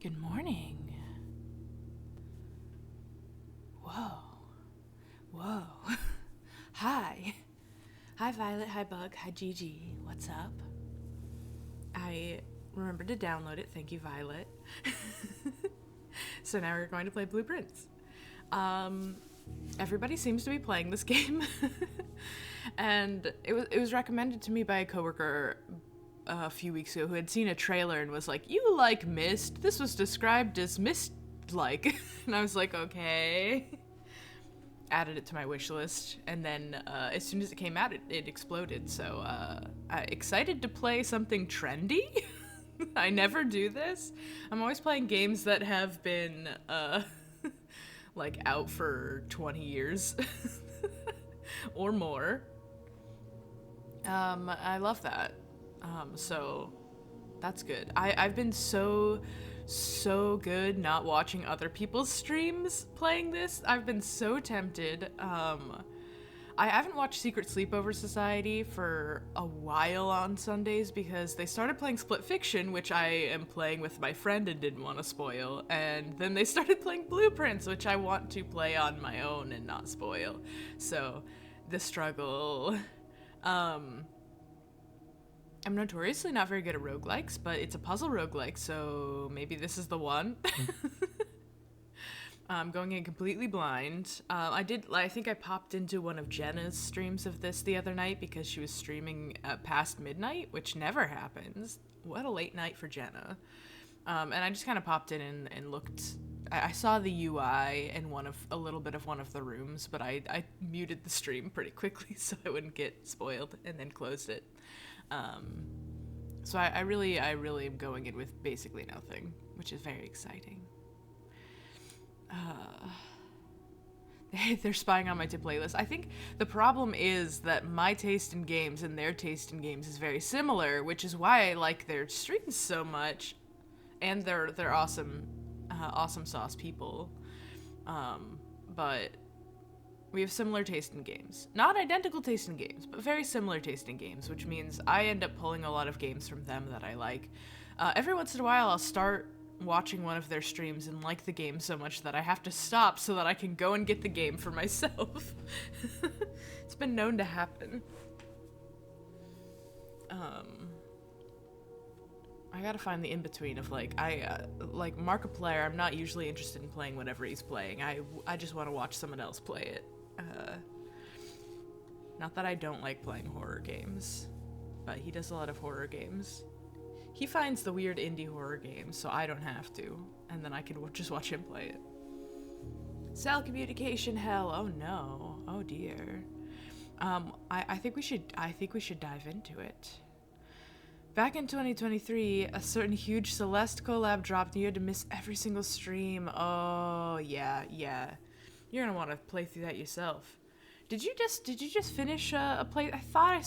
Good morning. Whoa. Whoa. Hi. Hi, Violet. Hi, Bug. Hi, Gigi. What's up? I remembered to download it. Thank you, Violet. So now we're going to play Blueprints. Everybody seems to be playing this game. And it was recommended to me by a coworker a few weeks ago who had seen a trailer and was like, "You like Myst? This was described as Myst-like." And I was like, "Okay." Added it to my wish list, and then as soon as it came out, it exploded. So excited to play something trendy. I never do this. I'm always playing games that have been like out for 20 years or more. I love that. So that's good. I've been so good not watching other people's streams playing this. I've been so tempted. I haven't watched Secret Sleepover Society for a while on Sundays because they started playing Split Fiction, which I am playing with my friend and didn't want to spoil, and then they started playing Blueprints, which I want to play on my own and not spoil. So, the struggle. I'm notoriously not very good at roguelikes, but it's a puzzle roguelike, so maybe this is the one. I'm going in completely blind. I think I popped into one of Jenna's streams of this the other night because she was streaming past midnight, which never happens. What a late night for Jenna. And I just kind of popped in and looked. I saw the UI in a little bit of one of the rooms, but I muted the stream pretty quickly so I wouldn't get spoiled, and then closed it. So I really am going in with basically nothing, which is very exciting. They're spying on my tip playlist. I think the problem is that my taste in games and their taste in games is very similar, which is why I like their streams so much, and they're awesome, awesome sauce people. But we have similar taste in games. Not identical taste in games, but very similar taste in games, which means I end up pulling a lot of games from them that I like. Every once in a while, I'll start watching one of their streams and like the game so much that I have to stop so that I can go and get the game for myself. It's been known to happen. I gotta find the in-between of like Markiplier. I'm not usually interested in playing whatever he's playing. I just want to watch someone else play it. Not that I don't like playing horror games, but he does a lot of horror games. He finds the weird indie horror games, so I don't have to, and then I can just watch him play it. Cell communication hell. Oh no. Oh dear. I think we should dive into it. Back in 2023, a certain huge Celeste collab dropped and you had to miss every single stream. Oh yeah. You're gonna want to play through that yourself. Did you just finish a play? I thought I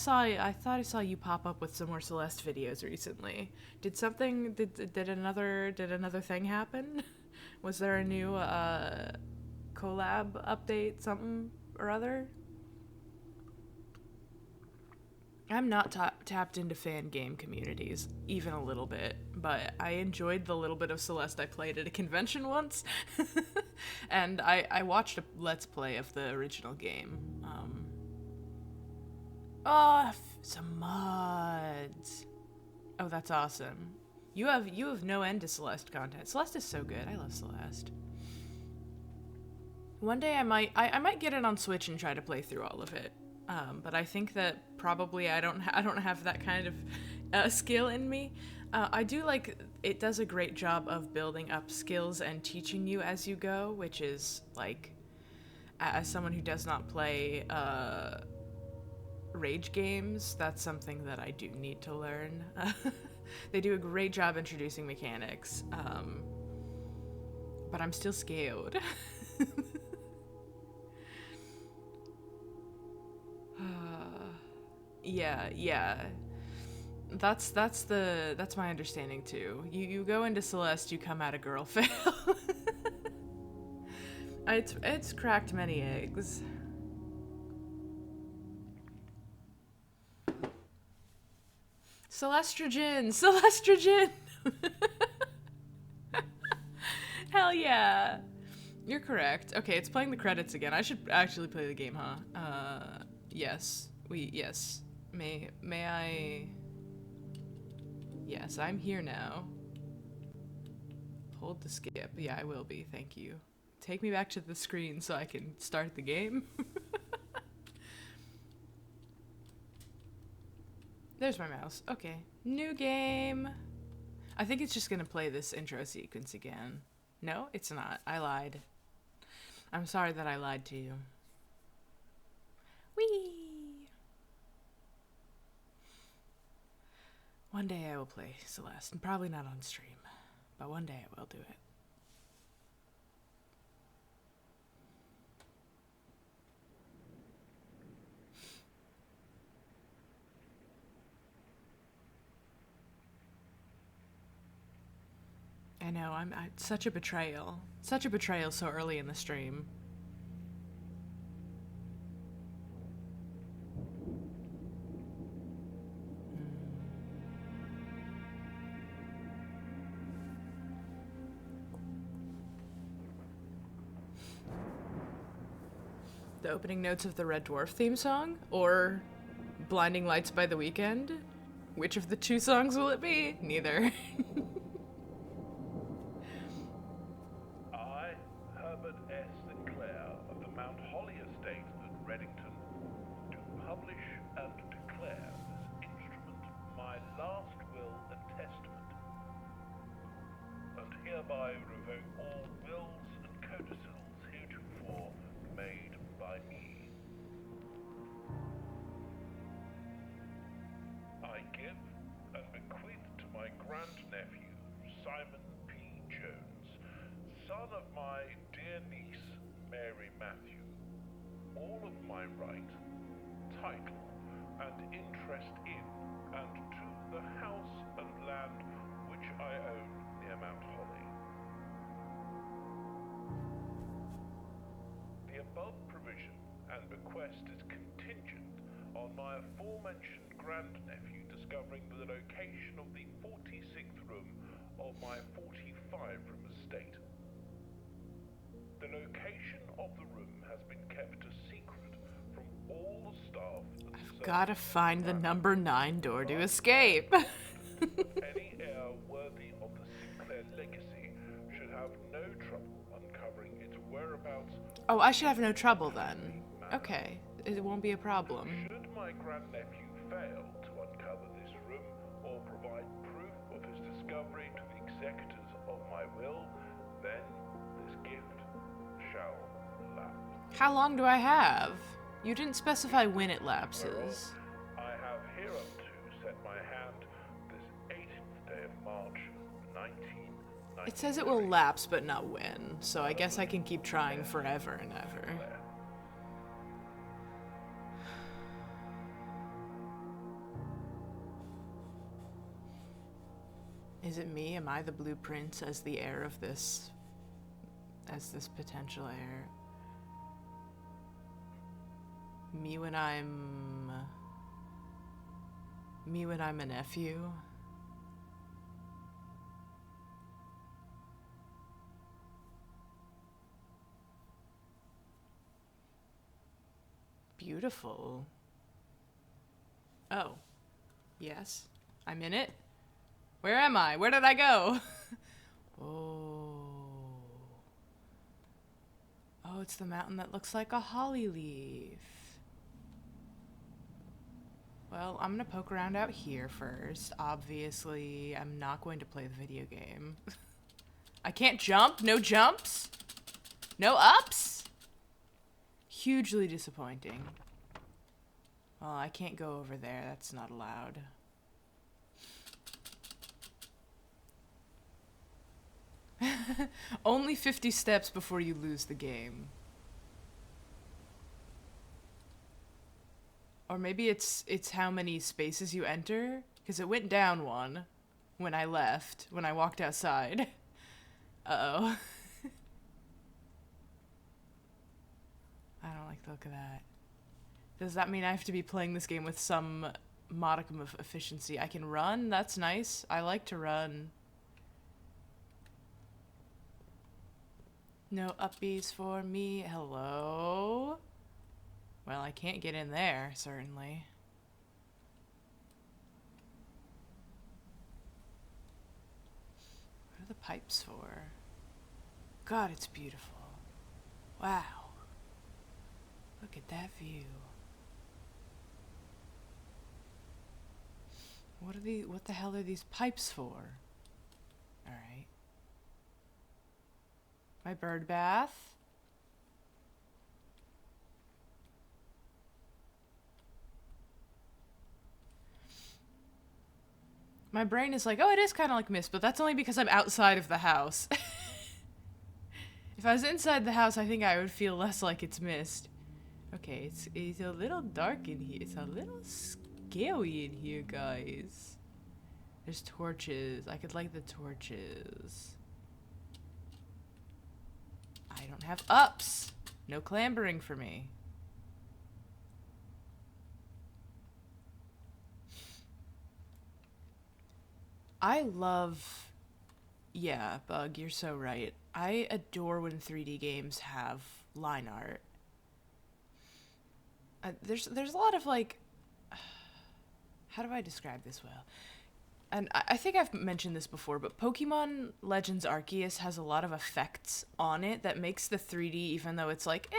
saw you pop up with some more Celeste videos recently. Did another thing happen? Was there a new collab update, something or other? I'm not tapped into fan game communities, even a little bit, but I enjoyed the little bit of Celeste I played at a convention once. And I watched a Let's Play of the original game. Some mods. Oh, that's awesome. You have no end to Celeste content. Celeste is so good. I love Celeste. One day I might get it on Switch and try to play through all of it. But I think that probably I don't have that kind of skill in me. I do like it does a great job of building up skills and teaching you as you go, which is like, as someone who does not play rage games, that's something that I do need to learn. They do a great job introducing mechanics, but I'm still scared. Yeah. That's my understanding too. You go into Celeste, you come out a girl fail. It's cracked many eggs. Celestrogen. Hell yeah. You're correct. Okay, it's playing the credits again. I should actually play the game, huh? Yes. Yes. May I... Yes, I'm here now. Hold the skip. Yeah, I will be. Thank you. Take me back to the screen so I can start the game. There's my mouse. Okay. New game. I think it's just gonna play this intro sequence again. No, it's not. I lied. I'm sorry that I lied to you. Whee! One day I will play Celeste. Probably not on stream, but one day I will do it. I know, I'm such a betrayal. Such a betrayal so early in the stream. The opening notes of the Red Dwarf theme song? Or Blinding Lights by The Weeknd? Which of the two songs will it be? Neither. Hereby revoke all wills and codicils heretofore made by me. I give and bequeath to my grandnephew, Simon P. Jones, son of my dear niece, Mary Matthew, all of my right, title, and interest in and to the house and land which I own near Mount Holly. The above provision and bequest is contingent on my aforementioned grandnephew discovering the location of the 46th room of my 45-room estate. The location of the room has been kept a secret from all the staff. I've gotta find the number 9 door to escape. Any heir worthy of the Sinclair legacy should have no trouble uncovering its whereabouts. Oh, I should have no trouble then. Okay, it won't be a problem. Should my grandnephew fail to uncover this room or provide proof of his discovery to the executors of my will, then this gift shall lapse. How long do I have? You didn't specify when it lapses. I have hereunto set my hand this 18th day of March, 1993. It says it will lapse, but not when, so I guess I can keep trying forever and ever. Is it me? Am I the blueprint as the heir of this... as this potential heir? Me when I'm a nephew? Beautiful. Oh. Yes. I'm in it. Where am I? Where did I go? Oh. Oh, it's the mountain that looks like a holly leaf. Well, I'm gonna poke around out here first. Obviously, I'm not going to play the video game. I can't jump? No jumps? No ups? Hugely disappointing. Well, I can't go over there. That's not allowed. Only 50 steps before you lose the game. Or maybe it's how many spaces you enter, because it went down one when I left, when I walked outside. Uh-oh. I don't like the look of that. Does that mean I have to be playing this game with some modicum of efficiency? I can run? That's nice. I like to run. No uppies for me. Hello? Well, I can't get in there, certainly. What are the pipes for? God, it's beautiful. Wow. Look at that view. What the hell are these pipes for? Alright. My bird bath. My brain is like, oh, it is kind of like Mist, but that's only because I'm outside of the house. If I was inside the house, I think I would feel less like it's Mist. Okay, it's a little dark in here. It's a little scary in here, guys. There's torches. I could light the torches. I don't have ups. No clambering for me. I love... Yeah, Bug, you're so right. I adore when 3D games have line art. There's a lot of, like... How do I describe this well? And I think I've mentioned this before, but Pokemon Legends Arceus has a lot of effects on it that makes the 3D, even though it's like,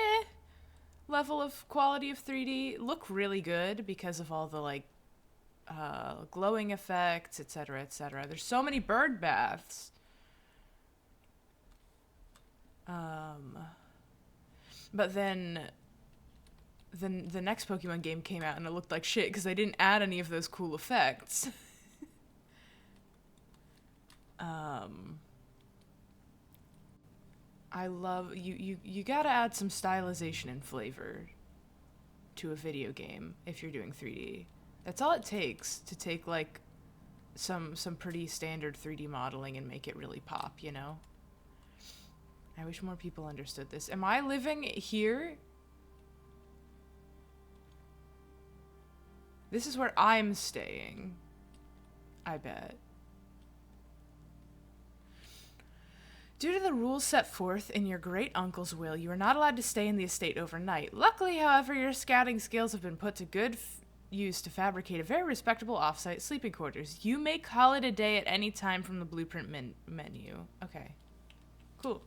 level of quality of 3D, look really good because of all the, like, glowing effects, etc., etc. There's so many bird baths. But then the next Pokemon game came out and it looked like shit because they didn't add any of those cool effects. I love you gotta add some stylization and flavor to a video game if you're doing 3D. That's all it takes to take like some pretty standard 3D modeling and make it really pop, you know? I wish more people understood this. Am I living here? This is where I'm staying. I bet. Due to the rules set forth in your great uncle's will, you are not allowed to stay in the estate overnight. Luckily, however, your scouting skills have been put to good use to fabricate a very respectable off-site sleeping quarters. You may call it a day at any time from the blueprint menu. Okay. Cool.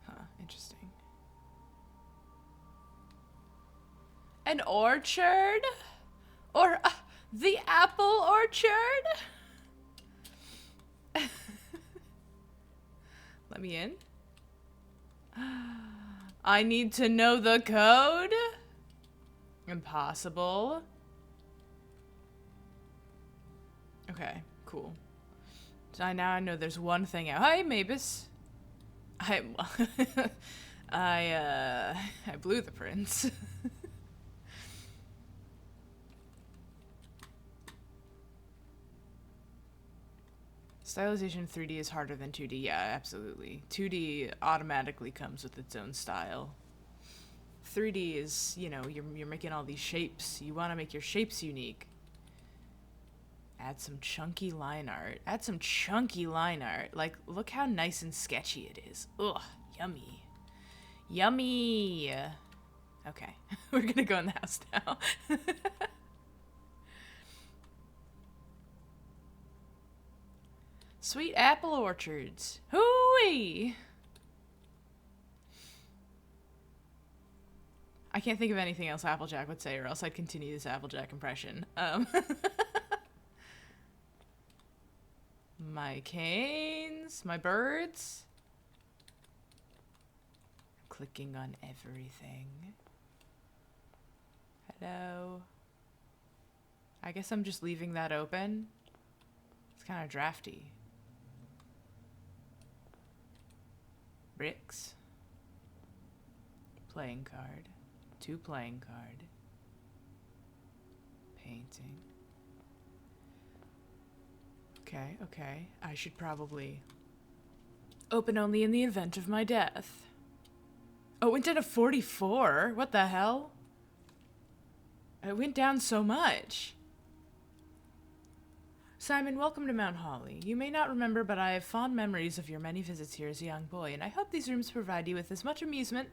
Huh, interesting. An orchard? Or the apple orchard? Let me in. I need to know the code? Impossible. Okay, cool. So now I know there's one thing out. Hi, Mavis. I blew the prince. Stylization 3D is harder than 2D. Yeah, absolutely. 2D automatically comes with its own style. 3D is, you know, you're making all these shapes. You want to make your shapes unique. Add some chunky line art. Add some chunky line art. Like, look how nice and sketchy it is. Ugh, yummy. Yummy. Okay, we're gonna go in the house now. Sweet apple orchards. Hooey! I can't think of anything else Applejack would say, or else I'd continue this Applejack impression. My canes, my birds. I'm clicking on everything. Hello. I guess I'm just leaving that open. It's kind of drafty. Bricks. Playing card. 2 playing card. Painting. Okay, okay. I should probably... Open only in the event of my death. Oh, instead of 44? What the hell? It went down so much. Simon, welcome to Mount Holly. You may not remember, but I have fond memories of your many visits here as a young boy, and I hope these rooms provide you with as much amusement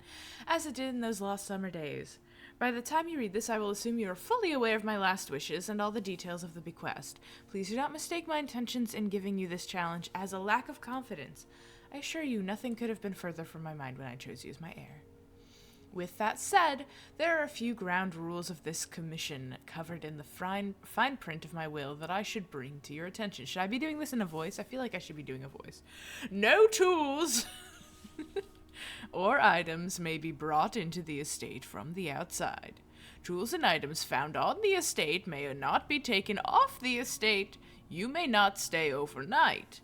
as it did in those lost summer days. By the time you read this, I will assume you are fully aware of my last wishes and all the details of the bequest. Please do not mistake my intentions in giving you this challenge as a lack of confidence. I assure you, nothing could have been further from my mind when I chose you as my heir. With that said, there are a few ground rules of this commission covered in the fine print of my will that I should bring to your attention. Should I be doing this in a voice? I feel like I should be doing a voice. No tools or items may be brought into the estate from the outside. Tools and items found on the estate may not be taken off the estate. You may not stay overnight.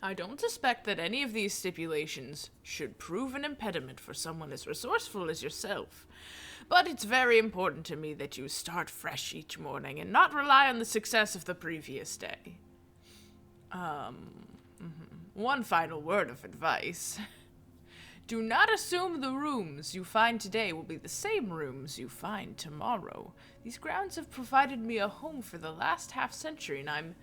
I don't suspect that any of these stipulations should prove an impediment for someone as resourceful as yourself, but it's very important to me that you start fresh each morning and not rely on the success of the previous day. One final word of advice. Do not assume the rooms you find today will be the same rooms you find tomorrow. These grounds have provided me a home for the last half-century, and I'm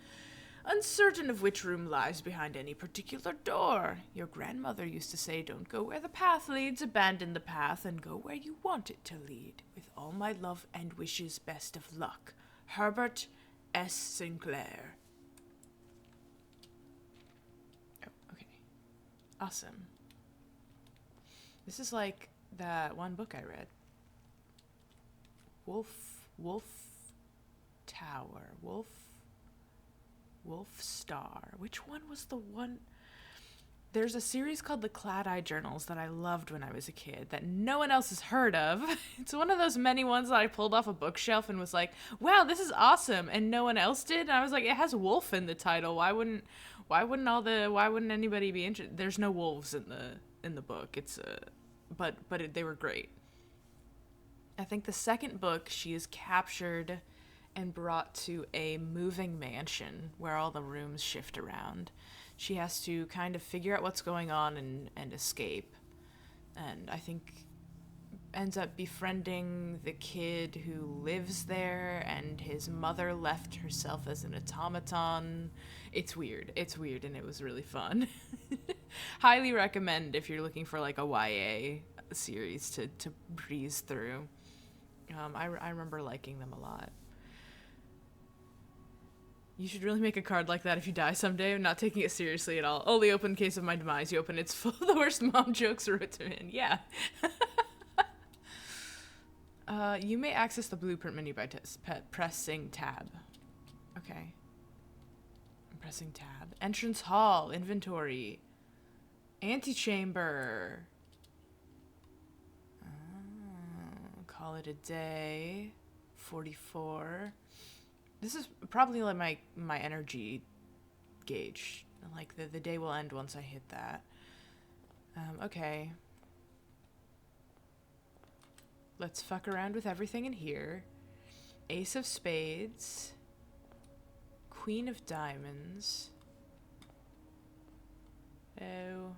uncertain of which room lies behind any particular door. Your grandmother used to say, don't go where the path leads, abandon the path, and go where you want it to lead. With all my love and wishes, best of luck. Herbert S. Sinclair. Oh, okay. Awesome. This is like that one book I read. Wolf Tower. Wolf Star. Which one was the one? There's a series called the Clad-Eye Journals that I loved when I was a kid that no one else has heard of. It's one of those many ones that I pulled off a bookshelf and was like, wow, this is awesome, and no one else did. And I was like, it has wolf in the title. Why wouldn't anybody be interested? There's no wolves in the book. It's but they were great. I think the second book, she is captured and brought to a moving mansion where all the rooms shift around. She has to kind of figure out what's going on and escape. And I think ends up befriending the kid who lives there, and his mother left herself as an automaton. It's weird, and it was really fun. Highly recommend if you're looking for like a YA series to breeze through. I remember liking them a lot. You should really make a card like that if you die someday. I'm not taking it seriously at all. Only open in case of my demise. You open it's full of the worst mom jokes written in. Yeah. You may access the blueprint menu by pressing tab. Okay. I'm pressing tab. Entrance hall. Inventory. Antechamber. Call it a day. 44. This is probably like my energy gauge. Like the day will end once I hit that. Okay. Let's fuck around with everything in here. Ace of Spades. Queen of Diamonds. Oh.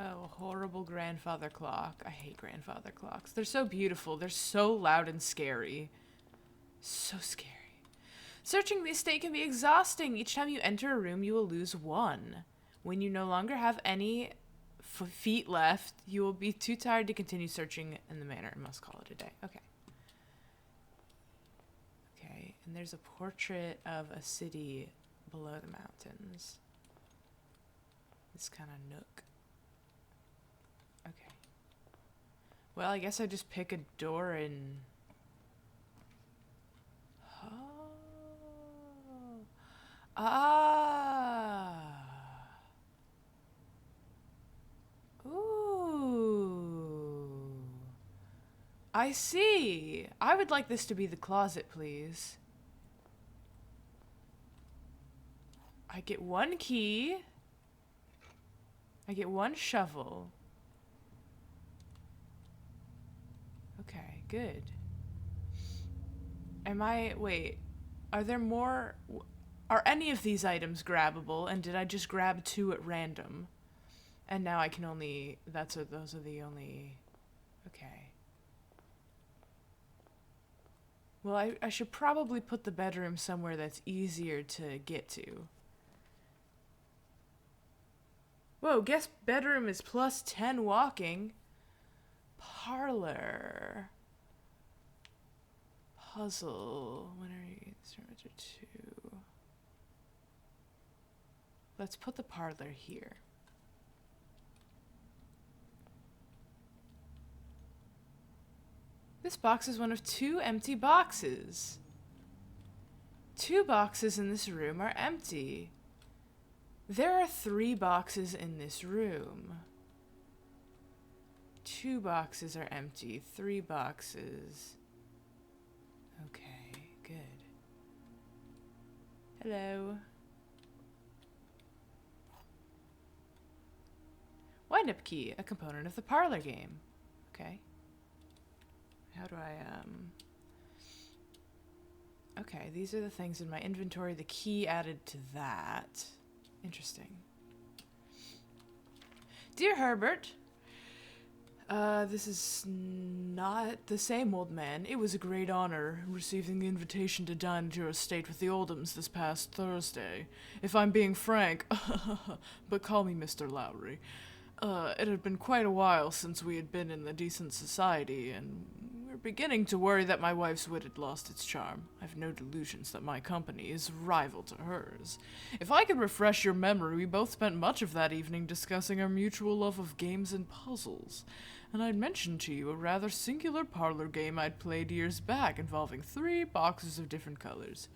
Oh, horrible grandfather clock. I hate grandfather clocks. They're so beautiful. They're so loud and scary. So scary. Searching the estate can be exhausting. Each time you enter a room, you will lose one. When you no longer have any feet left, you will be too tired to continue searching in the manor and must call it a day. Okay. Okay, and there's a portrait of a city below the mountains. This kind of nook. Okay. Well, I guess I just pick a door and... Oh. Ah. Ooh. I see. I would like this to be the closet, please. I get one key. I get one shovel. Okay, good. Wait, are there more? Are any of these items grabbable, and did I just grab two at random? And now I can only, those are the only, okay. Well, I should probably put the bedroom somewhere that's easier to get to. Whoa, guest bedroom is plus 10 walking. Parlor. Puzzle. When are you? 2. Let's put the parlor here. This box is one of 2 empty boxes. 2 boxes in this room are empty. There are 3 boxes in this room. 2 boxes are empty. 3 boxes. Okay, good. Hello. Wind-up key, a component of the parlor game. Okay. How do I, Okay, these are the things in my inventory. The key added to that. Interesting. Dear Herbert, this is not the same, old man. It was a great honor receiving the invitation to dine at your estate with the Oldhams this past Thursday. If I'm being frank, but call me Mr. Lowry. It had been quite a while since we had been in the decent society, and we're beginning to worry that my wife's wit had lost its charm. I've no delusions that my company is rival to hers. If I could refresh your memory, we both spent much of that evening discussing our mutual love of games and puzzles, and I'd mentioned to you a rather singular parlor game I'd played years back involving 3 boxes of different colors.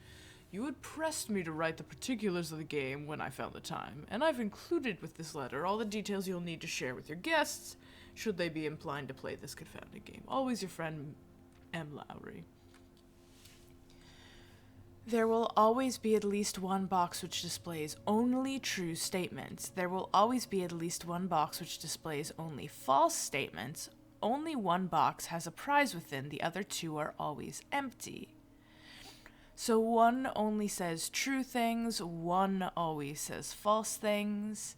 You had pressed me to write the particulars of the game when I found the time, and I've included with this letter all the details you'll need to share with your guests, should they be inclined to play this confounded game. Always your friend, M. Lowry. There will always be at least 1 box which displays only true statements. There will always be at least 1 box which displays only false statements. Only 1 box has a prize within, the other 2 are always empty. So 1 only says true things, 1 always says false things,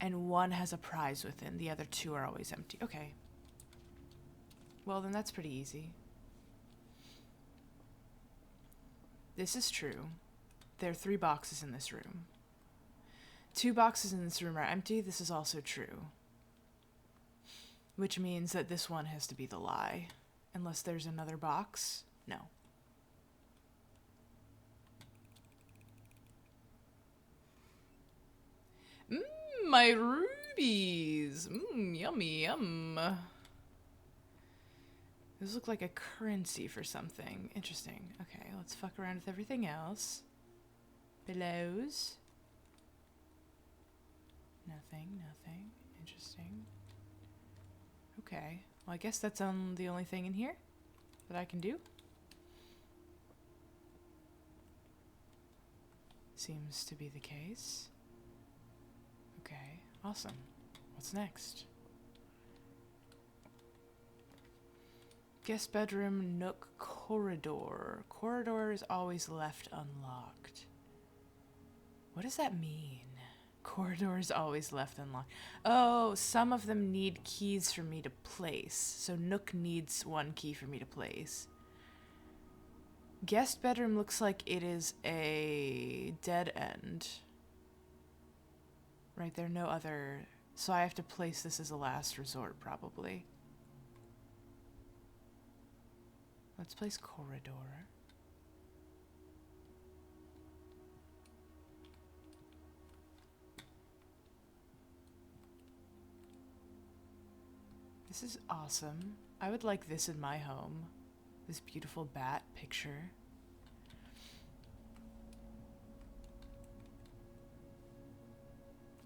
and 1 has a prize within. The other 2 are always empty. Okay. Well, then that's pretty easy. This is true. There are 3 boxes in this room. 2 boxes in this room are empty. This is also true. Which means that this one has to be the lie. Unless there's another box. No. My rubies! Yummy, yum. Those look like a currency for something. Interesting. Okay, let's fuck around with everything else. Pillows. Nothing. Interesting. Okay. Well, I guess that's the only thing in here that I can do. Seems to be the case. Okay, awesome. What's next? Guest bedroom, nook, corridor. Corridor is always left unlocked. What does that mean? Corridor is always left unlocked. Oh, some of them need keys for me to place. So nook needs 1 key for me to place. Guest bedroom looks like it is a dead end. Right, there are no other... So I have to place this as a last resort, probably. Let's place corridor. This is awesome. I would like this in my home. This beautiful bat picture.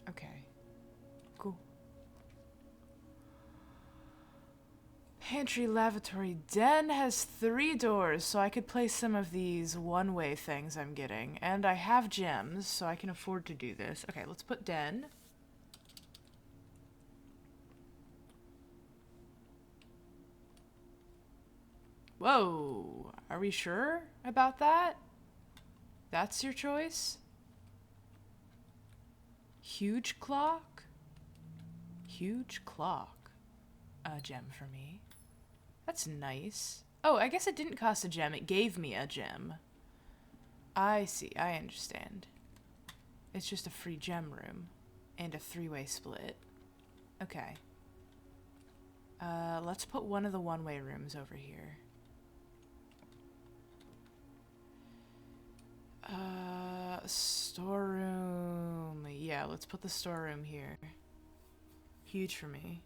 Okay. Cool. Pantry, lavatory, den has 3 doors, so I could place some of these one-way things I'm getting. And I have gems, so I can afford to do this. Okay, let's put den. Whoa, are we sure about that? That's your choice? Huge clock? Huge clock. A gem for me. That's nice. Oh, I guess it didn't cost a gem. It gave me a gem. I see. I understand. It's just a free gem room. And a 3-way split. Okay. Let's put one of the one-way rooms over here. Storeroom. Yeah, let's put the storeroom here. Huge for me.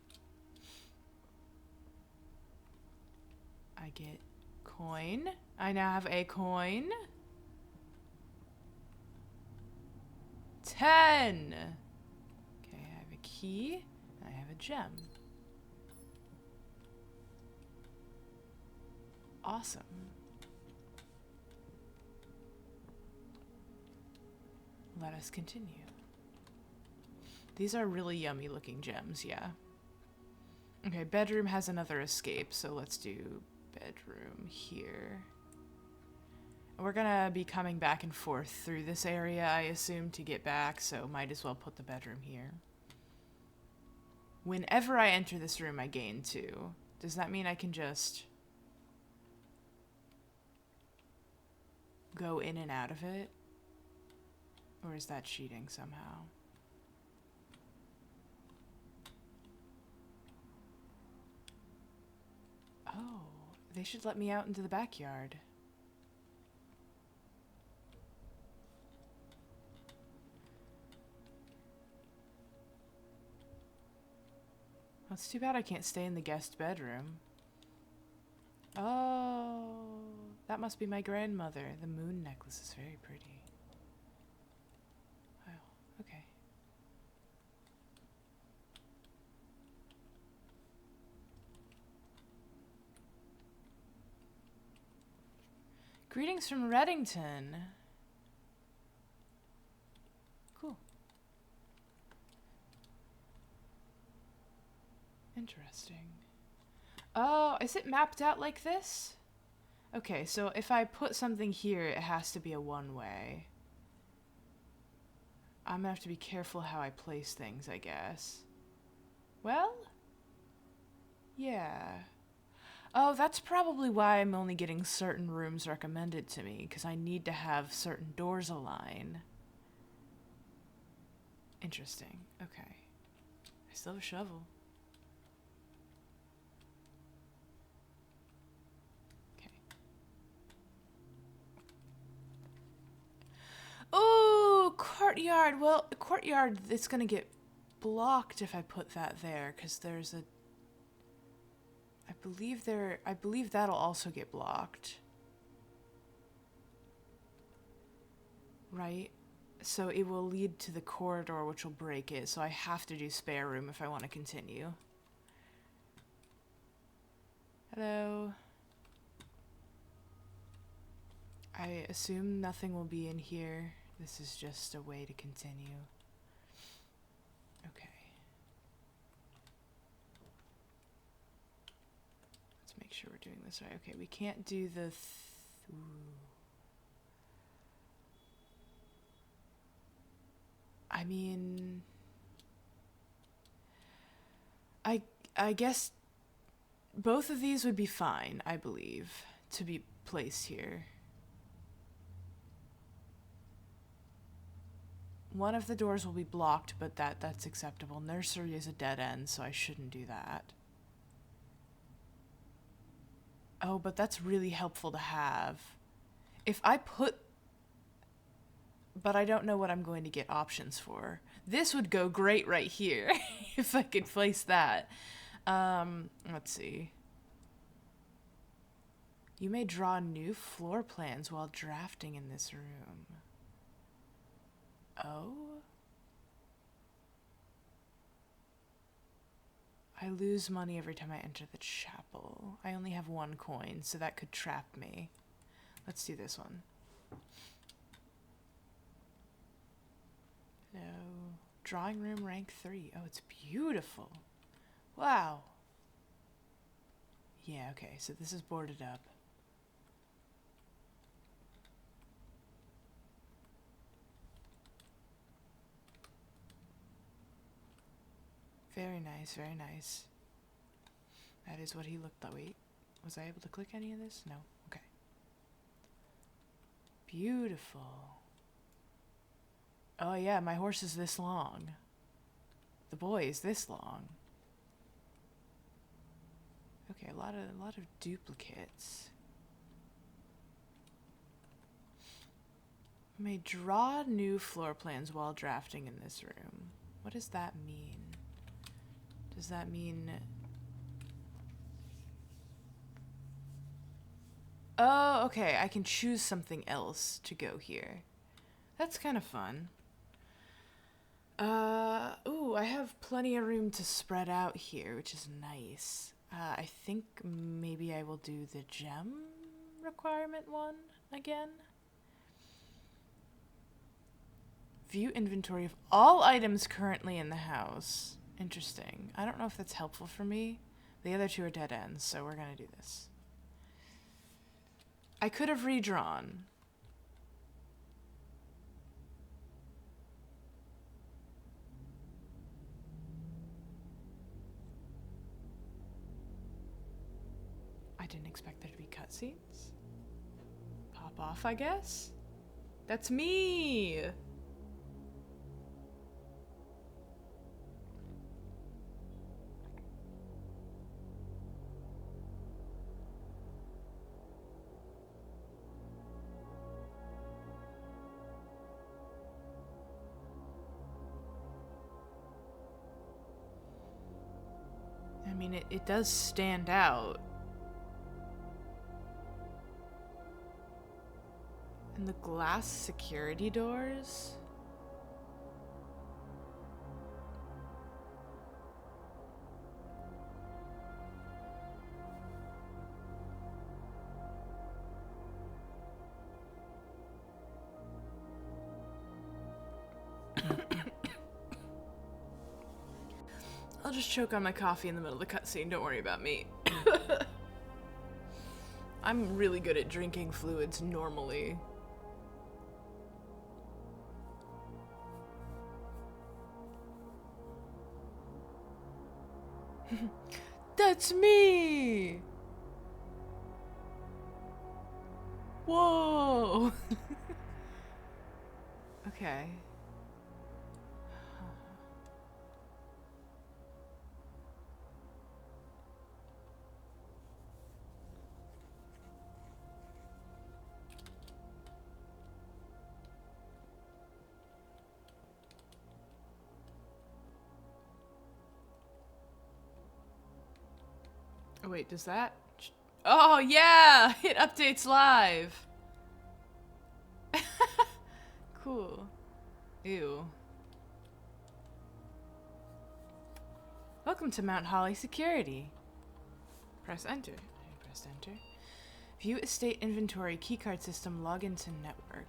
I get coin. I now have a coin. 10. Okay, I have a key. I have a gem. Awesome. Let us continue. These are really yummy looking gems, yeah. Okay, bedroom has another escape, so let's do bedroom here. We're gonna be coming back and forth through this area, I assume, to get back, so might as well put the bedroom here. Whenever I enter this room, I gain 2. Does that mean I can just go in and out of it? Or is that cheating somehow? Oh, they should let me out into the backyard. Well, it's too bad I can't stay in the guest bedroom. Oh, that must be my grandmother. The moon necklace is very pretty. Wow, okay. Greetings from Reddington. Cool. Interesting. Oh, is it mapped out like this? Okay, so if I put something here, it has to be a one-way. I'm gonna have to be careful how I place things, I guess. Well? Yeah. Oh, that's probably why I'm only getting certain rooms recommended to me, because I need to have certain doors align. Interesting. Okay. I still have a shovel. Okay. Ooh, courtyard. Well, the courtyard, it's gonna get blocked if I put that there, because there's a... I believe that'll also get blocked. Right? So it will lead to the corridor, which will break it, so I have to do spare room if I want to continue. Hello? I assume nothing will be in here. This is just a way to continue. Okay. Make sure we're doing this right. Okay, we can't do the... I mean... I guess both of these would be fine, I believe, to be placed here. One of the doors will be blocked, but that's acceptable. Nursery is a dead end, so I shouldn't do that. Oh, but that's really helpful to have. If I put... But I don't know what I'm going to get options for. This would go great right here, if I could place that. Let's see. You may draw new floor plans while drafting in this room. Oh? I lose money every time I enter the chapel. I only have 1 coin, so that could trap me. Let's do this one. No. Drawing room rank 3. Oh, it's beautiful. Wow. Yeah, okay, so this is boarded up. Very nice, very nice. That is what he looked like. Wait, was I able to click any of this? No. Okay. Beautiful. Oh yeah, my horse is this long. The boy is this long. Okay, a lot of duplicates. May draw new floor plans while drafting in this room. What does that mean? Does that mean... Oh, okay, I can choose something else to go here. That's kind of fun. Ooh, I have plenty of room to spread out here, which is nice. I think maybe I will do the gem requirement one again. View inventory of all items currently in the house. Interesting. I don't know if that's helpful for me. The other two are dead ends, so we're gonna do this. I could have redrawn. I didn't expect there to be cutscenes. Pop off, I guess? That's me! I mean, it does stand out. And the glass security doors? I'll just choke on my coffee in the middle of the cutscene, don't worry about me. I'm really good at drinking fluids normally. That's me! Whoa! Okay. Oh wait, does that... Oh yeah! It updates live! Cool. Ew. Welcome to Mount Holly Security. Press enter. I pressed enter. View estate inventory, keycard system, login to network.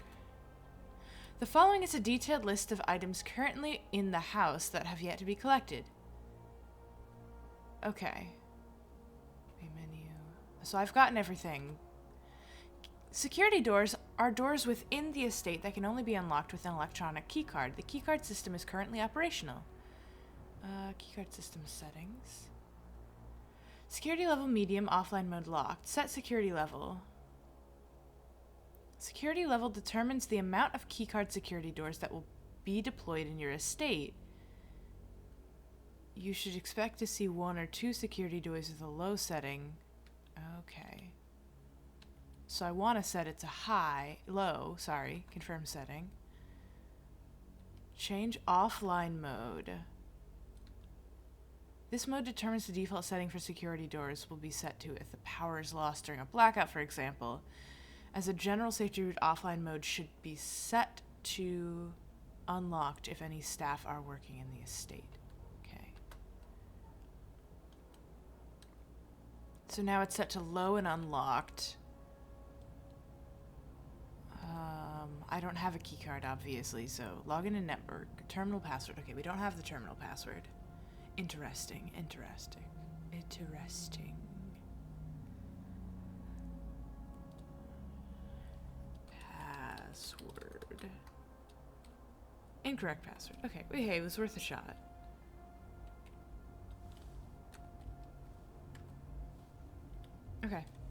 The following is a detailed list of items currently in the house that have yet to be collected. Okay. Menu. So I've gotten everything. Security doors are doors within the estate that can only be unlocked with an electronic keycard. The keycard system is currently operational. Keycard system settings. Security level medium, offline mode locked. Set security level. Security level determines the amount of keycard security doors that will be deployed in your estate. You should expect to see 1 or 2 security doors with a low setting. Okay. So I want to set it to low, confirm setting. Change offline mode. This mode determines the default setting for security doors will be set to if the power is lost during a blackout, for example. As a general safety route, offline mode should be set to unlocked if any staff are working in the estate. Okay. So now it's set to low and unlocked. I don't have a keycard, obviously, so login to network. Terminal password. Okay, we don't have the terminal password. Interesting. Password. Incorrect password. Okay, hey, it was worth a shot.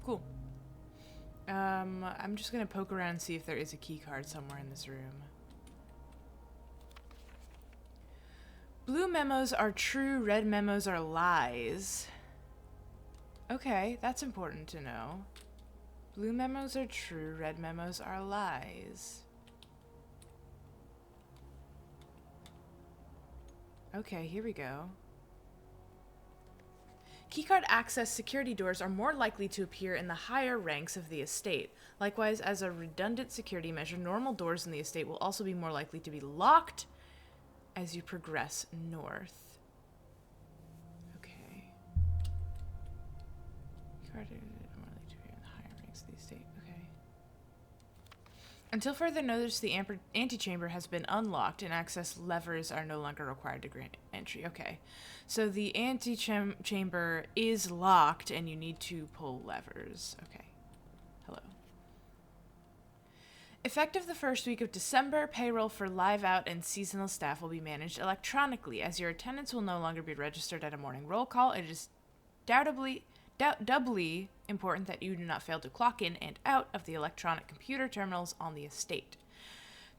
Cool. I'm just gonna poke around and see if there is a key card somewhere in this room. Blue memos are true, red memos are lies. Okay, that's important to know. Blue memos are true, red memos are lies. Okay, here we go. Keycard access security doors are more likely to appear in the higher ranks of the estate. Likewise, as a redundant security measure, normal doors in the estate will also be more likely to be locked as you progress north. Okay. Keycard more likely to appear in the higher ranks of the estate. Okay. Until further notice, the antechamber has been unlocked and access levers are no longer required to grant entry. Okay. So the antechamber is locked and you need to pull levers. Okay. Hello. Effective the first week of December, payroll for live out and seasonal staff will be managed electronically. As your attendance will no longer be registered at a morning roll call, it is doubly important that you do not fail to clock in and out of the electronic computer terminals on the estate.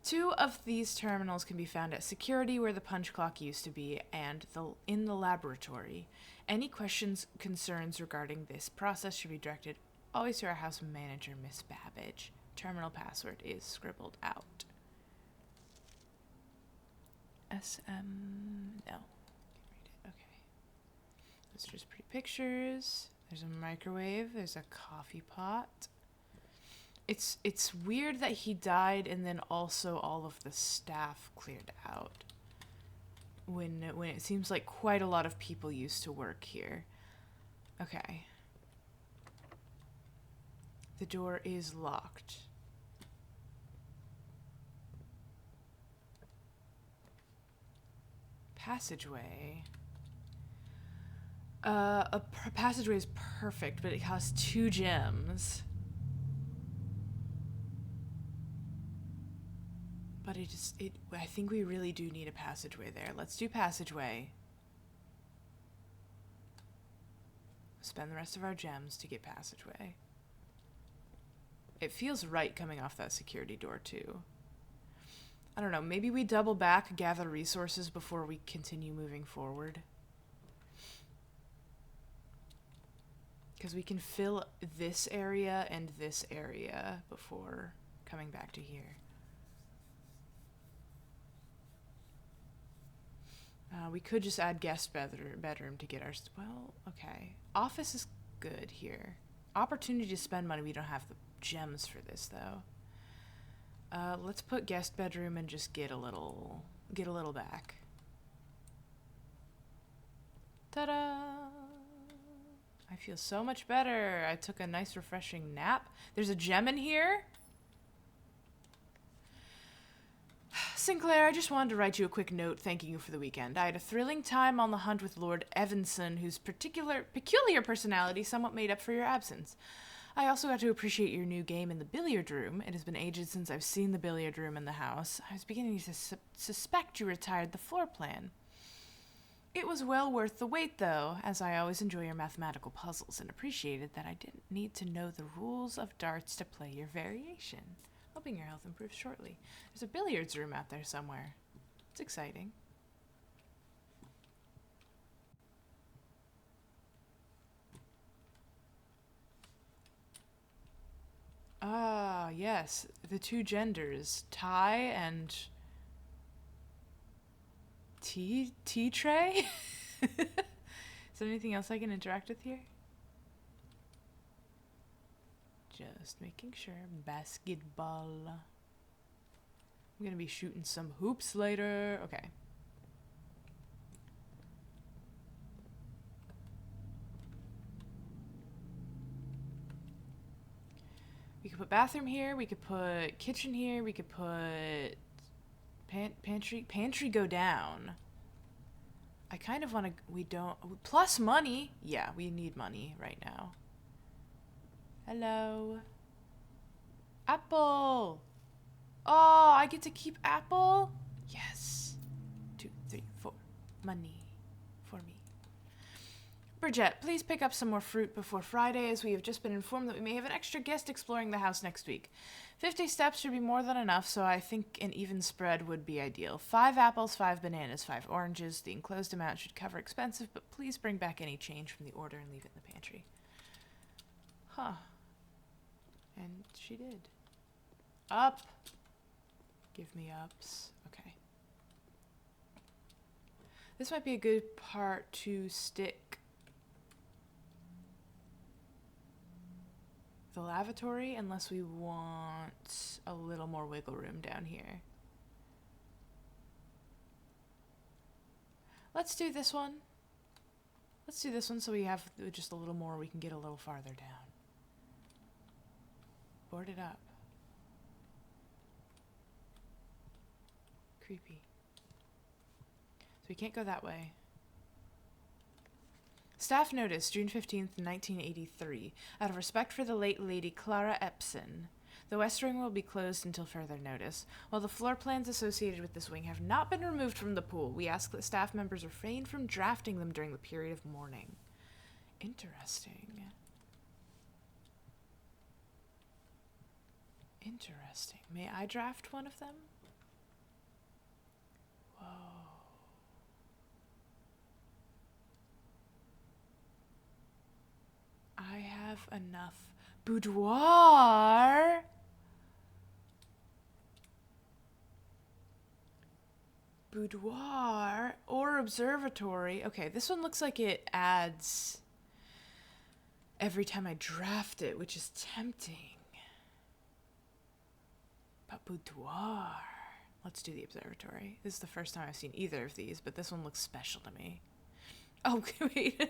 2 of these terminals can be found at security, where the punch clock used to be, and in the laboratory. Any questions, concerns regarding this process should be directed always to our house manager, Miss Babbage. Terminal password is scribbled out. No. Can't read it. Okay. Those are just pretty pictures. There's a microwave. There's a coffee pot. It's weird that he died and then also all of the staff cleared out. When it seems like quite a lot of people used to work here. Okay. The door is locked. Passageway. A passageway is perfect, but it costs 2 gems. But I think we really do need a passageway there. Let's do passageway. Spend the rest of our gems to get passageway. It feels right coming off that security door, too. I don't know, maybe we double back, gather resources before we continue moving forward. Because we can fill this area and this area before coming back to here. We could just add guest bedroom to get our... Well, okay. Office is good here. Opportunity to spend money. We don't have the gems for this, though. Let's put guest bedroom and just get a little back. Ta-da! I feel so much better. I took a nice refreshing nap. There's a gem in here. Sinclair, I just wanted to write you a quick note thanking you for the weekend. I had a thrilling time on the hunt with Lord Evanson, whose peculiar personality somewhat made up for your absence. I also got to appreciate your new game in the billiard room. It has been ages since I've seen the billiard room in the house. I was beginning to suspect you retired the floor plan. It was well worth the wait, though, as I always enjoy your mathematical puzzles and appreciated that I didn't need to know the rules of darts to play your variation. Hoping your health improves shortly. There's a billiards room out there somewhere. It's exciting. Ah, yes. The 2 genders. Ty and... T-Tray? Is there anything else I can interact with here? Just making sure. Basketball. I'm gonna be shooting some hoops later. Okay. We could put bathroom here. We could put kitchen here. We could put pantry. Pantry go down. I kind of want to... We don't... Plus money. Yeah, we need money right now. Hello. Apple. Oh, I get to keep apple? Yes. 2, 3, 4. Money. For me. Bridget, please pick up some more fruit before Friday, as we have just been informed that we may have an extra guest exploring the house next week. 50 steps should be more than enough, so I think an even spread would be ideal. 5 apples, 5 bananas, 5 oranges. The enclosed amount should cover expensive, but please bring back any change from the order and leave it in the pantry. Huh. And she did. Up. Give me ups. Okay. This might be a good part to stick the lavatory, unless we want a little more wiggle room down here. Let's do this one. Let's do this one so we have just a little more, we can get a little farther down. Board it up. Creepy. So we can't go that way. Staff notice, June 15th, 1983. Out of respect for the late Lady Clara Epson, the West Wing will be closed until further notice. While the floor plans associated with this wing have not been removed from the pool, we ask that staff members refrain from drafting them during the period of mourning. Interesting. Interesting. May I draft one of them? Whoa. I have enough boudoir. Boudoir or observatory. Okay, this one looks like it adds every time I draft it, which is tempting. But boudoir. Let's do the observatory. This is the first time I've seen either of these, but this one looks special to me. Oh, wait.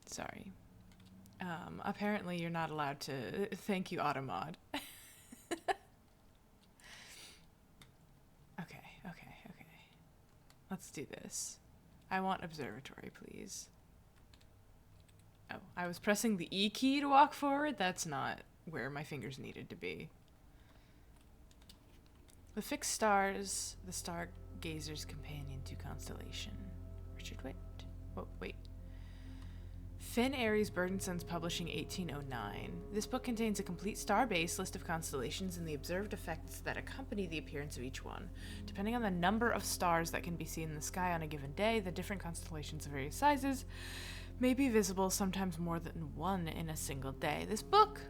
Sorry. Apparently you're not allowed to. Thank you, Automod. Okay. Let's do this. I want observatory, please. Oh, I was pressing the E key to walk forward. That's not where my fingers needed to be. The fixed stars, the stargazer's companion to constellation. Richard Witt. Oh, wait. Finn Aries Burdenson's Publishing, 1809. This book contains a complete star-based list of constellations and the observed effects that accompany the appearance of each one. Depending on the number of stars that can be seen in the sky on a given day, the different constellations of various sizes may be visible, sometimes more than one in a single day. This book,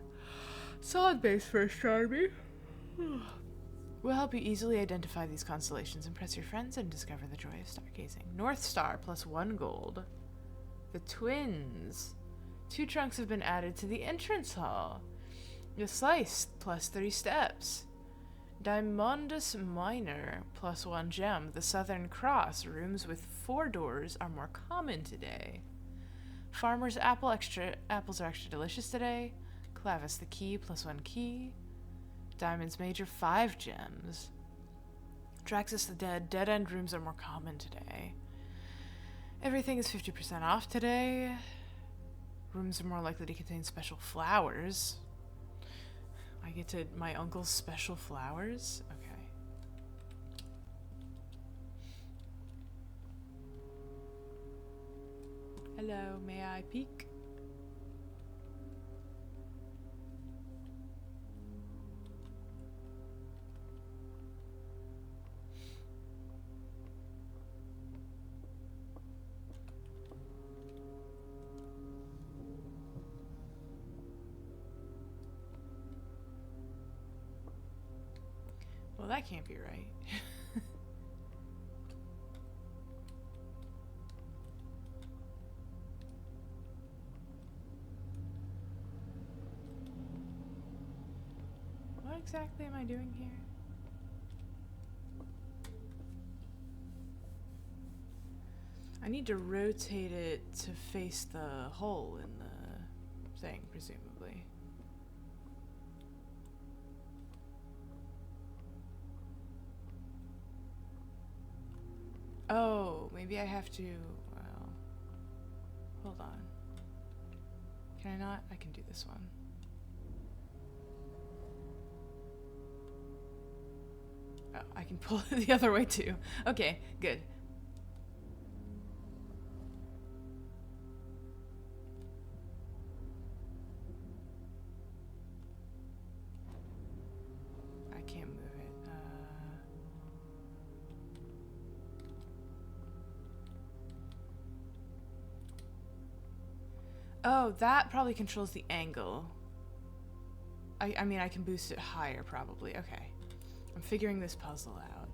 solid base for astronomy, will help you easily identify these constellations, impress your friends, and discover the joy of stargazing. North Star, +1 gold. The Twins. 2 trunks have been added to the entrance hall. The Slice, +3 steps. Diamondus Minor, +1 gem. The Southern Cross. Rooms with 4 doors are more common today. Farmer's apples are extra delicious today. Clavis the Key, +1 key. Diamonds Major, 5 gems. Draxus the Dead end rooms are more common today. Everything is 50% off today. Rooms are more likely to contain special flowers. I get to my uncle's special flowers? Okay. Hello, may I peek? Well, that can't be right. What exactly am I doing here? I need to rotate it to face the hole in the thing, presumably. Oh, maybe I have to, well, hold on. Can I not? I can do this one. Oh, I can pull it the other way too. Okay, good. can't move it. Oh, that probably controls the angle. I mean, I can boost it higher, probably. Okay. I'm figuring this puzzle out.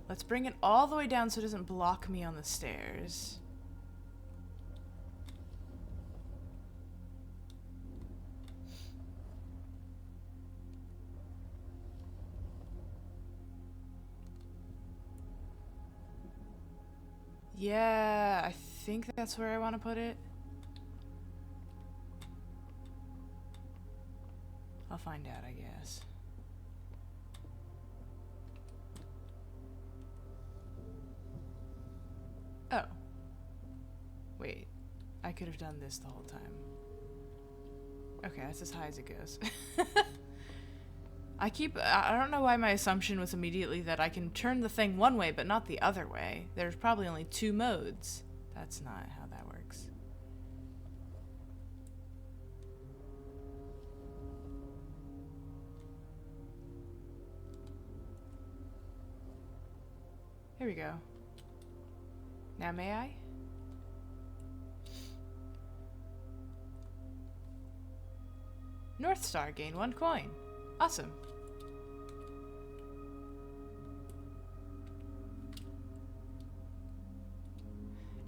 Let's bring it all the way down so it doesn't block me on the stairs. Yeah, I think that's where I want to put it. I'll find out, I guess. Oh. Wait. I could have done this the whole time. Okay, that's as high as it goes. I don't know why my assumption was immediately that I can turn the thing one way but not the other way. There's probably only 2 modes. That's not how that works. Here we go. Now may I? North Star, gain 1 coin. Awesome.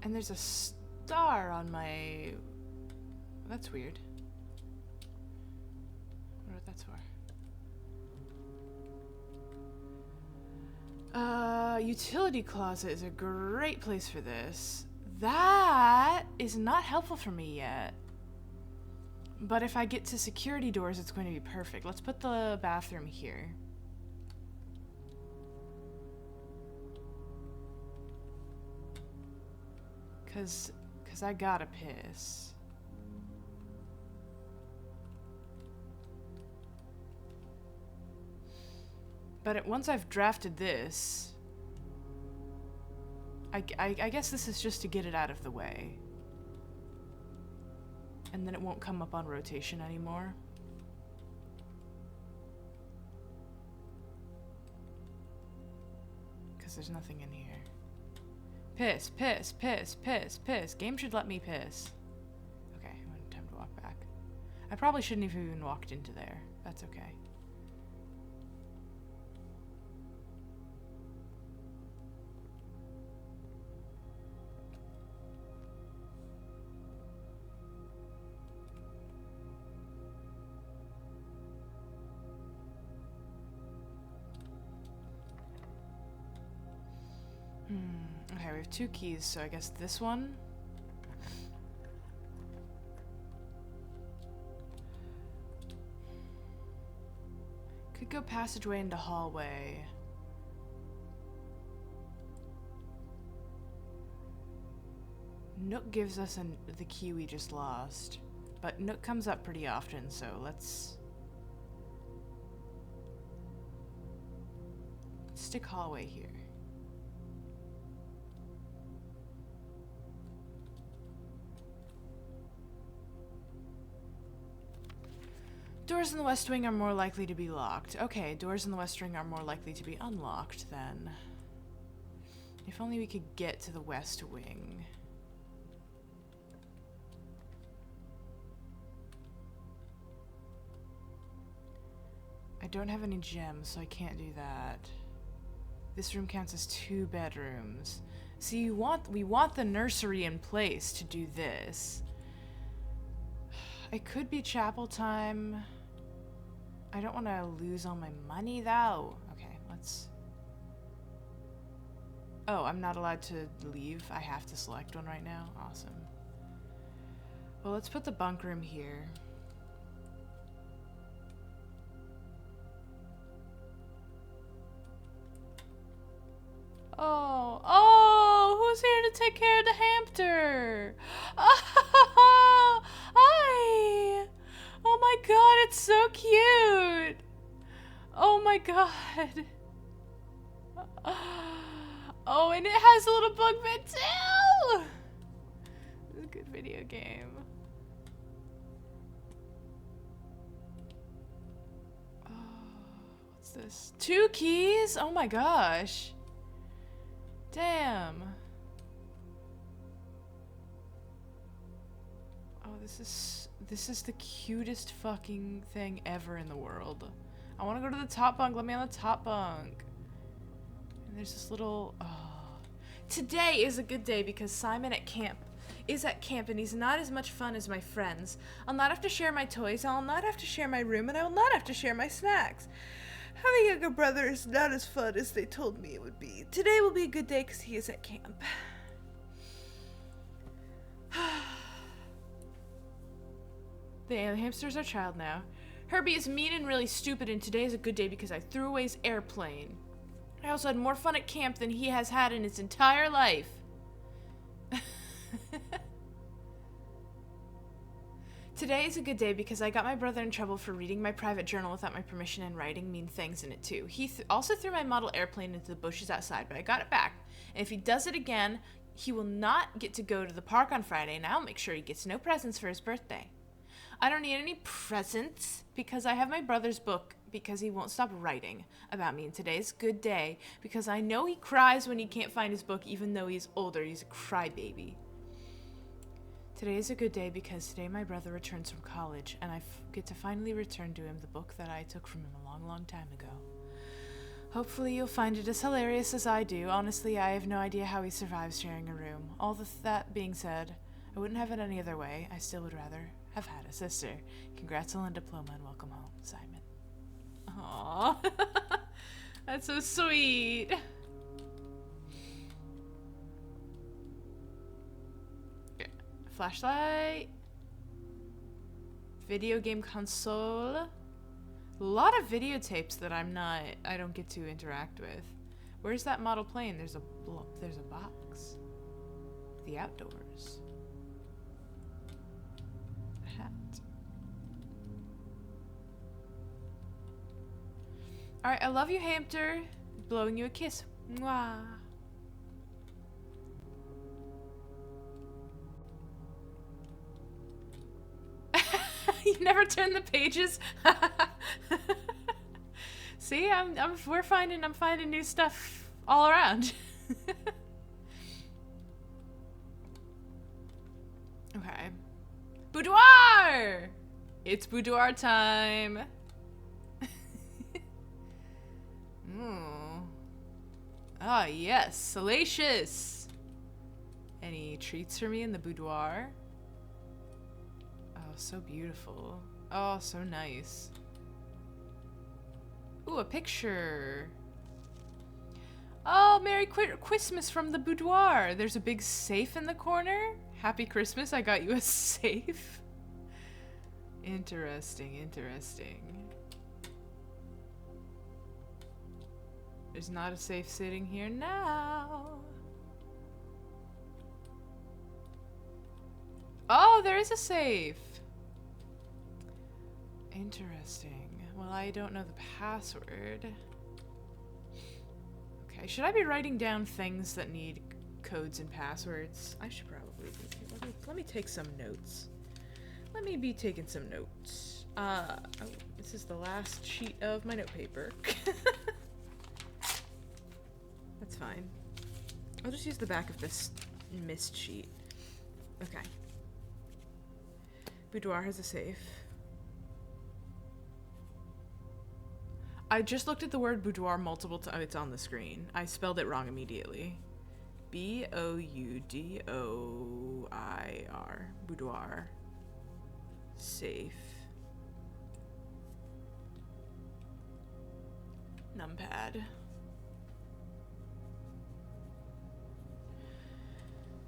And there's a star on my... That's weird. I wonder what that's for. Utility closet is a great place for this. That is not helpful for me yet. But if I get to security doors, it's going to be perfect. Let's put the bathroom here. Cause I gotta piss. But once I've drafted this, I guess this is just to get it out of the way. And then it won't come up on rotation anymore. Because there's nothing in here. Piss, piss, piss, piss, piss. Game should let me piss. Okay, time to walk back. I probably shouldn't have even walked into there. That's okay. Okay, we have 2 keys, so I guess this one. Could go passageway into hallway. Nook gives us the key we just lost. But Nook comes up pretty often, so let's stick hallway here. Doors in the West Wing are more likely to be locked. Okay, doors in the West Wing are more likely to be unlocked then. If only we could get to the West Wing. I don't have any gems, so I can't do that. This room counts as 2 bedrooms. See, we want the nursery in place to do this. It could be chapel time. I don't want to lose all my money, though. Okay, let's... Oh, I'm not allowed to leave. I have to select one right now. Awesome. Well, let's put the bunk room here. Oh, who's here to take care of the hamster? Oh, hi! Oh my god, it's so cute! Oh my god. Oh, and it has a little bug bed too! It's a good video game. Oh, what's What's this? 2 keys? Oh my gosh. Damn. Oh, this is the cutest fucking thing ever in the world. I want to go to the top bunk. Let me on the top bunk. And there's this little... Oh. Today is a good day because Simon is at camp and he's not as much fun as my friends. I'll not have to share my toys, I'll not have to share my room, and I will not have to share my snacks. Having a younger brother is not as fun as they told me it would be. Today will be a good day because he is at camp. The hamsters are child now. Herbie is mean and really stupid, and today is a good day because I threw away his airplane. I also had more fun at camp than he has had in his entire life. Today is a good day because I got my brother in trouble for reading my private journal without my permission and writing mean things in it too. He also threw my model airplane into the bushes outside, but I got it back. And if he does it again, he will not get to go to the park on Friday, and I'll make sure he gets no presents for his birthday. I don't need any presents because I have my brother's book because he won't stop writing about me. And today's good day because I know he cries when he can't find his book even though he's older. He's a crybaby. Today is a good day because today my brother returns from college and I get to finally return to him the book that I took from him a long, long time ago. Hopefully you'll find it as hilarious as I do. Honestly, I have no idea how he survives sharing a room. That being said, I wouldn't have it any other way. I still would rather have had a sister. Congrats on the diploma and welcome home, Simon. Aww. That's so sweet. Yeah. Flashlight. Video game console. A lot of videotapes that I don't get to interact with. Where's that model plane? There's a box. The outdoors. Hat. Alright, I love you, Hamster. Blowing you a kiss. Mwah. You never turn the pages. See, I'm finding new stuff all around. Okay. Boudoir! It's boudoir time. Ah, yes, salacious. Any treats for me in the boudoir? Oh, so beautiful. Oh, so nice. Ooh, a picture. Oh, Merry Christmas from the boudoir. There's a big safe in the corner. Happy Christmas, I got you a safe. Interesting, interesting. There's not a safe sitting here now. Oh, there is a safe. Interesting. Well, I don't know the password. Okay, should I be writing down things that need codes and passwords? I should probably be. Let me take some notes. Let me be taking some notes. Oh, this is the last sheet of my notepaper. That's fine. I'll just use the back of this mist sheet. Okay. Boudoir has a safe. I just looked at the word boudoir multiple times. Oh, it's on the screen. I spelled it wrong immediately. B-O-U-D-O-I-R. Boudoir. Safe. Numpad.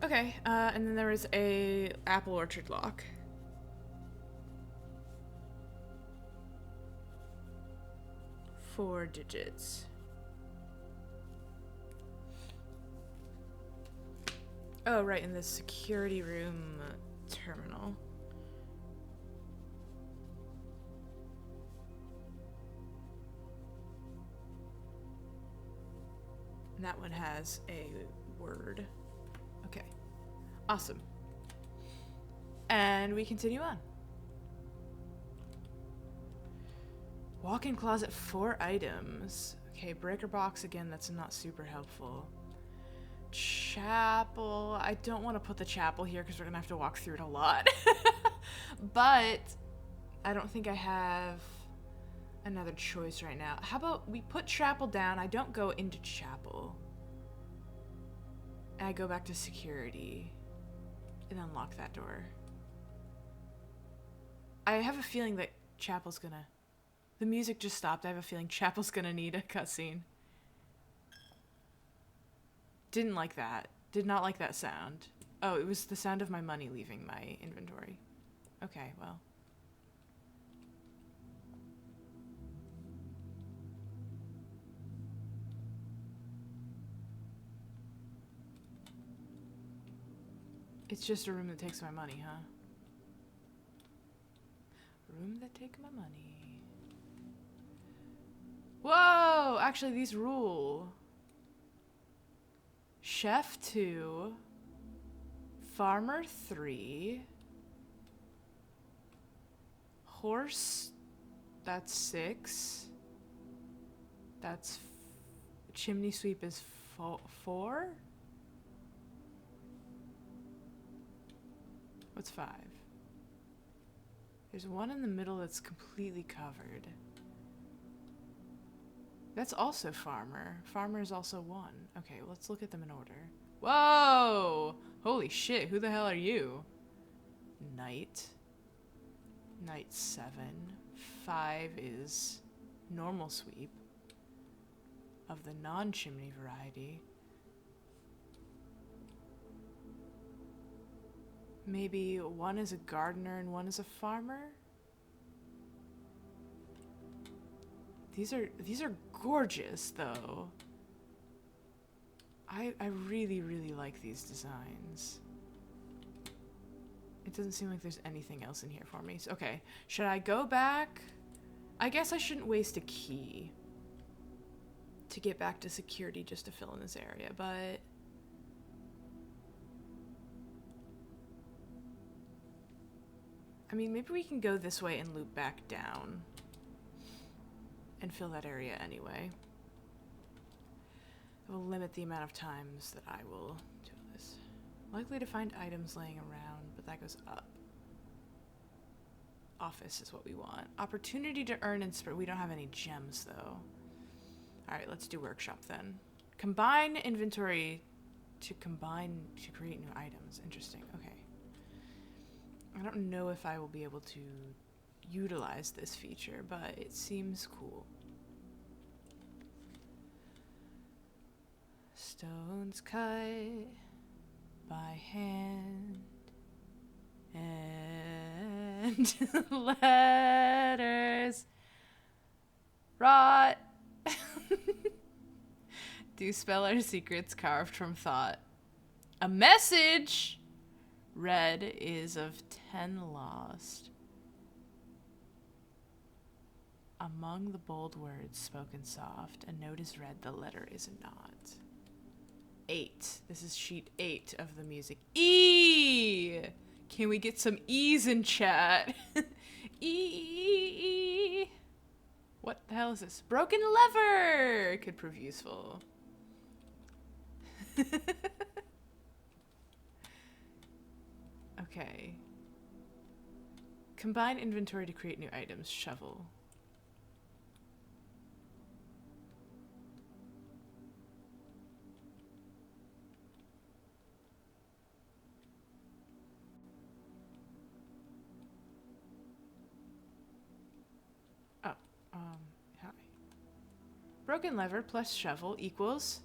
Okay, and then there was a apple orchard lock. Four digits. Oh, right, in the security room terminal. And that one has a word. Okay. Awesome. And we continue on. Walk-in closet, 4 items. Okay, breaker box again, that's not super helpful. Chapel. I don't want to put the chapel here because we're gonna have to walk through it a lot. But I don't think I have another choice right now. How about we put chapel down? I don't go into chapel. And I go back to security and unlock that door. I have a feeling that chapel's gonna... The music just stopped. I have a feeling chapel's gonna need a cutscene. Didn't like that. Did not like that sound. Oh, it was the sound of my money leaving my inventory. Okay, well. It's just a room that takes my money, huh? Room that take my money. Whoa! Actually, these rule. Chef 2. Farmer 3. Horse, that's 6. That's... Chimney sweep is 4? What's 5? There's one in the middle that's completely covered. That's also farmer. Farmer is also 1. Okay, let's look at them in order. Whoa! Holy shit, who the hell are you? Knight. Knight 7. 5 is normal sweep. Of the non-chimney variety. Maybe 1 is a gardener and 1 is a farmer? These are gorgeous, though. I really, really like these designs. It doesn't seem like there's anything else in here for me. So, okay, should I go back? I guess I shouldn't waste a key to get back to security just to fill in this area, but... I mean, maybe we can go this way and loop back down. And fill that area anyway. I will limit the amount of times that I will do this. Likely to find items laying around, but that goes up. Office is what we want. Opportunity to earn and spread. We don't have any gems, though. Alright, let's do workshop then. Combine inventory to create new items. Interesting. Okay. I don't know if I will be able to utilize this feature, but it seems cool. Stones cut by hand and letters wrought. Do speller secrets carved from thought. A message read is of 10 lost. Among the bold words spoken soft, a note is read, the letter is not. 8. This is sheet 8 of the music. E! Can we get some E's in chat? E. What the hell is this? Broken lever! Could prove useful. Okay. Combine inventory to create new items. Shovel. Hi. Broken lever plus shovel equals...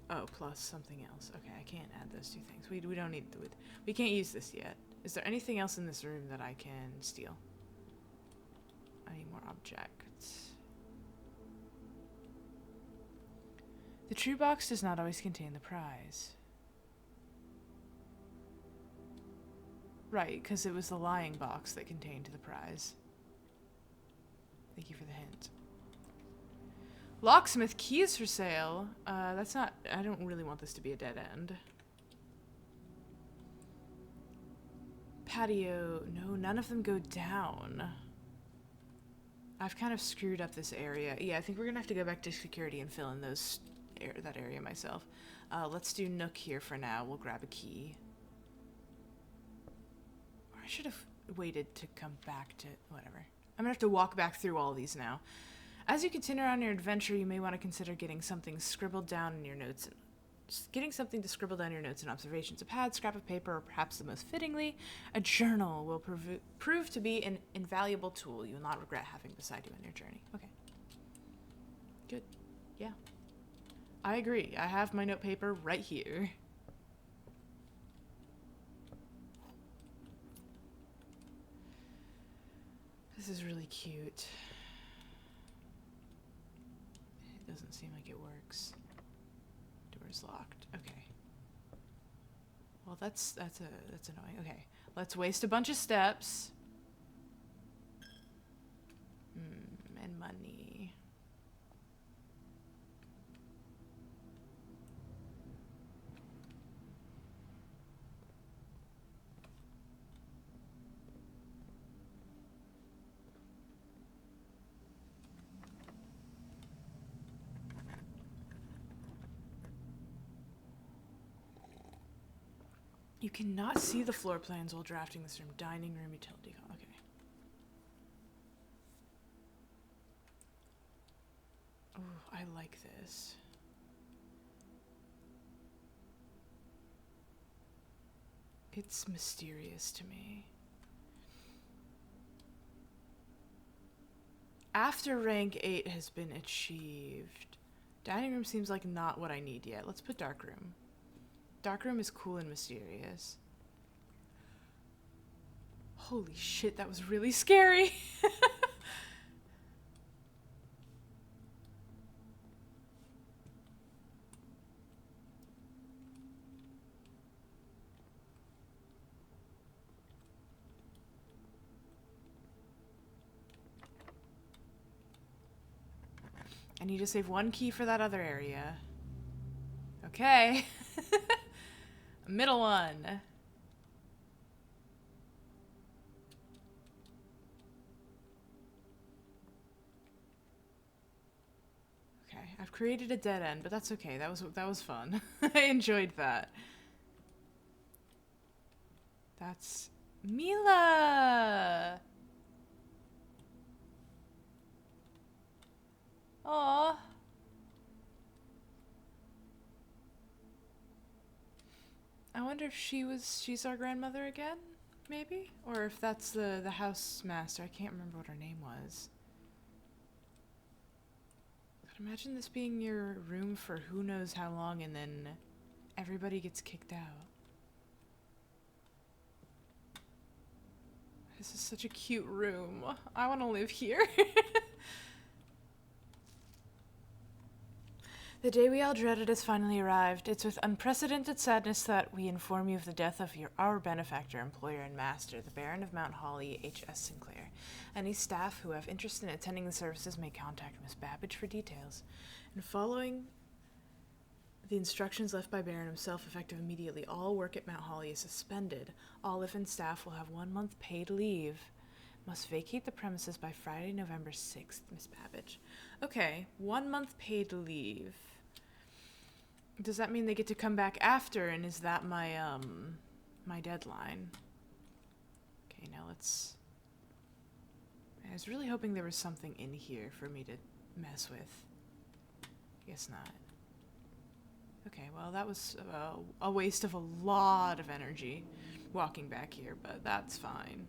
Oh, plus something else. Okay, I can't add those two things. We don't need to... We can't use this yet. Is there anything else in this room that I can steal? I need more objects. The true box does not always contain the prize. Right, because it was the lying box that contained the prize. Thank you for the hint. Locksmith keys for sale. That's not... I don't really want this to be a dead end. Patio. No, none of them go down. I've kind of screwed up this area. Yeah, I think we're gonna have to go back to security and fill in that area myself. Let's do Nook here for now. We'll grab a key. Or I should have waited to come back to... whatever. I'm gonna have to walk back through all these now. As you continue on your adventure, you may want to consider getting something scribbled down in your notes. Getting something to scribble down your notes and observations. A pad, scrap of paper, or perhaps the most fittingly, a journal will prove to be an invaluable tool you will not regret having beside you on your journey. Okay. Good. Yeah. I agree. I have my note paper right here. This is really cute. It doesn't seem like it works. Door's locked. Okay. Well, that's annoying. Okay. Let's waste a bunch of steps. And money. You cannot see the floor plans while drafting this room. Dining room, utility. Okay. Oh, I like this. It's mysterious to me. After rank 8 has been achieved. Dining room seems like not what I need yet. Let's put dark room. Dark room is cool and mysterious. Holy shit, that was really scary. I need to save one key for that other area. Okay. Middle one. Okay, I've created a dead end, but that's okay. That was fun. I enjoyed that. That's Mila. Aww. I wonder if she's our grandmother again, maybe? Or if that's the house master. I can't remember what her name was. But imagine this being your room for who knows how long and then everybody gets kicked out. This is such a cute room. I want to live here. The day we all dreaded has finally arrived. It's with unprecedented sadness that we inform you of the death of our benefactor, employer, and master, the Baron of Mount Holly, H.S. Sinclair. Any staff who have interest in attending the services may contact Miss Babbage for details. And following the instructions left by Baron himself, effective immediately, all work at Mount Holly is suspended. All Liffen staff will have 1 month paid leave. Must vacate the premises by Friday, November 6th, Miss Babbage. Okay, 1 month paid leave. Does that mean they get to come back after, and is that my, my deadline? Okay, now let's... I was really hoping there was something in here for me to mess with. Guess not. Okay, well, that was a waste of a lot of energy walking back here, but that's fine.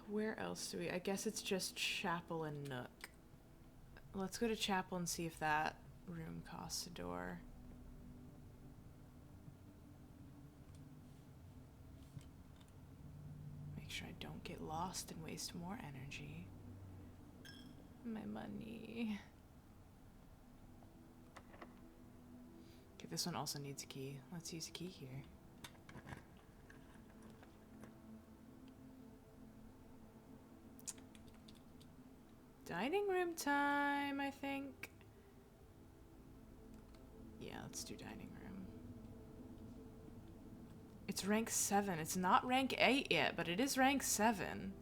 Where else do we... I guess it's just Chapel and Nook. Let's go to Chapel and see if that room costs a door. Make sure I don't get lost and waste more energy. My money. Okay, this one also needs a key. Let's use a key here. Dining room time, I think. Yeah, let's do dining room. It's rank 7. It's not rank 8 yet, but it is rank 7.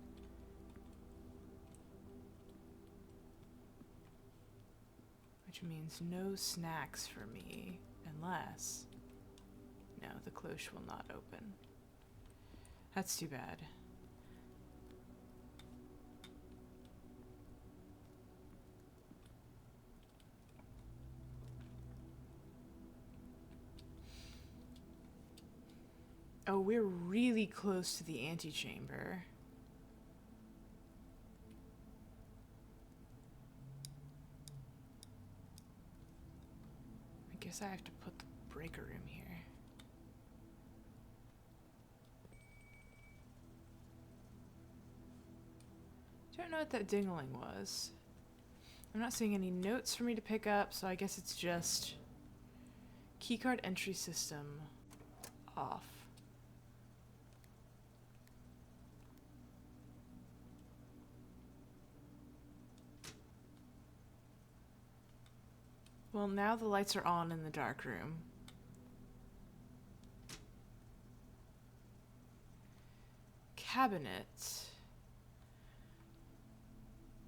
Which means no snacks for me, unless... No, the cloche will not open. That's too bad. Oh, we're really close to the antechamber. I guess I have to put the breaker room here. Don't know what that dingling was. I'm not seeing any notes for me to pick up, so I guess it's just keycard entry system off. Well, now the lights are on in the dark room. Cabinet.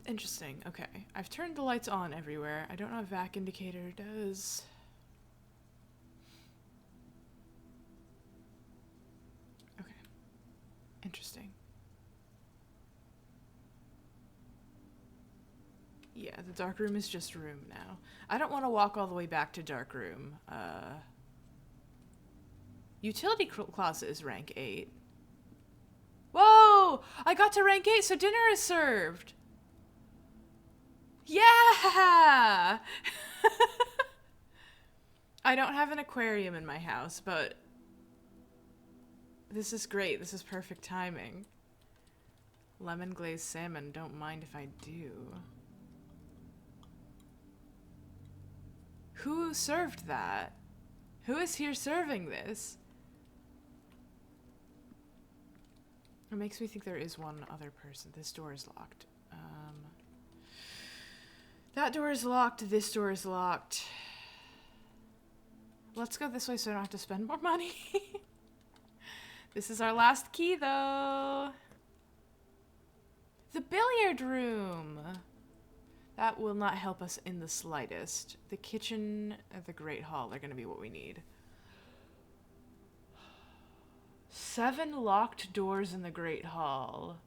Interesting. Okay. I've turned the lights on everywhere. I don't know if vac indicator does. Okay. Interesting. Yeah, the dark room is just room now. I don't want to walk all the way back to dark room. Utility closet is rank 8. Whoa! I got to rank 8, so dinner is served! Yeah! I don't have an aquarium in my house, but this is great. This is perfect timing. Lemon glazed salmon, don't mind if I do. Who served that? Who is here serving this? It makes me think there is one other person. This door is locked. That door is locked. This door is locked. Let's go this way so I don't have to spend more money. This is our last key, though. The billiard room. That will not help us in the slightest. The kitchen and the Great Hall are going to be what we need. 7 locked doors in the Great Hall.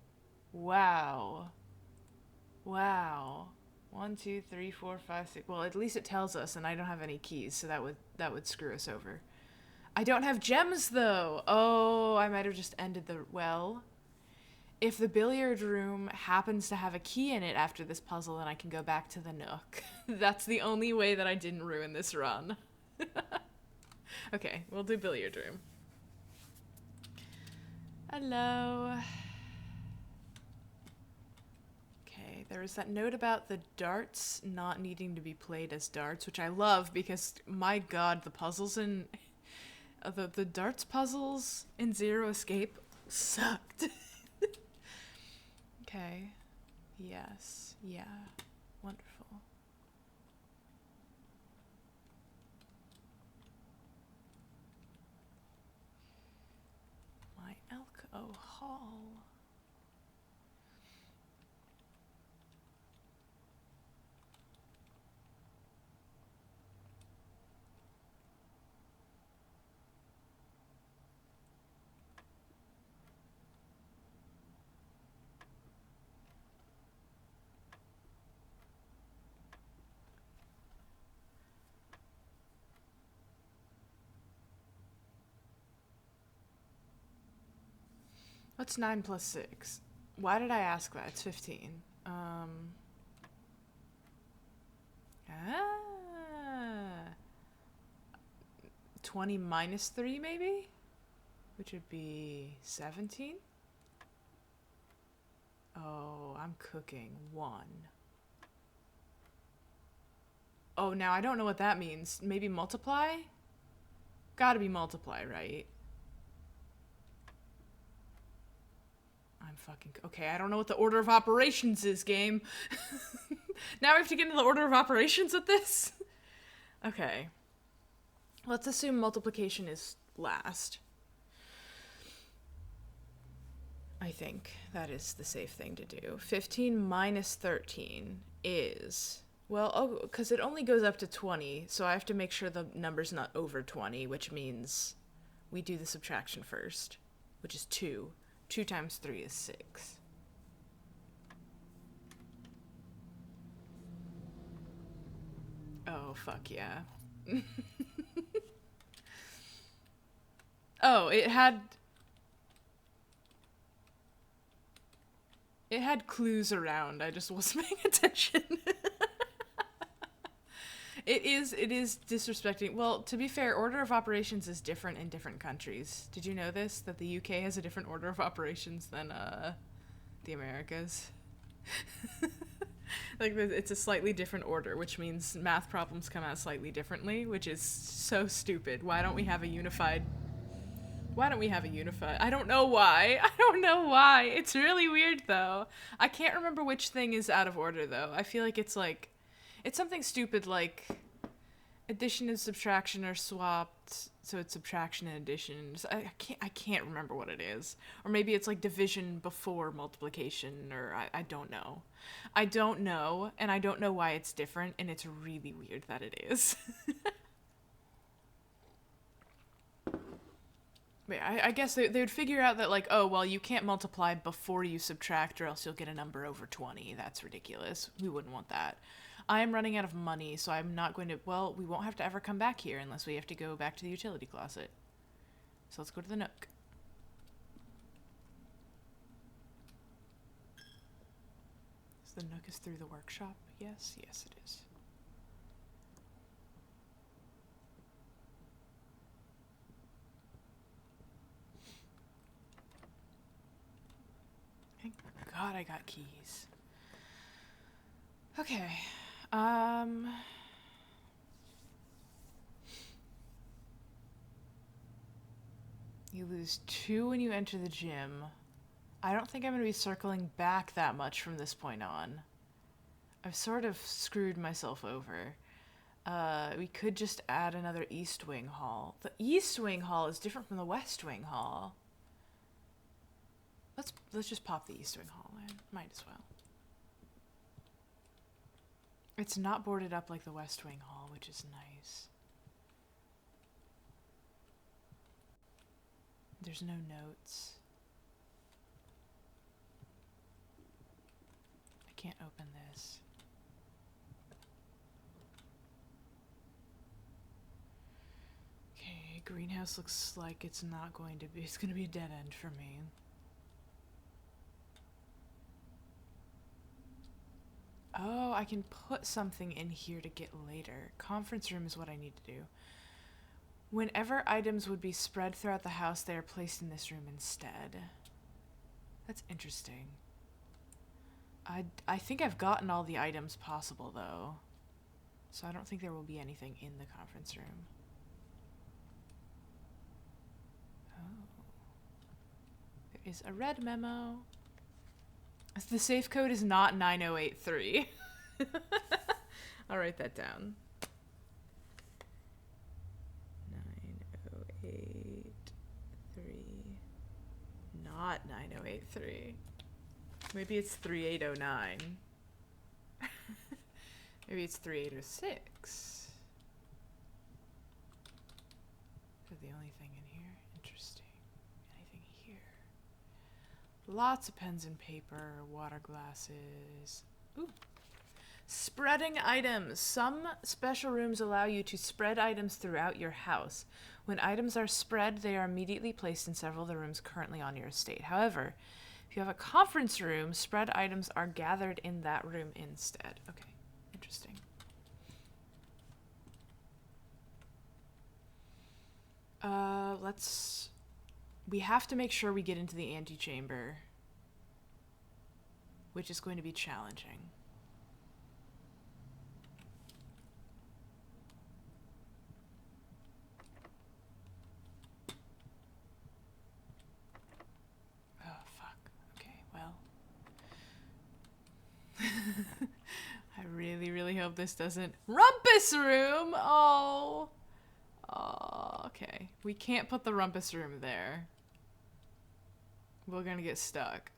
Wow. Wow. 1, 2, 3, 4, 5, 6. Well, at least it tells us, and I don't have any keys, so that would screw us over. I don't have gems, though. Oh, I might have just ended the... Well, if the billiard room happens to have a key in it after this puzzle, then I can go back to the Nook. That's the only way that I didn't ruin this run. Okay, we'll do billiard room. Hello. Okay, there was that note about the darts not needing to be played as darts, which I love because, my god, the puzzles in... the darts puzzles in Zero Escape sucked. Okay. Yes. Yeah. Wonderful. My Elko Hall. What's 9 plus 6? Why did I ask that? It's 15. 20 minus 3, maybe? Which would be 17? Oh, I'm cooking. 1. Oh, now I don't know what that means. Maybe multiply? Gotta be multiply, right? I'm fucking... Okay, I don't know what the order of operations is, game. Now we have to get into the order of operations with this? Okay. Let's assume multiplication is last. I think that is the safe thing to do. 15 minus 13 is Well, oh, because it only goes up to 20, so I have to make sure the number's not over 20, which means we do the subtraction first, which is 2. 2 times 3 is 6. Oh, fuck yeah. Oh, it had clues around. I just wasn't paying attention. It is disrespecting. Well, to be fair, order of operations is different in different countries. Did you know this? That the UK has a different order of operations than the Americas. Like it's a slightly different order, which means math problems come out slightly differently, which is so stupid. Why don't we have a unified I don't know why. I don't know why. It's really weird though. I can't remember which thing is out of order though. I feel like it's something stupid like addition and subtraction are swapped, so it's subtraction and addition. So I can't remember what it is. Or maybe it's like division before multiplication, or I don't know. I don't know, and I don't know why it's different, and it's really weird that it is. Wait, I guess they would figure out that, like, oh, well, you can't multiply before you subtract or else you'll get a number over 20. That's ridiculous. We wouldn't want that. I am running out of money, so I'm not going to... Well, we won't have to ever come back here unless we have to go back to the utility closet. So let's go to the Nook. So the Nook is through the workshop? Yes, yes it is. Thank God I got keys. Okay. You lose 2 when you enter the gym. I don't think I'm going to be circling back that much from this point on. I've sort of screwed myself over. We could just add another East Wing Hall. The East Wing Hall is different from the West Wing Hall. Let's just pop the East Wing Hall in. Might as well. It's not boarded up like the West Wing Hall, which is nice. There's no notes. I can't open this. Okay, greenhouse looks like it's not going to be, it's going to be a dead end for me. Oh, I can put something in here to get later. Conference room is what I need to do. Whenever items would be spread throughout the house, they are placed in this room instead. That's interesting. I think I've gotten all the items possible, though. So I don't think there will be anything in the conference room. Oh. There is a red memo. The safe code is not 9083. I'll write that down. 9083. Not 9083. Maybe it's 3809. Maybe it's 3806. Is that the only thing in here? Interesting. Anything here? Lots of pens and paper, water glasses. Ooh. Spreading items. Some special rooms allow you to spread items throughout your house. When items are spread, they are immediately placed in several of the rooms currently on your estate. However, if you have a conference room, spread items are gathered in that room instead. Okay, interesting. We have to make sure we get into the antechamber, which is going to be challenging. Oh, fuck. Okay, well. I really, really hope this doesn't... Rumpus room! Oh. Oh, okay. We can't put the rumpus room there. We're gonna get stuck.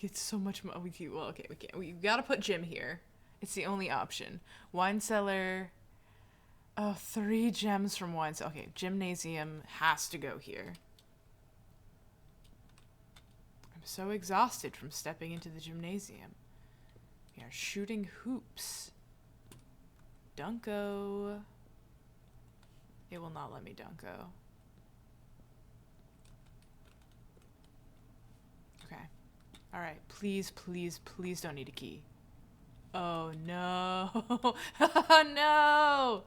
It's so much more. Well, okay, we can't. We gotta put Jim here. It's the only option. Wine cellar. Oh, 3 gems from wine cellar. Okay, gymnasium has to go here. I'm so exhausted from stepping into the gymnasium. We are shooting hoops. Dunko. It will not let me Dunko. Okay. Alright, please, please, please don't need a key. Oh no. Oh no!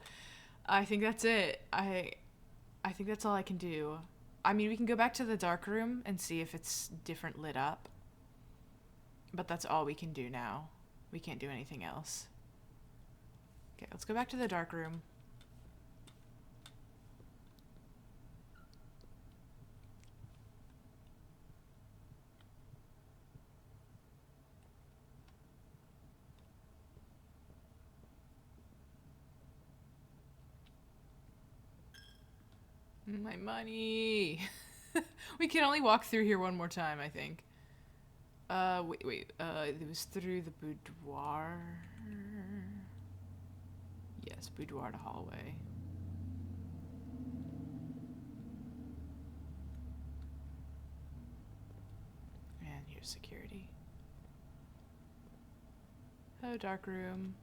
I think that's it. I think that's all I can do. I mean, we can go back to the dark room and see if it's different lit up. But that's all we can do now. We can't do anything else. Okay, let's go back to the dark room. My money. We can only walk through here one more time, I think. Wait. It was through the boudoir. Yes, boudoir to hallway. And here's security. Oh, dark room.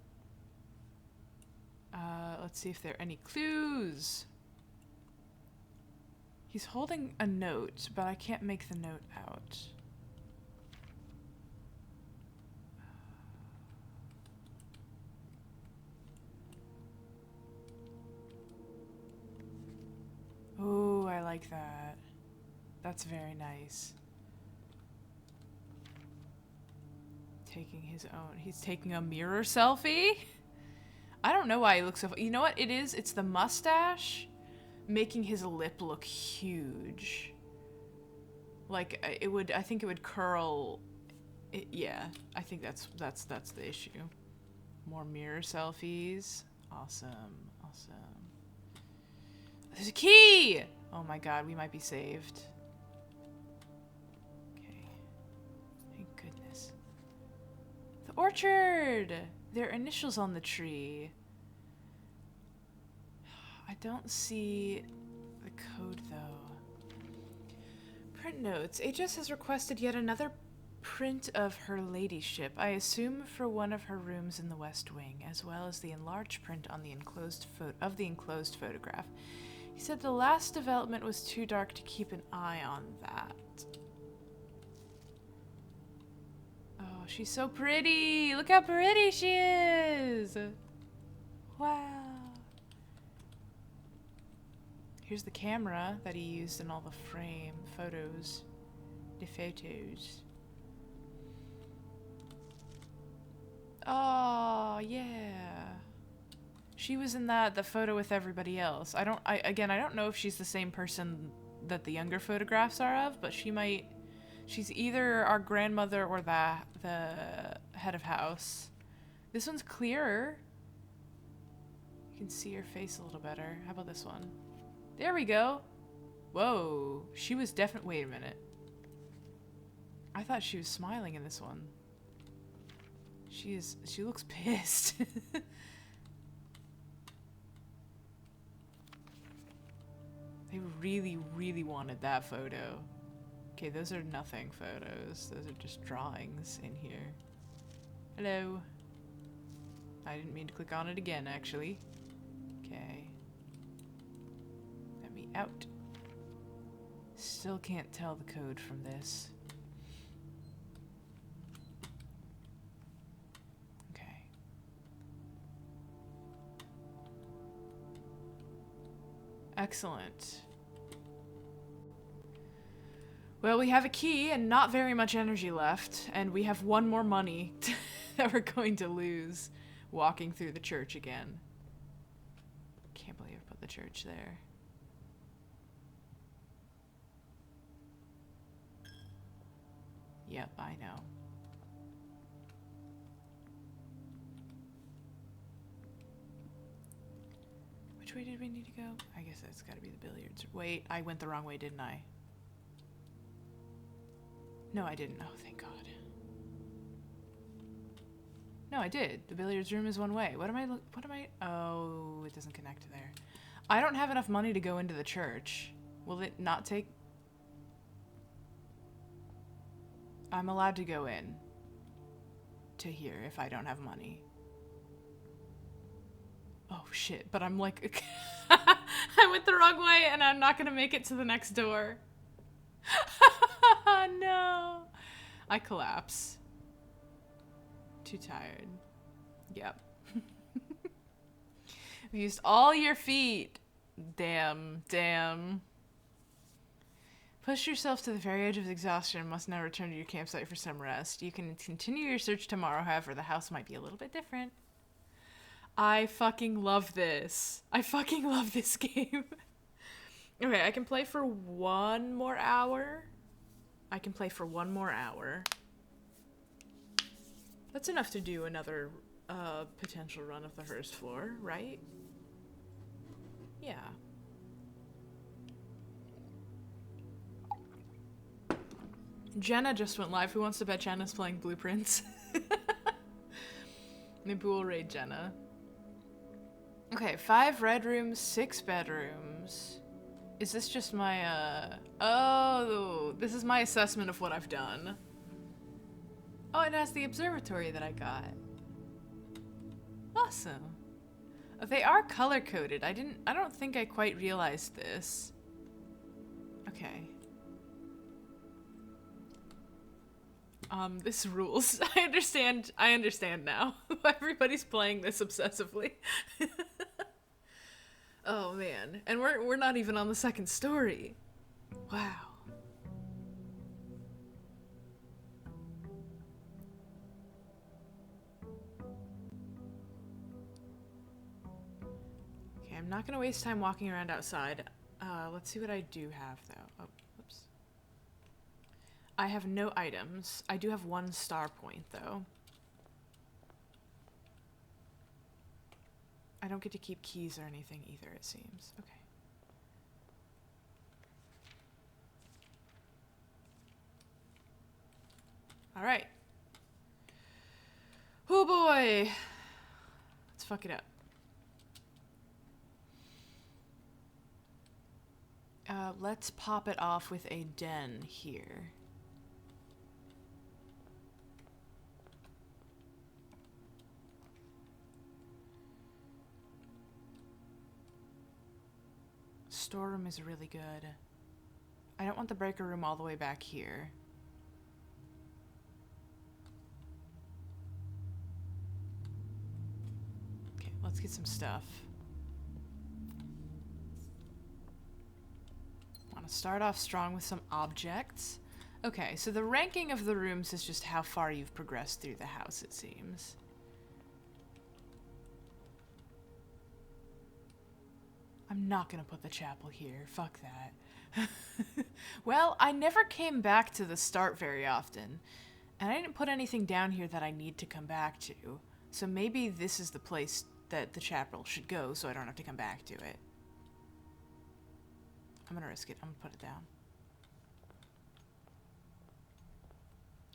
Let's see if there are any clues. He's holding a note, but I can't make the note out. Oh, I like that. That's very nice. Taking his own. He's taking a mirror selfie? I don't know why he looks so... You know what it is? It's the mustache making his lip look huge. Like, I think it would curl... yeah, I think that's the issue. More mirror selfies. Awesome. There's a key! Oh my god, we might be saved. Okay. Thank goodness. The orchard! There are initials on the tree. I don't see the code, though. Print notes. HS has requested yet another print of her ladyship, I assume for one of her rooms in the West Wing, as well as the enlarged print on the enclosed photograph. He said the last development was too dark to keep an eye on that. Oh, she's so pretty! Look how pretty she is! Wow. Here's the camera that he used in all the frame photos. The photos. Oh, yeah. She was in the photo with everybody else. I don't know if she's the same person that the younger photographs are of, but she's either our grandmother or the head of house. This one's clearer. You can see her face a little better. How about this one? There we go. Whoa, she was definitely... Wait a minute. I thought she was smiling in this one. She looks pissed. They really, really wanted that photo. Okay, those are nothing photos. Those are just drawings in here. Hello. I didn't mean to click on it again, actually. Okay. Let me out. Still can't tell the code from this. Okay. Excellent. Well, we have a key and not very much energy left, and we have one more money that we're going to lose walking through the church again. Can't believe I put the church there. Yep, I know. Which way did we need to go? I guess that's gotta be the billiards. Wait, I went the wrong way, didn't I? No, I didn't. Oh, thank God. No, I did. The billiards room is one way. What am I... Oh, it doesn't connect to there. I don't have enough money to go into the church. Will it not take... I'm allowed to go in to here if I don't have money. Oh, shit. But I'm like... I went the wrong way and I'm not gonna make it to the next door. No. I collapse. Too tired. Yep. You've used all your feet. Damn. Push yourself to the very edge of exhaustion and must now return to your campsite for some rest. You can continue your search tomorrow, however, the house might be a little bit different. I fucking love this. I fucking love this game. Okay, I can play for 1 more hour. That's enough to do another potential run of the first floor, right? Yeah. Jenna just went live. Who wants to bet Jenna's playing Blueprints? Maybe we'll raid Jenna. Okay, 5 red rooms, 6 bedrooms. Is this just my, Oh, this is my assessment of what I've done. Oh, it has the observatory that I got. Awesome. Oh, they are color-coded. I don't think I quite realized this. Okay. This rules. I understand now. Everybody's playing this obsessively. Oh man. And we're not even on the second story. Wow. Okay, I'm not gonna waste time walking around outside. Let's see what I do have though. Oh, whoops. I have no items. I do have 1 star point though. I don't get to keep keys or anything either, it seems. Okay. Alright. Oh boy! Let's fuck it up. Let's pop it off with a den here. Storeroom is really good. I don't want the breaker room all the way back here. Okay, let's get some stuff. Want to start off strong with some objects. Okay, so the ranking of the rooms is just how far you've progressed through the house, it seems. I'm not gonna put the chapel here. Fuck that. Well, I never came back to the start very often. And I didn't put anything down here that I need to come back to. So maybe this is the place that the chapel should go so I don't have to come back to it. I'm gonna risk it. I'm gonna put it down.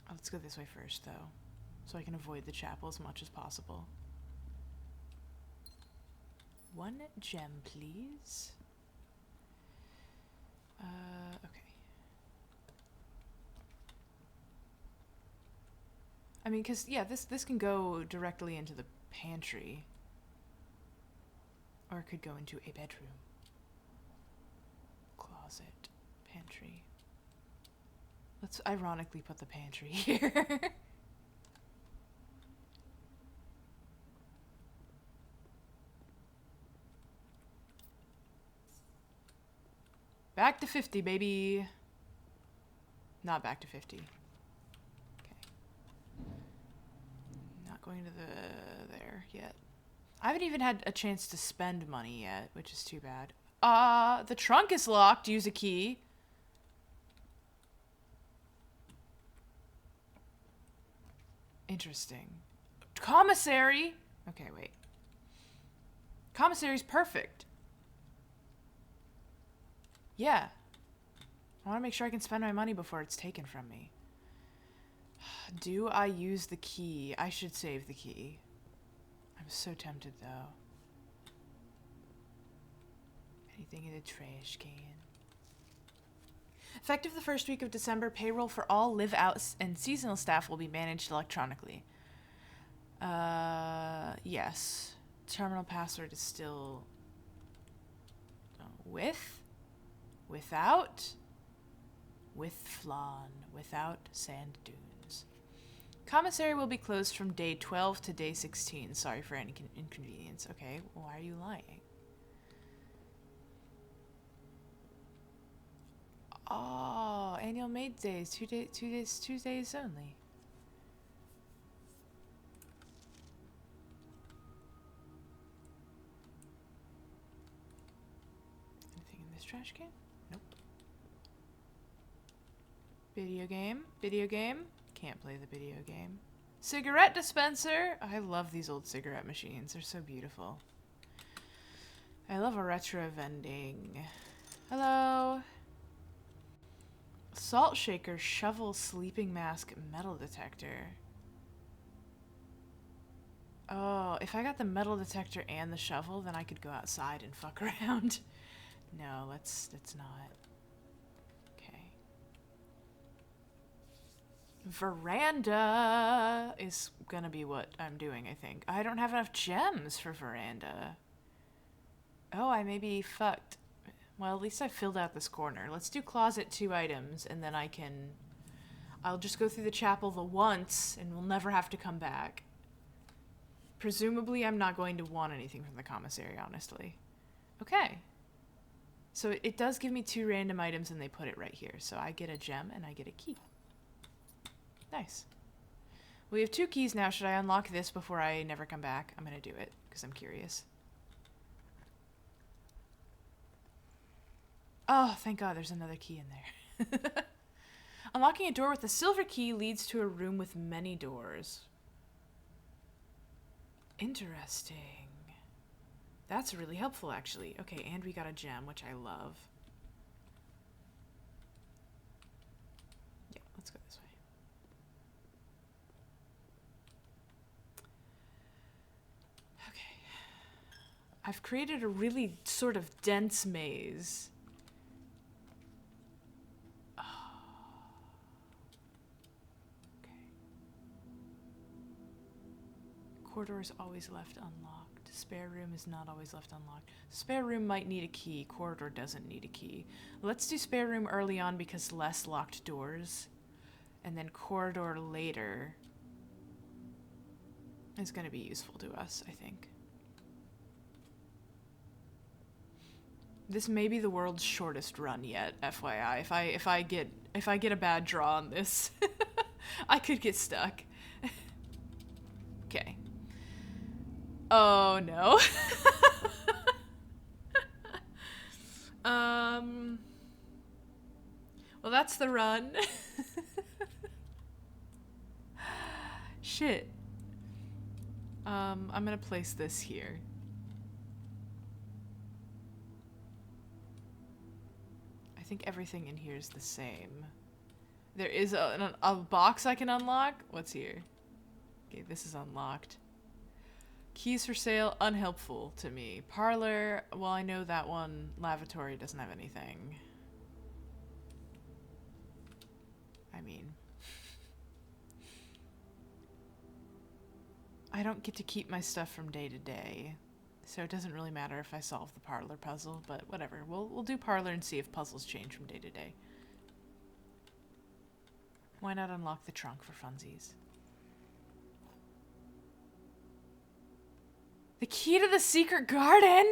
Oh, let's go this way first, though. So I can avoid the chapel as much as possible. 1 gem, please. Okay. I mean, because, yeah, this can go directly into the pantry. Or it could go into a bedroom. Closet. Pantry. Let's ironically put the pantry here. Back to 50, baby. Not back to 50. Okay. Not going to there yet. I haven't even had a chance to spend money yet, which is too bad. The trunk is locked. Use a key. Interesting. Commissary. Okay, wait. Commissary's perfect. Yeah. I want to make sure I can spend my money before it's taken from me. Do I use the key? I should save the key. I'm so tempted though. Anything in the trash can. Effective the first week of December, payroll for all live-out and seasonal staff will be managed electronically. Yes. Terminal password is still... without, with flan, without sand dunes. Commissary will be closed from day 12 to day 16. Sorry for any inconvenience. Okay, why are you lying? Oh, annual maid days, 2 days, Tuesdays only. Anything in this trash can? Nope. Video game? Video game? Can't play the video game. Cigarette dispenser! I love these old cigarette machines. They're so beautiful. I love a retro vending. Hello. Salt shaker, shovel, sleeping mask, metal detector. Oh, if I got the metal detector and the shovel, then I could go outside and fuck around. No, let's not. Okay. Veranda is gonna be what I'm doing, I think. I don't have enough gems for veranda. Oh, I may be fucked. Well, at least I filled out this corner. Let's do closet 2 items, and then I'll just go through the chapel the once, and we'll never have to come back. Presumably, I'm not going to want anything from the commissary, honestly. Okay. So it does give me 2 random items, and they put it right here. So I get a gem, and I get a key. Nice. We have 2 keys now. Should I unlock this before I never come back? I'm gonna do it, because I'm curious. Oh, thank God there's another key in there. Unlocking a door with a silver key leads to a room with many doors. Interesting. That's really helpful, actually. Okay, and we got a gem, which I love. Yeah, let's go this way. Okay. I've created a really sort of dense maze. Corridor is always left unlocked. Spare room is not always left unlocked. Spare room might need a key. Corridor doesn't need a key. Let's do spare room early on because less locked doors. And then corridor later is going to be useful to us, I think. This may be the world's shortest run yet, FYI. If I get a bad draw on this, I could get stuck. Okay. Oh no. Well, that's the run. Shit. I'm gonna place this here. I think everything in here is the same. There is a box I can unlock. What's here? Okay, this is unlocked. Keys for sale, unhelpful to me. Parlor, well, I know that one. Lavatory doesn't have anything. I mean, I don't get to keep my stuff from day to day, so it doesn't really matter if I solve the parlor puzzle, but whatever. We'll do parlor and see if puzzles change from day to day. Why not unlock the trunk for funsies? The key to the secret garden?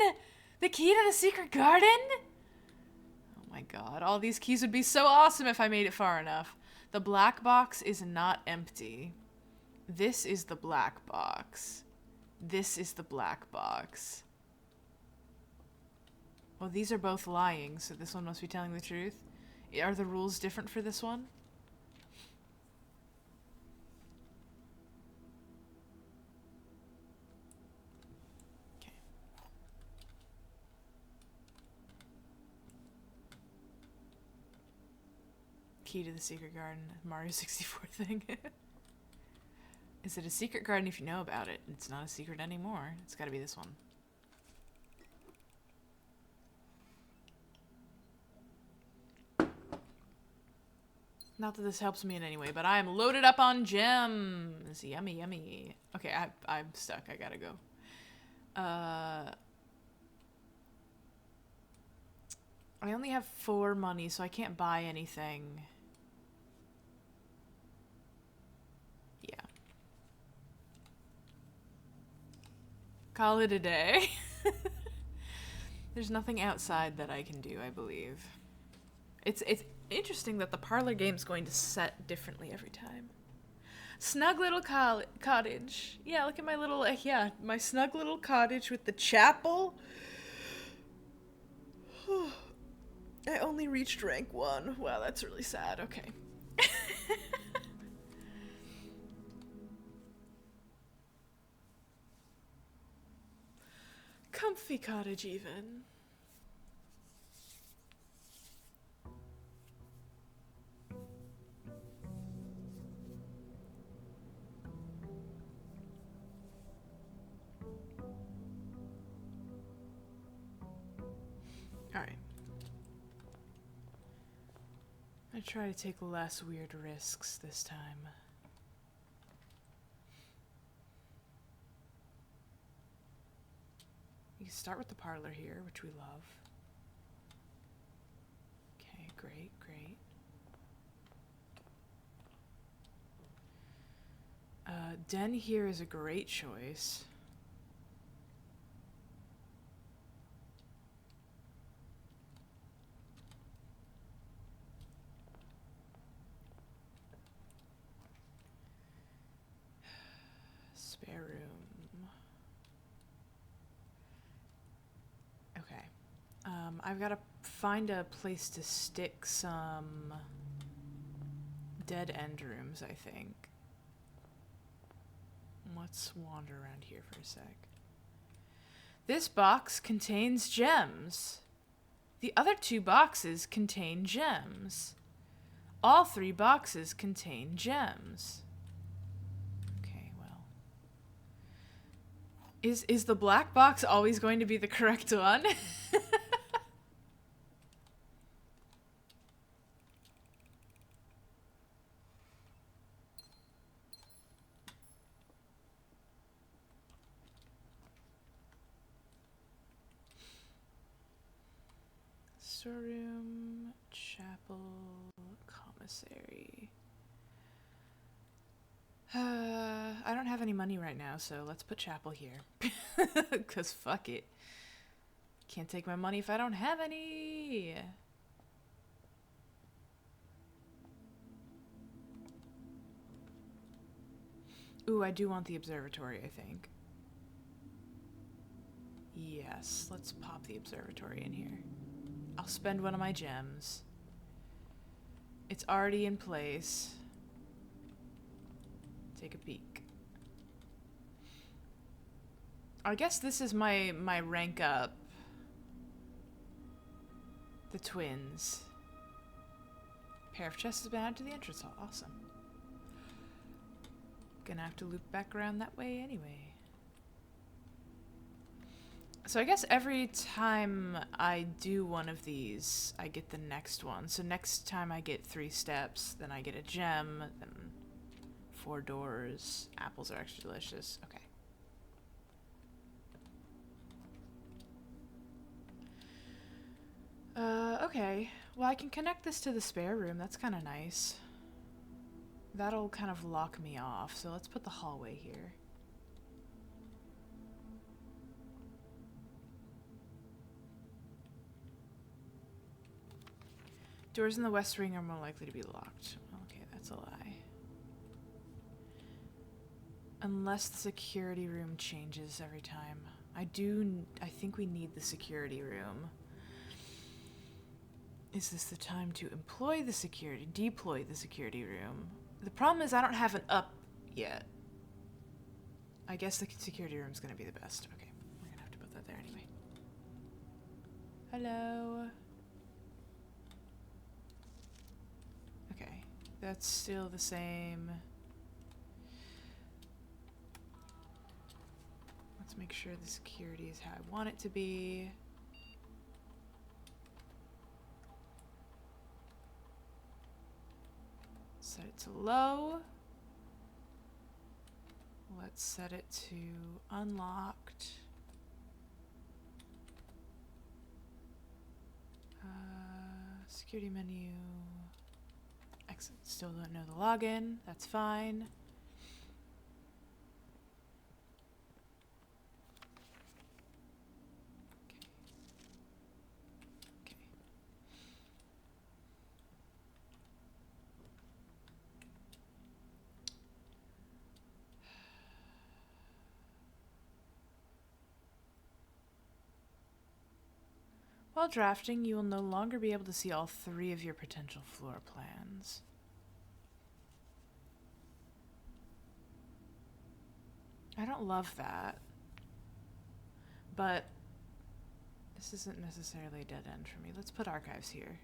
The key to the secret garden? Oh my God, all these keys would be so awesome if I made it far enough. The black box is not empty. This is the black box. This is the black box. Well, these are both lying, so this one must be telling the truth. Are the rules different for this one? Key to the secret garden. Mario 64 thing. Is it a secret garden if you know about it? It's not a secret anymore. It's gotta be this one. Not that this helps me in any way, but I am loaded up on gems. Yummy, yummy. Okay, I'm stuck. I gotta go. I only have 4 money, so I can't buy anything. Yeah. Call it a day. There's nothing outside that I can do, I believe. It's interesting that the parlor game's going to set differently every time. Snug little cottage. Yeah, look at my little, my snug little cottage with the chapel. I only reached rank 1. Wow, that's really sad. Okay. Comfy cottage, even. Alright. I try to take less weird risks this time. You can start with the parlor here, which we love. Okay, great, great. Den here is a great choice. Spare room. Okay. I've got to find a place to stick some dead end rooms, I think. Let's wander around here for a sec. This box contains gems. The other 2 boxes contain gems. All 3 boxes contain gems. Okay, well. Is the black box always going to be the correct one? Storeroom, chapel, commissary. I don't have any money right now, so let's put chapel here. 'Cause fuck it. Can't take my money if I don't have any. Ooh, I do want the observatory, I think. Yes, let's pop the observatory in here. I'll spend one of my gems. It's already in place. Take a peek. I guess this is my rank up. The twins. Pair of chests has been added to the entrance hall. Awesome. Gonna have to loop back around that way anyway. So I guess every time I do one of these, I get the next one. So next time I get 3 steps, then I get a gem, then 4 doors. Apples are extra delicious. Okay. Okay. Well, I can connect this to the spare room. That's kind of nice. That'll kind of lock me off. So let's put the hallway here. Doors in the west wing are more likely to be locked. Okay, that's a lie. Unless the security room changes every time. I think we need the security room. Is this the time to deploy the security room? The problem is I don't have an up yet. I guess the security room's gonna be the best. Okay, we're gonna have to put that there anyway. Hello. Okay. That's still the same. Let's make sure the security is how I want it to be. Set it to low. Let's set it to unlocked. Security menu. Exit. Still don't know the login. That's fine. Okay. While drafting, you will no longer be able to see all 3 of your potential floor plans. I don't love that. But this isn't necessarily a dead end for me. Let's put archives here.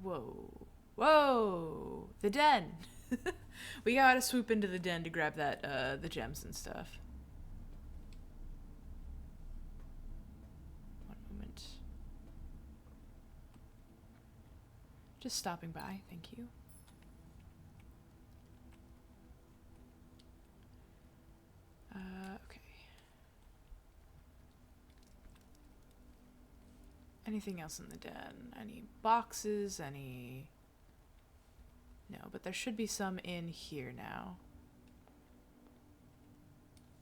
Whoa. Whoa! The den! We gotta swoop into the den to grab that, the gems and stuff. Just stopping by, thank you. Okay. Anything else in the den? Any boxes? Any... No, but there should be some in here now.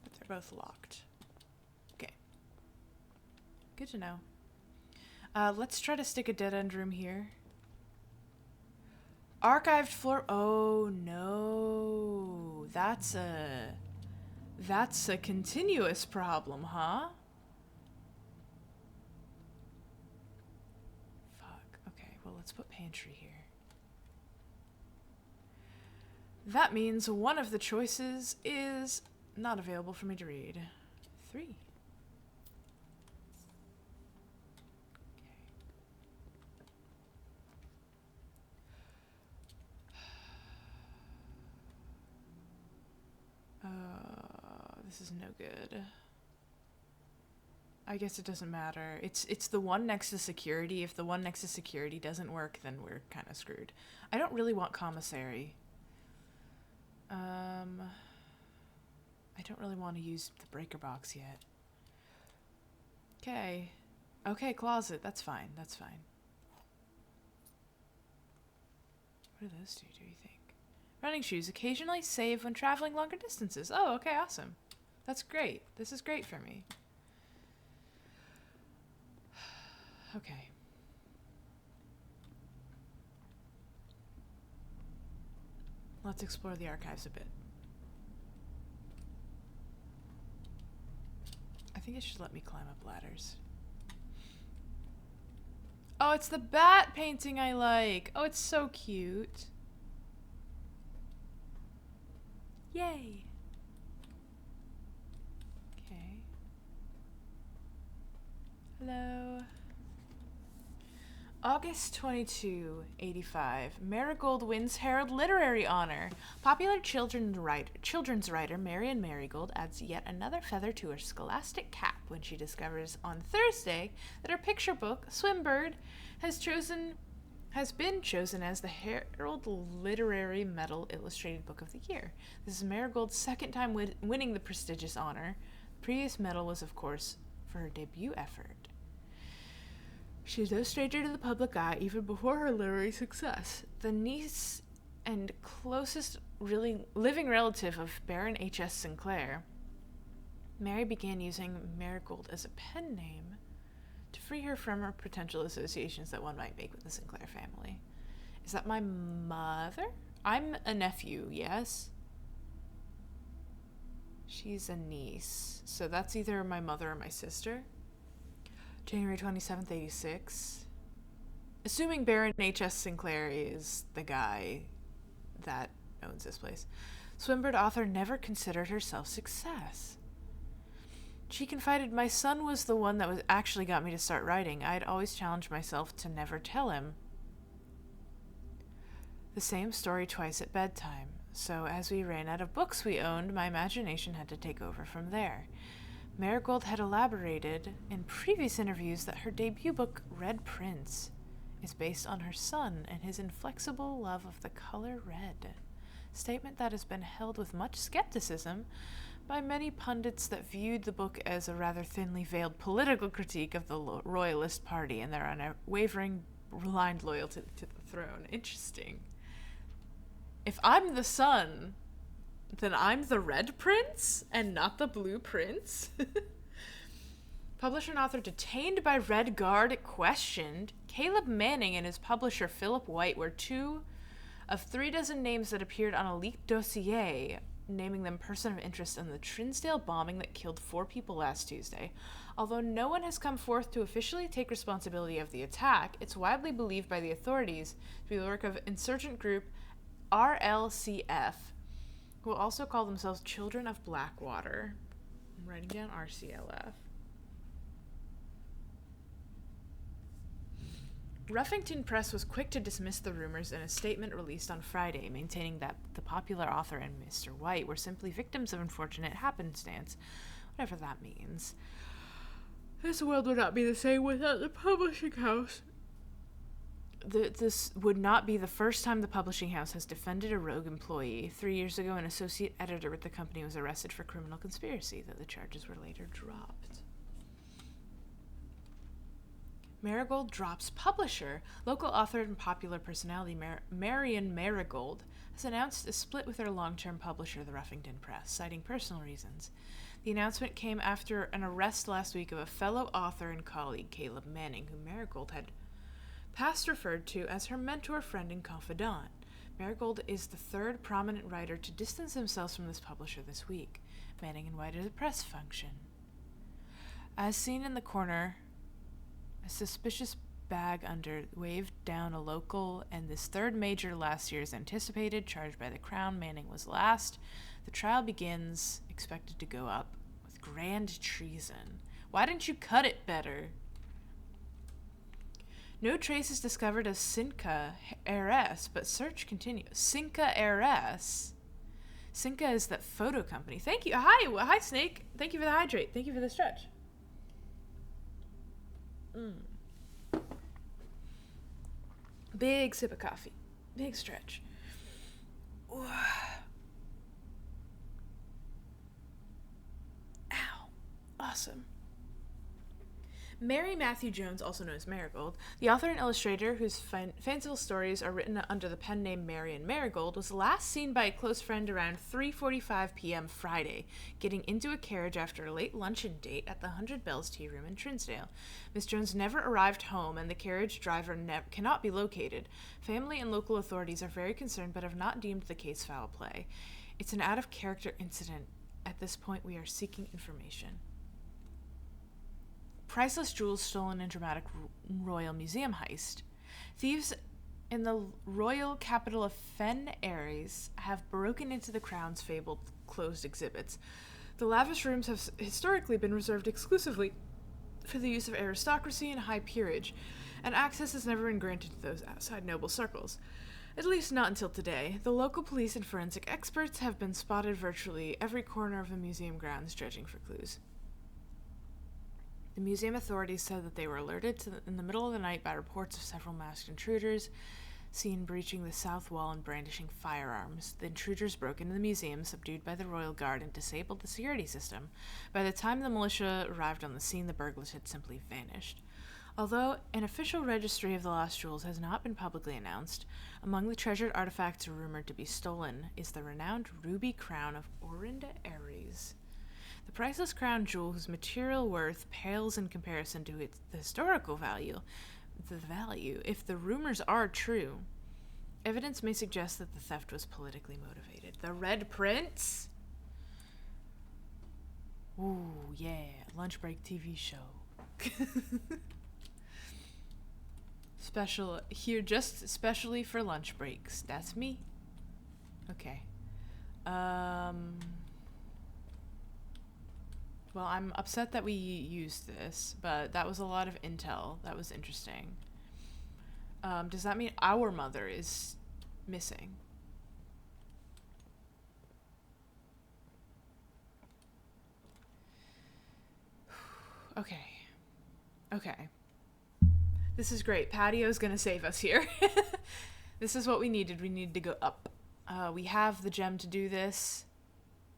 But they're both locked. Okay. Good to know. Let's try to stick a dead end room here. Archived floor. Oh no. That's a continuous problem, huh? Fuck. Okay, well, let's put pantry here. That means one of the choices is not available for me to read. 3. This is no good. I guess it doesn't matter. It's the one next to security. If the one next to security doesn't work, then we're kind of screwed. I don't really want commissary. I don't really want to use the breaker box yet. Okay. Okay, closet. That's fine. That's fine. What do those do you think? Running shoes occasionally save when traveling longer distances. Oh, okay, awesome. That's great. This is great for me. Okay. Let's explore the archives a bit. I think it should let me climb up ladders. Oh, it's the bat painting I like. Oh, it's so cute. Yay. Okay. Hello. August 22, 85. Marigold wins Herald Literary Honor. Popular children's writer Marion Marigold adds yet another feather to her scholastic cap when she discovers on Thursday that her picture book, Swimbird, has been chosen as the Herald Literary Medal Illustrated Book of the Year. This is Marigold's second time winning the prestigious honor. The previous medal was, of course, for her debut effort. She is no stranger to the public eye even before her literary success. The niece and closest living relative of Baron H.S. Sinclair, Mary began using Marigold as a pen name to free her from her potential associations that one might make with the Sinclair family. Is that my mother? I'm a nephew, yes? She's a niece. So that's either my mother or my sister. January 27th, 86. Assuming Baron H.S. Sinclair is the guy that owns this place. Swimbird author never considered herself success. She confided, my son was the one that actually got me to start writing. I had always challenged myself to never tell him. The same story twice at bedtime. So as we ran out of books we owned, my imagination had to take over from there. Marigold had elaborated in previous interviews that her debut book, Red Prince, is based on her son and his inflexible love of the color red. Statement that has been held with much skepticism by many pundits that viewed the book as a rather thinly veiled political critique of the Royalist Party and their unwavering blind loyalty to the throne. Interesting. If I'm the son, then I'm the Red Prince and not the Blue Prince? Publisher and author detained by Red Guard questioned. Caleb Manning and his publisher Philip White were 2 of 3 dozen names that appeared on a leaked dossier, naming them person of interest in the Trinsdale bombing that killed 4 people last Tuesday. Although no one has come forth to officially take responsibility of the attack, it's widely believed by the authorities to be the work of insurgent group RLCF, who also call themselves Children of Blackwater. I'm writing down RCLF. Ruffington Press was quick to dismiss the rumors in a statement released on Friday, maintaining that the popular author and Mr. White were simply victims of unfortunate happenstance, whatever that means. This world would not be the same without the publishing house. This would not be the first time the publishing house has defended a rogue employee. 3 years ago, an associate editor with the company was arrested for criminal conspiracy, though the charges were later dropped. Marigold drops publisher. Local author and popular personality Marion Marigold has announced a split with her long-term publisher, the Ruffington Press, citing personal reasons. The announcement came after an arrest last week of a fellow author and colleague, Caleb Manning, who Marigold had past referred to as her mentor, friend, and confidant. Marigold is the 3rd prominent writer to distance themselves from this publisher this week. Manning and White at a press function. As seen in the corner, a suspicious bag under waved down a local, and this 3rd major last year is anticipated, charged by the Crown. Manning was last. The trial begins, expected to go up, with grand treason. Why didn't you cut it better? No trace is discovered of Cinca heiress, but search continues. Cinca heiress? Cinca is that photo company. Thank you. Hi, Snake. Thank you for the hydrate. Thank you for the stretch. Big sip of coffee. Big stretch. Ow. Awesome. Mary Matthew Jones, also known as Marigold, the author and illustrator whose fanciful stories are written under the pen name Marion Marigold, was last seen by a close friend around 3:45 p.m. Friday, getting into a carriage after a late luncheon date at the 100 Bells Tea Room in Trinsdale. Miss Jones never arrived home, and the carriage driver cannot be located. Family and local authorities are very concerned but have not deemed the case foul play. It's an out-of-character incident. At this point, we are seeking information. Priceless jewels stolen in dramatic royal museum heist. Thieves in the royal capital of Fen Ares have broken into the Crown's fabled closed exhibits. The lavish rooms have historically been reserved exclusively for the use of aristocracy and high peerage, and access has never been granted to those outside noble circles. At least not until today. The local police and forensic experts have been spotted virtually every corner of the museum grounds dredging for clues. The museum authorities said that they were alerted in the middle of the night by reports of several masked intruders seen breaching the south wall and brandishing firearms. The intruders broke into the museum, subdued by the royal guard, and disabled the security system. By the time the militia arrived on the scene, the burglars had simply vanished. Although an official registry of the lost jewels has not been publicly announced, among the treasured artifacts rumored to be stolen is the renowned ruby crown of Orinda Ares. The priceless crown jewel, whose material worth pales in comparison to its historical value, if the rumors are true, evidence may suggest that the theft was politically motivated. The Red Prince? Ooh, yeah, lunch break TV show. Special here, just especially for lunch breaks. That's me. Okay. Well, I'm upset that we used this, but that was a lot of intel. That was interesting. Does that mean our mother is missing. Okay. Okay. This is great. Patio's gonna save us here. This is what we needed. We needed to go up. We have the gem to do this.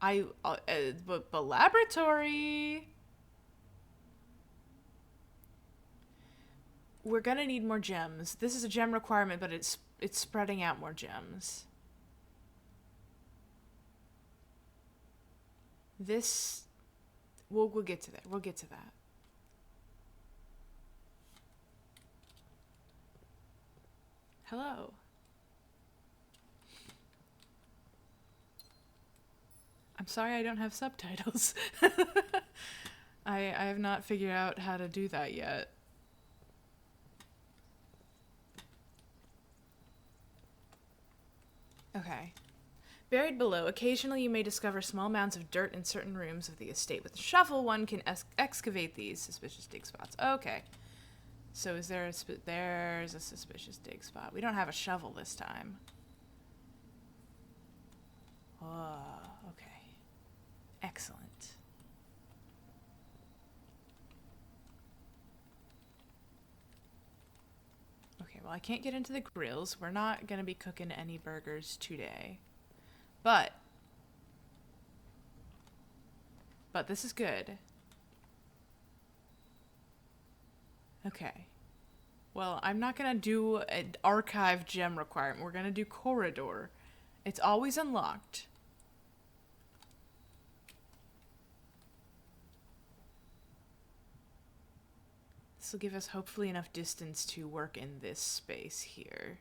But laboratory. We're gonna need more gems. This is a gem requirement, but it's spreading out more gems. This, we'll get to that. We'll get to that. Hello. I'm sorry I don't have subtitles. I have not figured out how to do that yet. Okay. Buried below, occasionally you may discover small mounds of dirt in certain rooms of the estate. With a shovel, one can excavate these suspicious dig spots. Okay. So is there there's a suspicious dig spot. We don't have a shovel this time. Oh, okay. Excellent. Okay, well I can't get into the grills. We're not gonna be cooking any burgers today. But this is good. Okay. Well, I'm not gonna do an archive gem requirement. We're gonna do corridor. It's always unlocked. This will give us hopefully enough distance to work in this space here.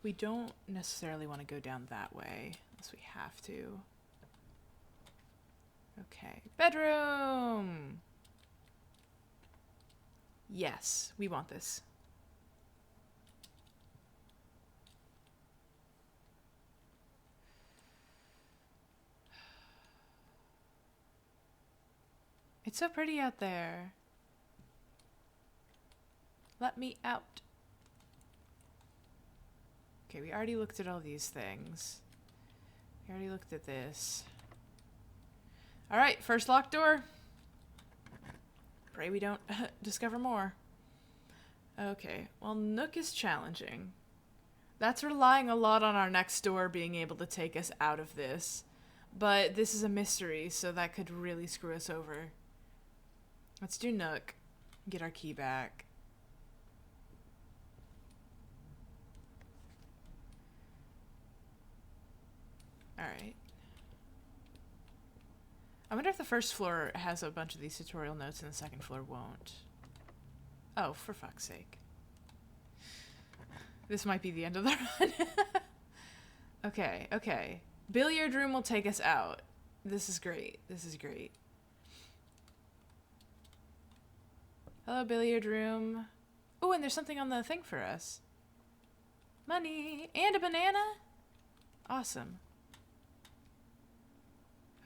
We don't necessarily want to go down that way unless we have to. Okay, bedroom! Yes, we want this. It's so pretty out there. Let me out. Okay, we already looked at all these things. We already looked at this. Alright, first locked door. Pray we don't discover more. Okay, well, Nook is challenging. That's relying a lot on our next door being able to take us out of this. But this is a mystery, so that could really screw us over. Let's do Nook. Get our key back. Alright. I wonder if the first floor has a bunch of these tutorial notes and the second floor won't. Oh, for fuck's sake. This might be the end of the run. Okay, okay. Billiard room will take us out. This is great. This is great. Hello, billiard room. Oh, and there's something on the thing for us. Money! And a banana? Awesome.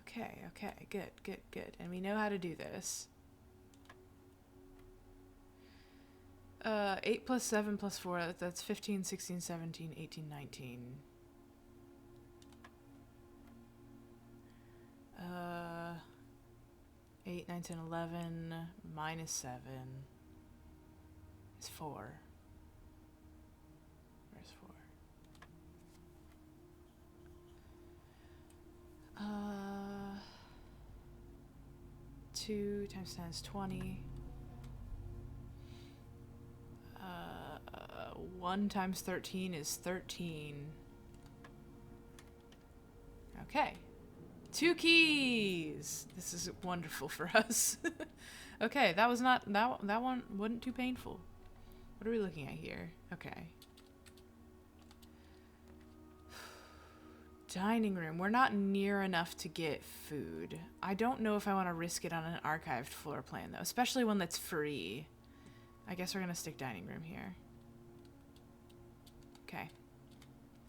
Okay, okay, good, good, good. And we know how to do this. 8 plus 7 plus 4, that's 15, 16, 17, 18, 19. 8, 9, 10, 11, minus 7 is 4. Where's 4? 2 times 10 is 20. 1 times 13 is 13. Okay. 2 keys! This is wonderful for us. Okay, that was not... That one wasn't too painful. What are we looking at here? Okay. Dining room. We're not near enough to get food. I don't know if I want to risk it on an archived floor plan, though. Especially one that's free. I guess we're going to stick dining room here. Okay.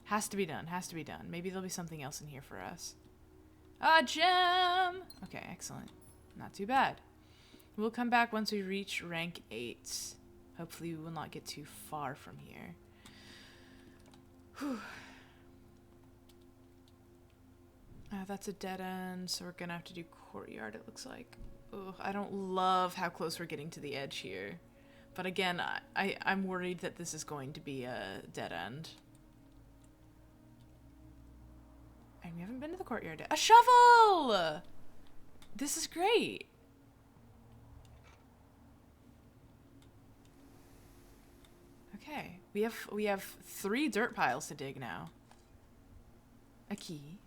Has to be done. Has to be done. Maybe there'll be something else in here for us. A gem! Okay, excellent. Not too bad. We'll come back once we reach rank 8. Hopefully we will not get too far from here. Whew. That's a dead end, so we're gonna have to do courtyard, it looks like. Ugh, I don't love how close we're getting to the edge here. But again, I'm worried that this is going to be a dead end. And we haven't been to the courtyard yet. A shovel! This is great. Okay, we have 3 dirt piles to dig now. A key.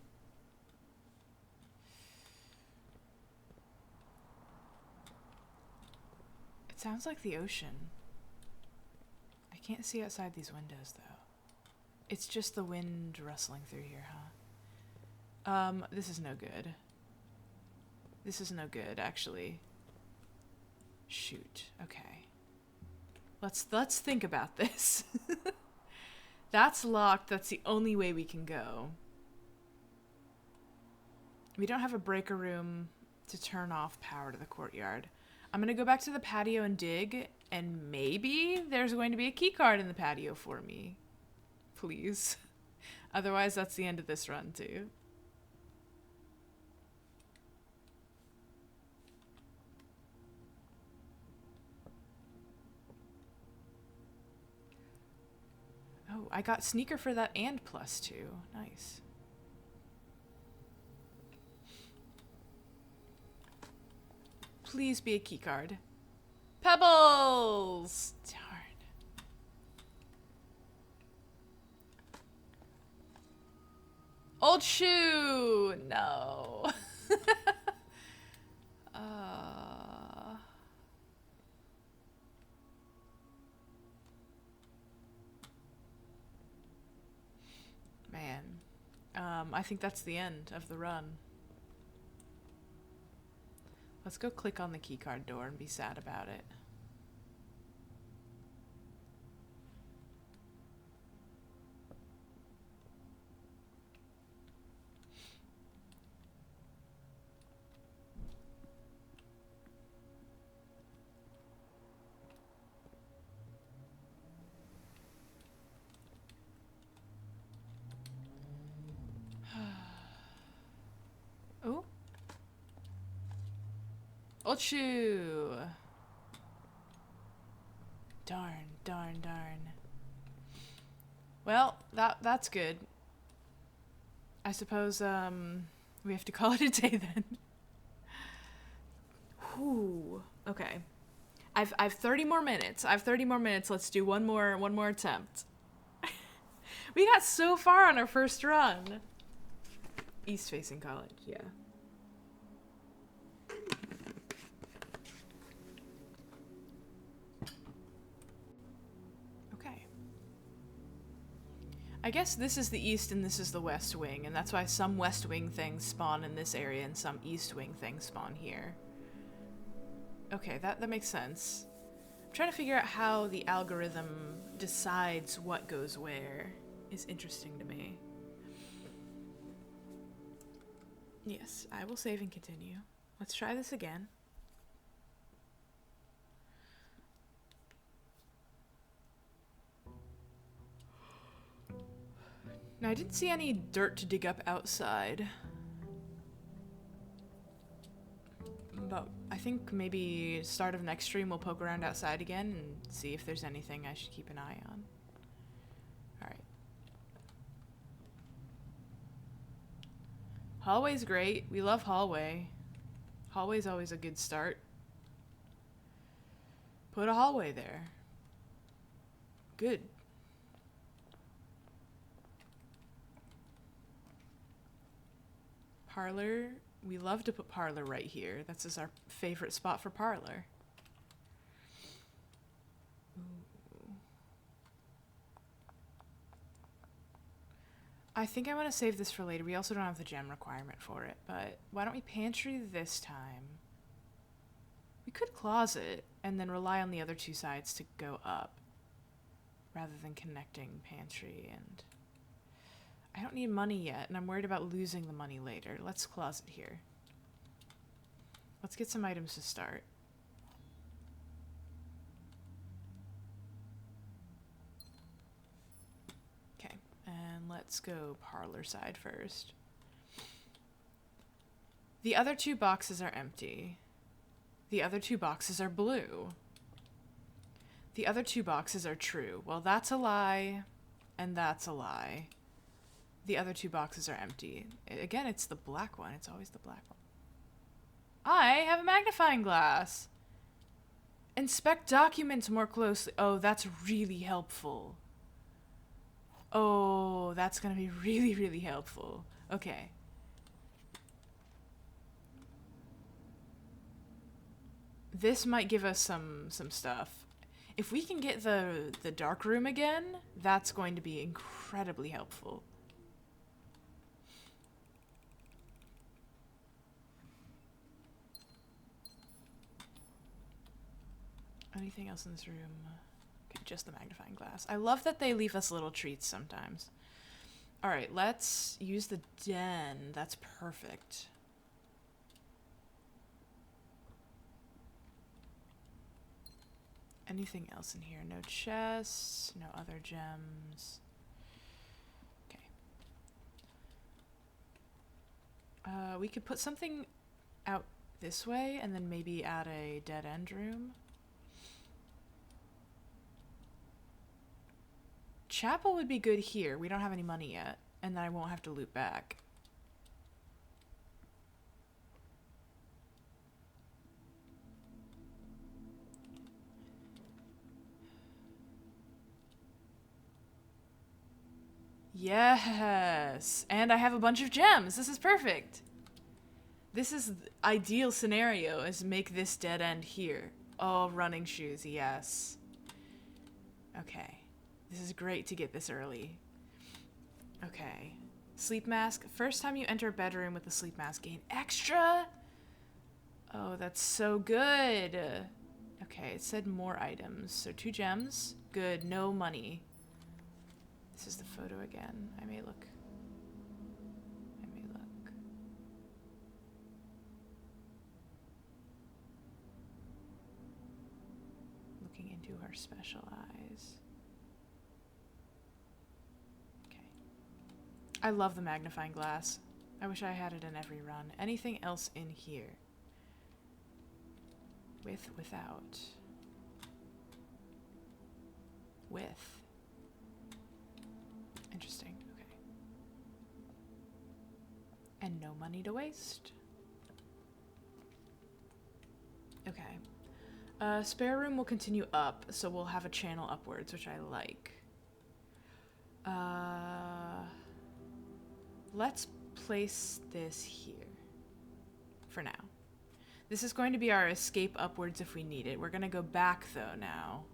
It sounds like the ocean. I can't see outside these windows though. It's just the wind rustling through here, huh? This is no good. This is no good, actually. Shoot. Okay. Let's think about this. That's locked. That's the only way we can go. We don't have a breaker room to turn off power to the courtyard. I'm gonna go back to the patio and dig, and maybe there's going to be a key card in the patio for me. Please. Otherwise, that's the end of this run, too. Oh, I got sneaker for that and +2. Nice. Please be a key card. Pebbles! Darn. Old shoe! No. Man. I think that's the end of the run. Let's go click on the keycard door and be sad about it. Oh. Old shoe. Darn, darn, darn. Well, that's good. I suppose we have to call it a day then. Whew. Okay. I've 30 more minutes. I have 30 more minutes. Let's do one more attempt. We got so far on our first run. East facing college, yeah. Okay. I guess this is the east and this is the west wing, and that's why some west wing things spawn in this area and some east wing things spawn here. Okay, that makes sense. I'm trying to figure out how the algorithm decides what goes where is interesting to me. Yes, I will save and continue. Let's try this again. Now, I didn't see any dirt to dig up outside. But I think maybe start of next stream we'll poke around outside again and see if there's anything I should keep an eye on. Alright. Hallway's great. We love hallway. Hallway's always a good start. Put a hallway there. Good. Parlor. We love to put parlor right here. That's just our favorite spot for parlor. Ooh. I think I want to save this for later. We also don't have the gem requirement for it, but why don't we pantry this time? We could closet and then rely on the other two sides to go up rather than connecting pantry and... I don't need money yet, and I'm worried about losing the money later. Let's closet here. Let's get some items to start. Let's go parlor side first. The other 2 boxes are empty. The other 2 boxes are blue. The other 2 boxes are true. Well, that's a lie, and that's a lie. The other 2 boxes are empty. Again, it's the black one. It's always the black one. I have a magnifying glass. Inspect documents more closely. Oh, that's really helpful. Oh, that's going to be really, really helpful. Okay. This might give us some stuff. If we can get the dark room again, that's going to be incredibly helpful. Anything else in this room? Okay, just the magnifying glass. I love that they leave us little treats sometimes. All right, let's use the den. That's perfect. Anything else in here? No chests, no other gems. Okay. We could put something out this way and then maybe add a dead end room. Chapel would be good here. We don't have any money yet, and then I won't have to loot back. Yes! And I have a bunch of gems. This is perfect. This is the ideal scenario, is make this dead end here. Oh, running shoes, yes. Okay. This is great to get this early. Okay. Sleep mask. First time you enter a bedroom with the sleep mask, gain extra? Oh, that's so good. Okay, it said more items. So 2 gems. Good, no money. This is the photo again. I may look. Looking into her special eyes. I love the magnifying glass. I wish I had it in every run. Anything else in here? With, without. With. Interesting, okay. And no money to waste. Okay. Spare room will continue up, so we'll have a channel upwards, which I like. Let's place this here for now. This is going to be our escape upwards if we need it. We're going to go back, though, now.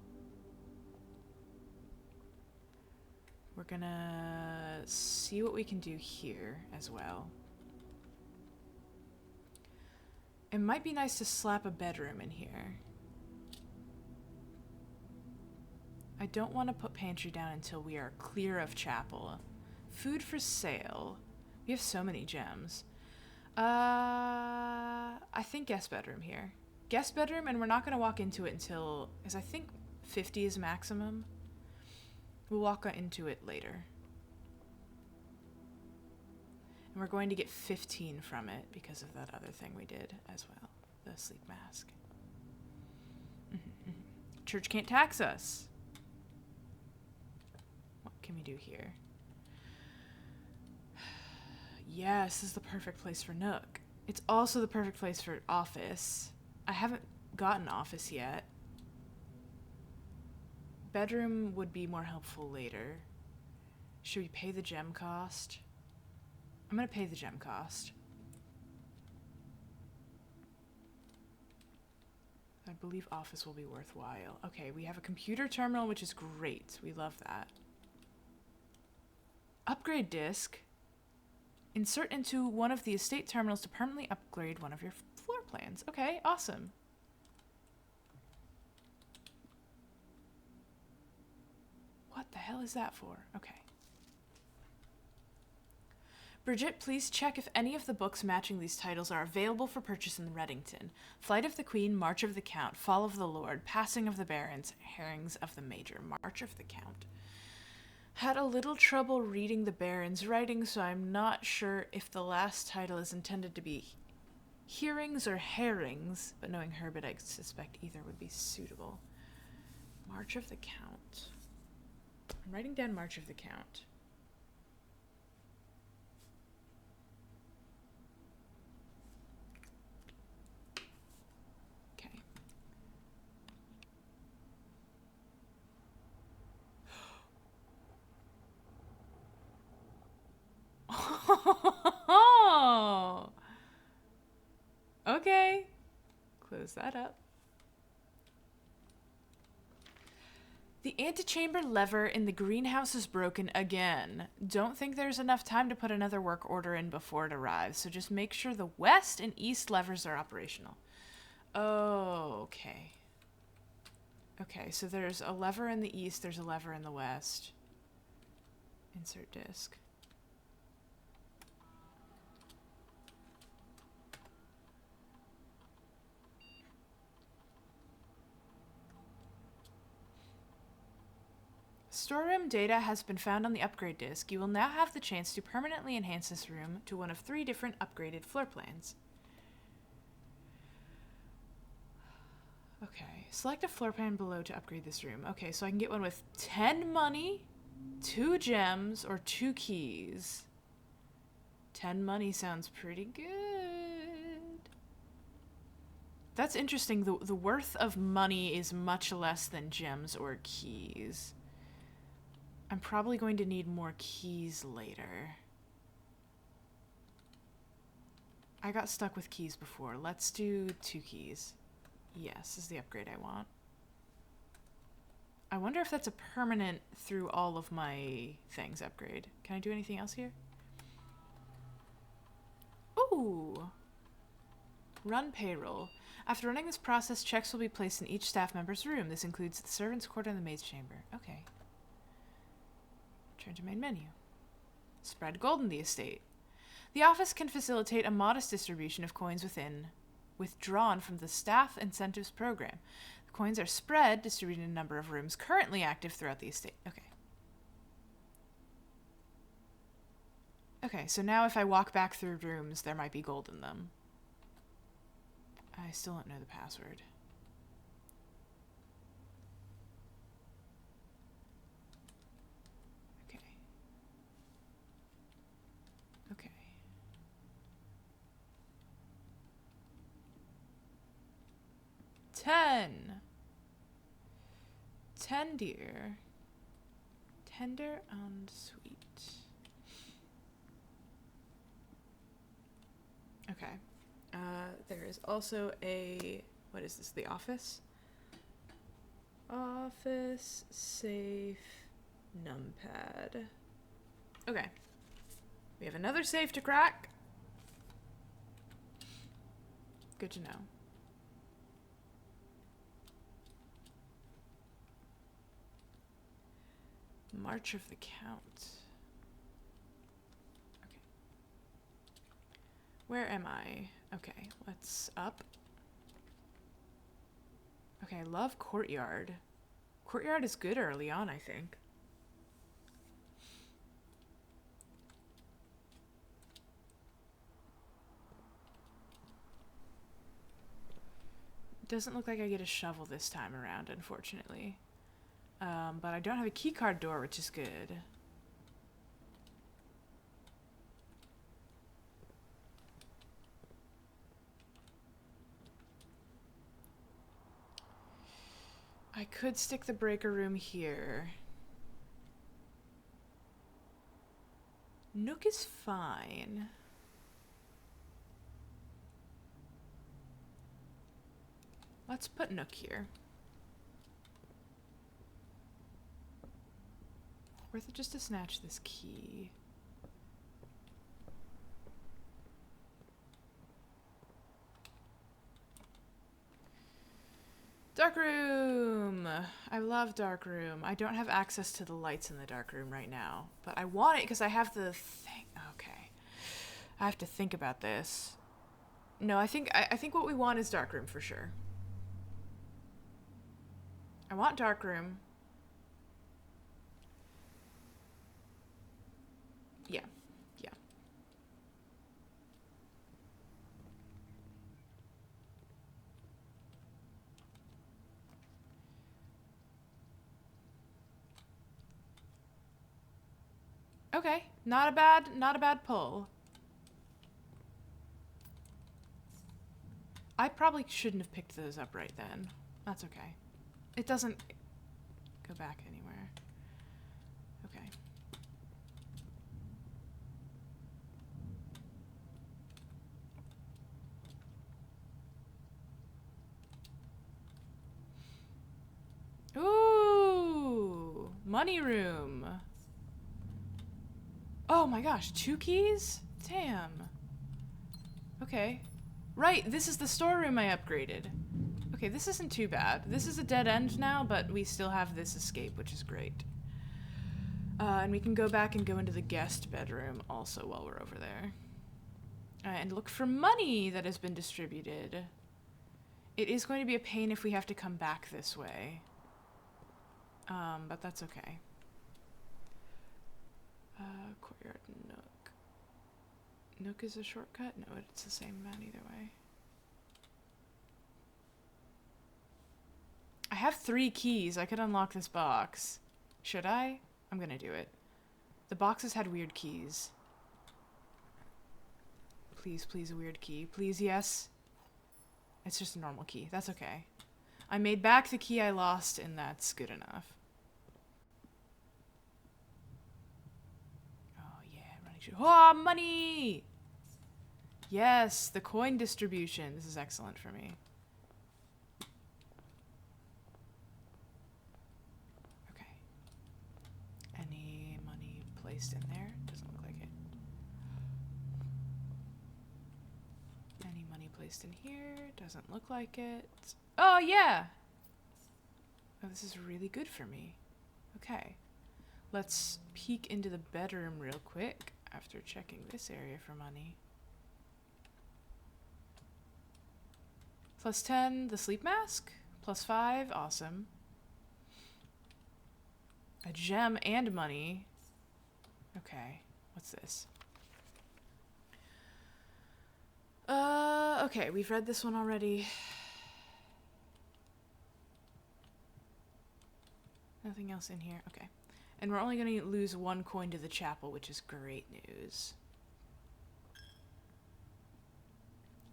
We're going to see what we can do here as well. It might be nice to slap a bedroom in here. I don't want to put pantry down until we are clear of chapel. Food for sale. We have so many gems. I think guest bedroom here. Guest bedroom, and we're not going to walk into it until, because I think 50 is maximum. We'll walk into it later. And we're going to get 15 from it because of that other thing we did as well. The sleep mask. Church can't tax us. What can we do here? Yes, this is the perfect place for Nook. It's also the perfect place for office. I haven't gotten office yet. Bedroom would be more helpful later. Should we pay the gem cost? I'm gonna pay the gem cost. I believe office will be worthwhile. Okay, we have a computer terminal, which is great. We love that. Upgrade disk. Insert into one of the estate terminals to permanently upgrade one of your floor plans. Okay, awesome. What the hell is that for? Okay. Bridget, please check if any of the books matching these titles are available for purchase in Reddington. Flight of the Queen, March of the Count, Fall of the Lord, Passing of the Barons, Herrings of the Major, March of the Count. Had a little trouble reading the Baron's writing, so I'm not sure if the last title is intended to be hearings or herrings, but knowing Herbert, I suspect either would be suitable. March of the Count. I'm writing down March of the Count. Okay. Oh! Okay. Close that up. The antechamber lever in the greenhouse is broken again. Don't think there's enough time to put another work order in before it arrives, so just make sure the west and east levers are operational. Oh, okay. Okay, so there's a lever in the east, there's a lever in the west. Insert disk. Storeroom data has been found on the upgrade disk. You will now have the chance to permanently enhance this room to one of 3 different upgraded floor plans. Okay, select a floor plan below to upgrade this room. Okay, so I can get one with 10 money, 2 gems, or 2 keys. 10 money sounds pretty good. That's interesting. The worth of money is much less than gems or keys. I'm probably going to need more keys later. I got stuck with keys before. Let's do 2 keys. Yes, this is the upgrade I want. I wonder if that's a permanent through all of my things upgrade. Can I do anything else here? Ooh! Run payroll. After running this process, checks will be placed in each staff member's room. This includes the servants' quarter and the maid's chamber. Okay. Turn to main menu. Spread gold in the estate. The office can facilitate a modest distribution of coins withdrawn from the staff incentives program. The coins are spread, distributed in a number of rooms currently active throughout the estate. Okay. Okay, so now if I walk back through rooms, there might be gold in them. I still don't know the password. Okay. 10. 10, dear. Tender and sweet. Okay. There is also a... What is this? The office? Office, safe, numpad. Okay. We have another safe to crack. Good to know. March of the Count. Okay. Where am I? Okay, let's up. Okay, I love Courtyard. Courtyard is good early on, I think. Doesn't look like I get a shovel this time around, unfortunately. But I don't have a keycard door, which is good. I could stick the breaker room here. Nook is fine. Let's put Nook here. Worth it just to snatch this key. Dark room! I love dark room. I don't have access to the lights in the dark room right now, but I want it because I have the thing. Okay. I have to think about this. No, I think what we want is dark room for sure. I want dark room. Okay, not a bad pull. I probably shouldn't have picked those up right then. That's okay. It doesn't go back anywhere. Okay. Ooh, money room. Oh my gosh, 2 keys? Damn. Okay. Right, this is the storeroom I upgraded. Okay, this isn't too bad. This is a dead end now, but we still have this escape, which is great. And we can go back and go into the guest bedroom also while we're over there. And look for money that has been distributed. It is going to be a pain if we have to come back this way. But that's okay. Courtyard Nook. Nook is a shortcut? No, it's the same amount either way. I have 3 keys. I could unlock this box. Should I? I'm gonna do it. The boxes had weird keys. Please, please, a weird key. Please, yes. It's just a normal key. That's okay. I made back the key I lost, and that's good enough. Oh, yeah. Running shoe. Oh, money! Yes, the coin distribution. This is excellent for me. Okay. Any money placed in there? Doesn't look like it. Any money placed in here? Doesn't look like it. Oh, yeah! Oh, this is really good for me. Okay. Let's peek into the bedroom real quick after checking this area for money. Plus 10, the sleep mask. Plus 5, awesome. A gem and money. Okay, what's this? Okay, we've read this one already. Nothing else in here, okay. And we're only gonna lose 1 coin to the chapel, which is great news.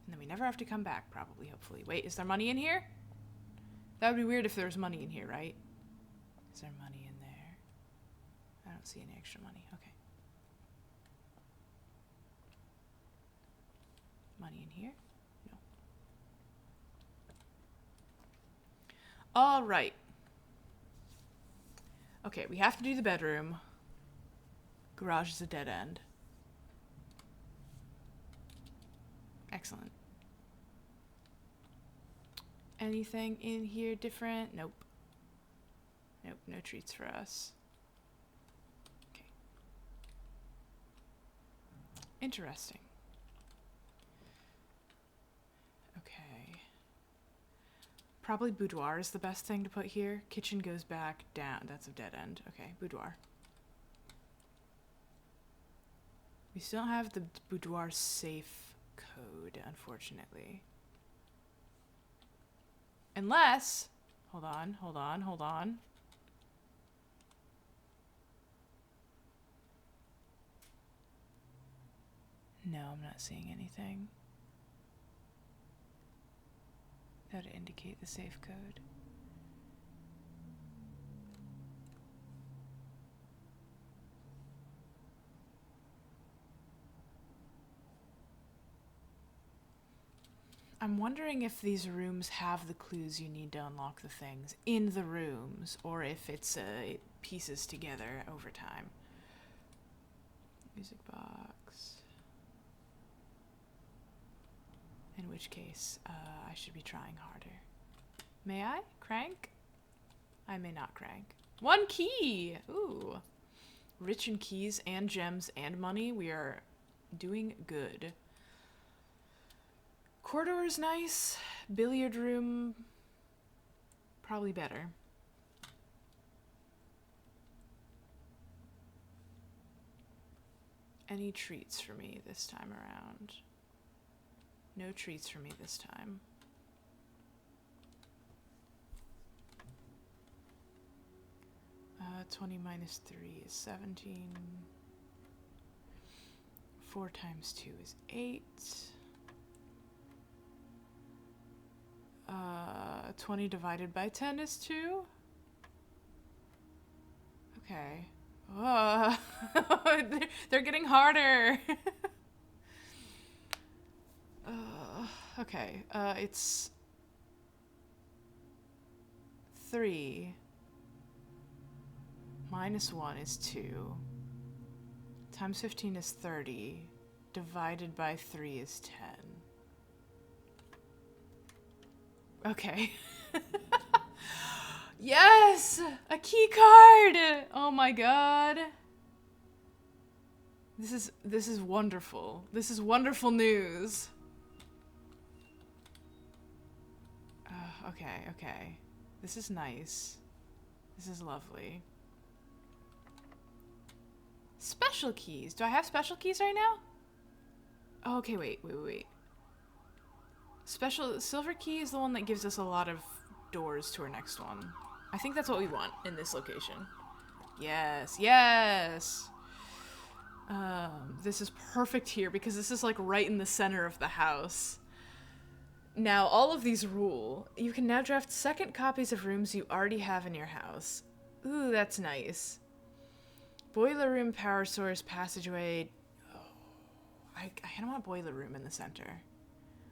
And then we never have to come back, probably, hopefully. Wait, is there money in here? That would be weird if there was money in here, right? Is there money in there? I don't see any extra money. Okay. Money in here? No. All right. Okay, we have to do the bedroom. Garage is a dead end. Excellent. Anything in here different? Nope. Nope, no treats for us. Okay. Interesting. Okay. Probably boudoir is the best thing to put here. Kitchen goes back down. That's a dead end. Okay, boudoir. We still don't have the boudoir safe code, unfortunately. Unless, hold on. No, I'm not seeing anything that would indicate the safe code. I'm wondering if these rooms have the clues you need to unlock the things in the rooms, or if it's it pieces together over time. Music box. In which case, I should be trying harder. May I? Crank? I may not crank. 1 key! Ooh. Rich in keys and gems and money. We are doing good. Corridor is nice. Billiard room, probably better. Any treats for me this time around? No treats for me this time. Uh, 20 minus 3 is 17. 4 times 2 is 8. 20 divided by 10 is 2. Okay. They're getting harder. Okay. It's 3 minus 1 is 2. Times 15 is 30. Divided by 3 is 10. Okay. Yes! A key card! Oh my god. This is wonderful. This is wonderful news. Okay. This is nice. This is lovely. Special keys. Do I have special keys right now? Oh, okay, wait. Special silver key is the one that gives us a lot of doors to our next one. I think that's what we want in this location. Yes. This is perfect here because this is like right in the center of the house. Now, all of these rule. You can now draft second copies of rooms you already have in your house. Ooh, that's nice. Boiler room, power source, passageway. Oh, I kind of want boiler room in the center.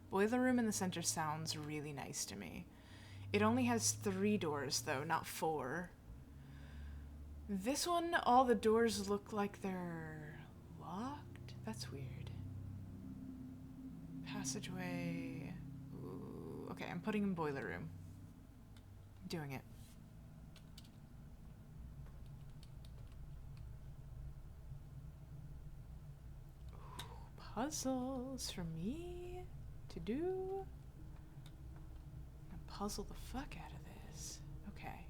Boiler room in the center sounds really nice to me. It only has 3 doors, though, not 4. This one, all the doors look like they're locked? That's weird. Passageway. Ooh. Okay, I'm putting in boiler room. I'm doing it. Ooh, puzzles for me to do. Puzzle the fuck out of this. Okay.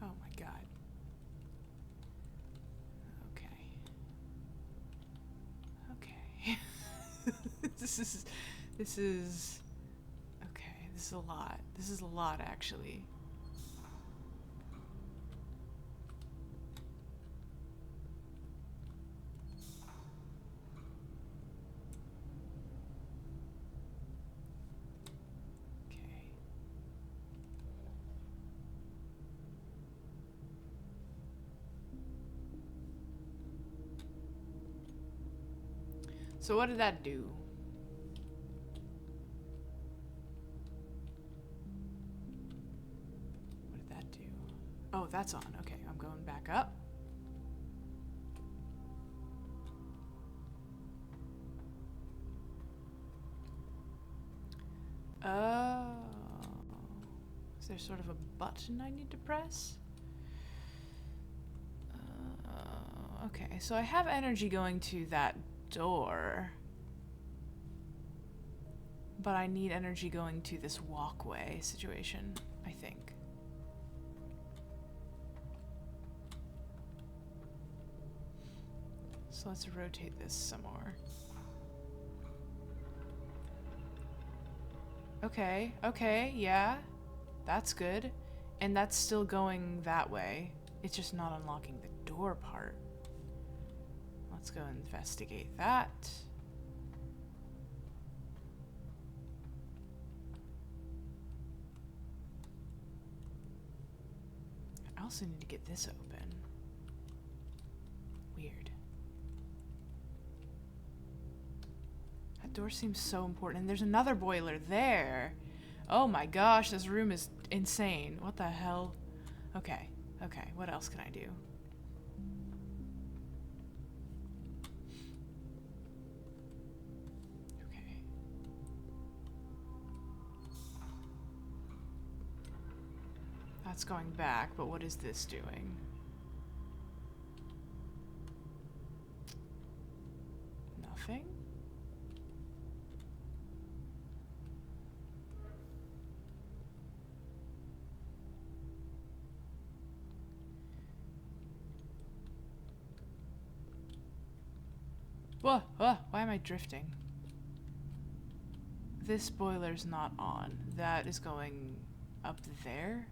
Oh my god. Okay. This is okay. This is a lot. This is a lot, actually. So what did that do? What did that do? Oh, that's on. Okay, I'm going back up. Oh. Is there sort of a button I need to press? Okay, so I have energy going to that door, but I need energy going to this walkway situation, I think. So let's rotate this some more. Okay, yeah, that's good. And that's still going that way. It's just not unlocking the door part. Let's go investigate that. I also need to get this open. Weird. That door seems so important. And there's another boiler there. Oh my gosh, this room is insane. What the hell? Okay, what else can I do? That's going back, but what is this doing? Nothing? Whoa, why am I drifting? This boiler's not on. That is going up there.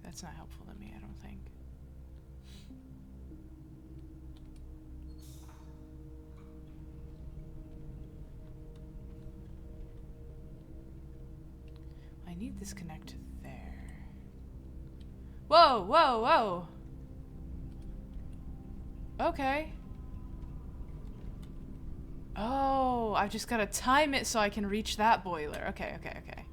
that's not helpful to me, I don't think. I need this connect to there. Whoa, whoa, whoa! Okay. Oh, I've just gotta time it so I can reach that boiler. Okay, okay, okay.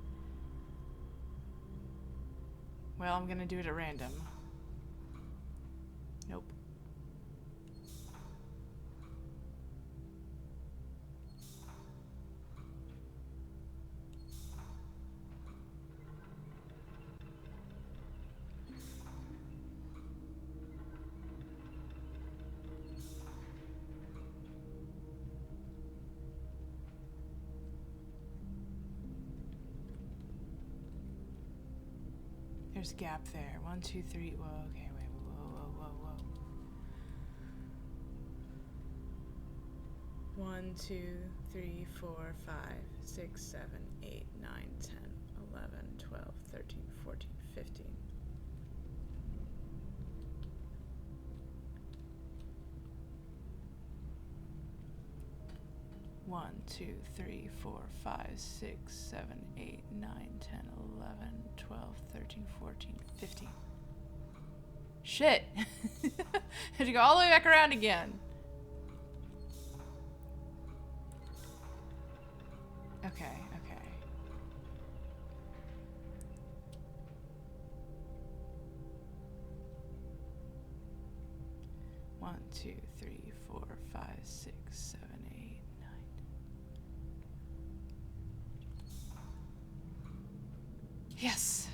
Well, I'm gonna do it at random. Nope. There's a gap there. 1, 2, 3. Whoa, okay, wait. Whoa, whoa, whoa, whoa. 1, 2, 3, 4, 5, 6, 7, 8, 9, 10, 11, 12, 13, 14, 15. One, 2, 3, 4, 5, 6, 7, 8, 9, 10, 11, 12, 13, 14, 15. Shit! Had to go all the way back around again. Okay, okay. One, 2, 3, 4, 5, 6, 7, 8, 9. Yes!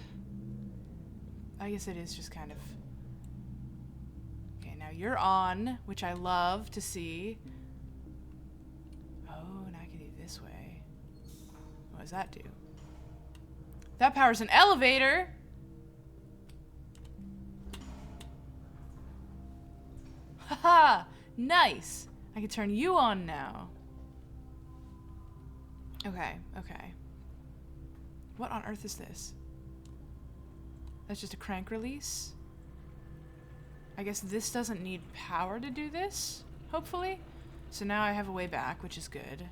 I guess it is just kind of... Okay, now you're on, which I love to see. Oh, now I can do it this way. What does that do? That powers an elevator! Haha! Nice! I can turn you on now. Okay, okay. What on earth is this? That's just a crank release? I guess this doesn't need power to do this, hopefully. So now I have a way back, which is good.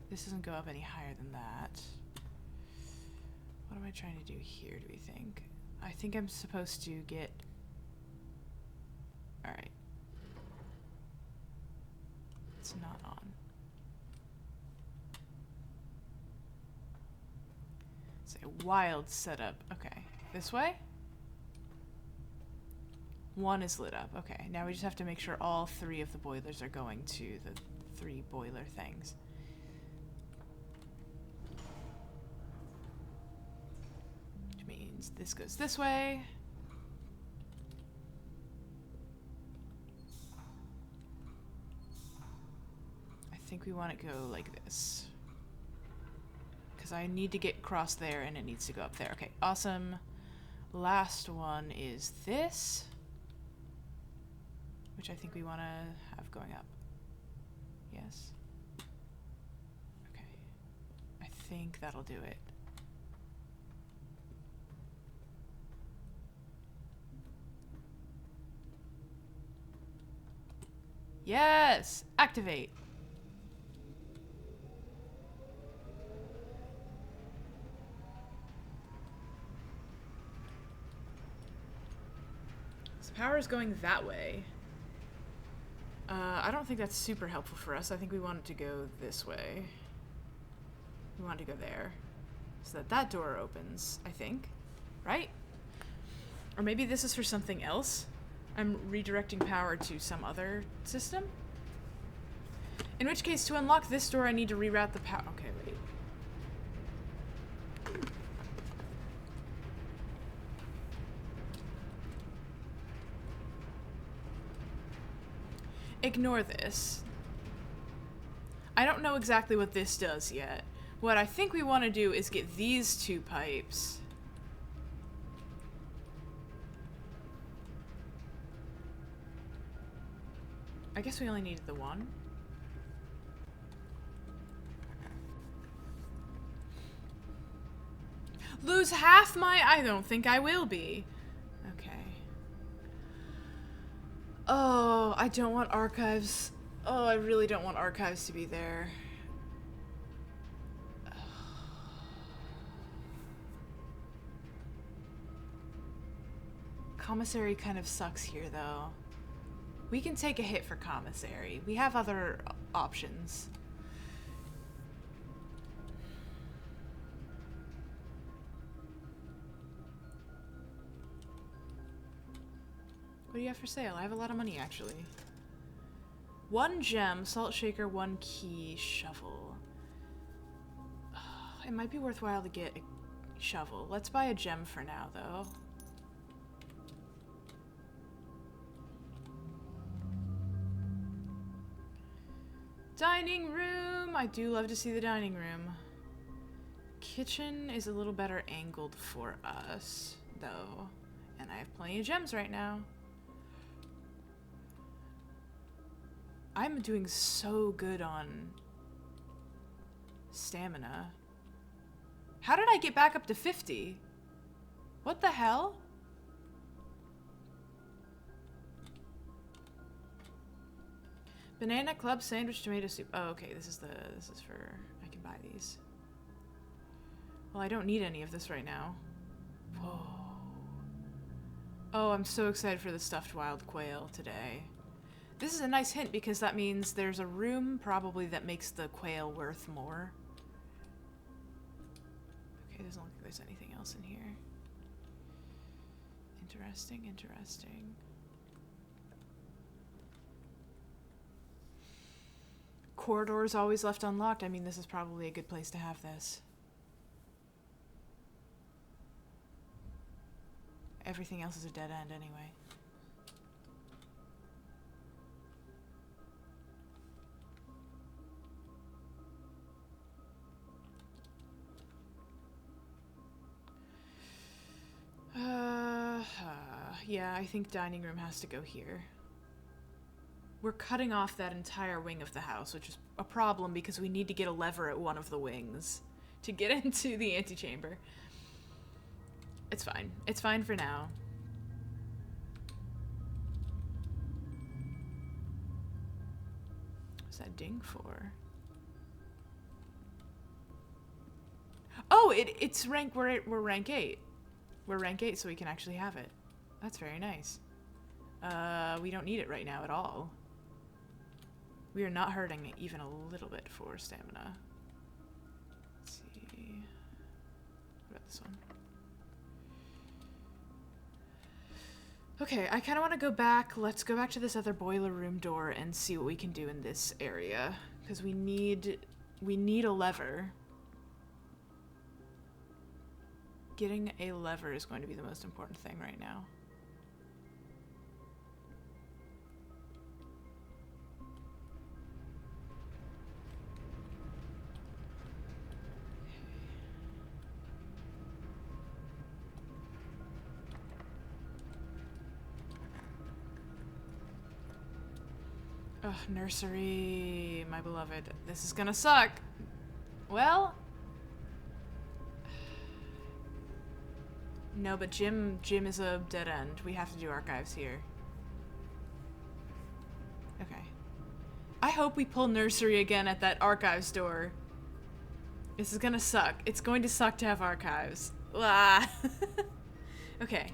This doesn't go up any higher than that. What am I trying to do here, do we think? I think I'm supposed to get... Alright. It's not on. It's a wild setup. Okay. This way? One is lit up. Okay. Now we just have to make sure all 3 of the boilers are going to the 3 boiler things. Which means this goes this way. I think we want it to go like this. Because I need to get across there and it needs to go up there. Okay, awesome. Last one is this. Which I think we want to have going up. Yes. Okay. I think that'll do it. Yes! Activate! So power is going that way. I don't think that's super helpful for us. I think we want it to go this way. We want it to go there. So that that door opens, I think. Right? Or maybe this is for something else? I'm redirecting power to some other system? In which case, to unlock this door, I need to reroute the power. Okay, wait. Ignore this. I don't know exactly what this does yet. What I think we want to do is get these 2 pipes. I guess we only needed the one. Lose half my... I don't think I will be. Okay. Oh, I don't want archives. Oh, I really don't want archives to be there. Commissary kind of sucks here, though. We can take a hit for commissary. We have other options. What do you have for sale? I have a lot of money, actually. 1 gem, salt shaker, 1 key, shovel. It might be worthwhile to get a shovel. Let's buy a gem for now, though. Dining room! I do love to see the dining room. Kitchen is a little better angled for us, though. And I have plenty of gems right now. I'm doing so good on stamina. How did I get back up to 50? What the hell? Banana club sandwich tomato soup. Oh, okay. This is for... I can buy these. Well, I don't need any of this right now. Whoa. Oh, I'm so excited for the stuffed wild quail today. This is a nice hint because that means there's a room probably that makes the quail worth more. Okay, doesn't look like there's anything else in here. Interesting, interesting. Corridors always left unlocked. I mean, this is probably a good place to have this. Everything else is a dead end anyway. Yeah, I think dining room has to go here. We're cutting off that entire wing of the house, which is a problem because we need to get a lever at one of the wings to get into the antechamber. It's fine. It's fine for now. What's that ding for? Oh, it's rank. We're rank 8. We're rank 8, so we can actually have it. That's very nice. We don't need it right now at all. We are not hurting even a little bit for stamina. Let's see. What about this one? Okay, I kind of want to go back. Let's go back to this other boiler room door and see what we can do in this area. Because we need a lever. Getting a lever is going to be the most important thing right now. Ugh, nursery, my beloved. This is gonna suck. Well... No, but gym is a dead end. We have to do archives here. Okay. I hope we pull nursery again at that archives door. This is gonna suck. It's going to suck to have archives. Ah. Okay.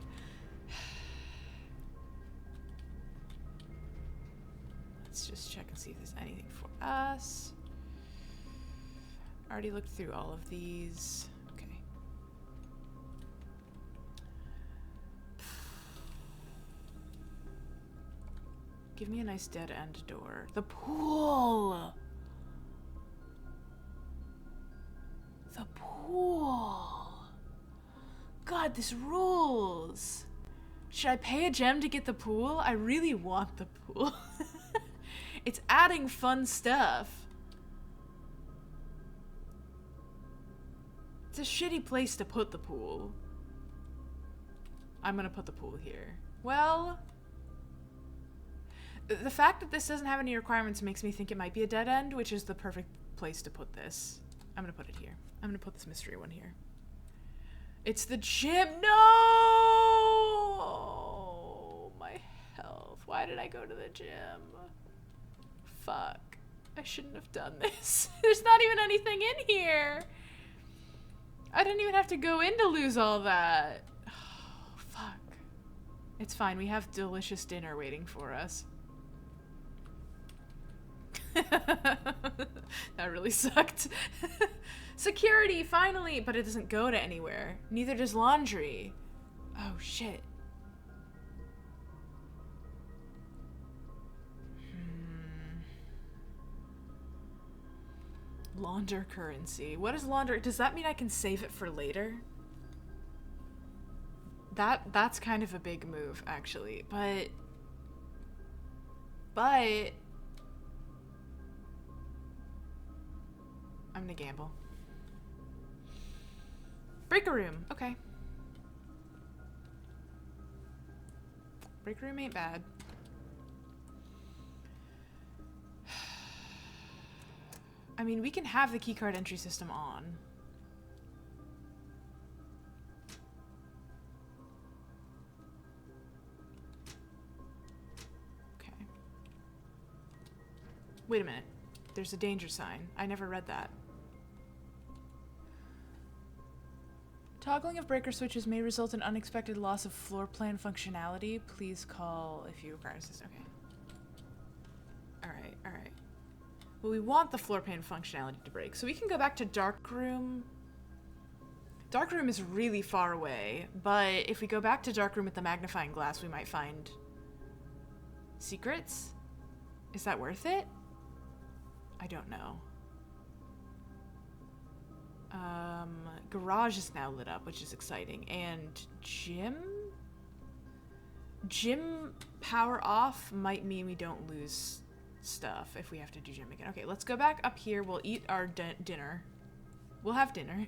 Let's just check and see if there's anything for us. Already looked through all of these. Okay. Give me a nice dead end door. The pool! The pool! God, this rules! Should I pay a gem to get the pool? I really want the pool. It's adding fun stuff. It's a shitty place to put the pool. I'm gonna put the pool here. Well... The fact that this doesn't have any requirements makes me think it might be a dead end, which is the perfect place to put this. I'm gonna put it here. I'm gonna put this mystery one here. It's the gym. No! Oh, my health. Why did I go to the gym? Fuck. I shouldn't have done this. There's not even anything in here. I didn't even have to go in to lose all that. Oh, fuck. It's fine. We have delicious dinner waiting for us. That really sucked. Security, finally! But it doesn't go to anywhere. Neither does laundry. Oh, shit. Launder currency. What is launder? Does that mean I can save it for later? That's kind of a big move, actually. But I'm gonna gamble. Breaker room. Okay. Breaker room ain't bad. I mean, we can have the keycard entry system on. Okay. Wait a minute. There's a danger sign. I never read that. Toggling of breaker switches may result in unexpected loss of floor plan functionality. Please call if you require assistance. Okay. Alright, alright. Well, we want the floor plan functionality to break. So we can go back to dark room. Dark room is really far away, but if we go back to dark room with the magnifying glass, we might find secrets? Is that worth it? I don't know. Garage is now lit up, which is exciting. And gym? Gym power off might mean we don't lose stuff if we have to do gym again. Okay, let's go back up here. We'll eat our dinner. We'll have dinner.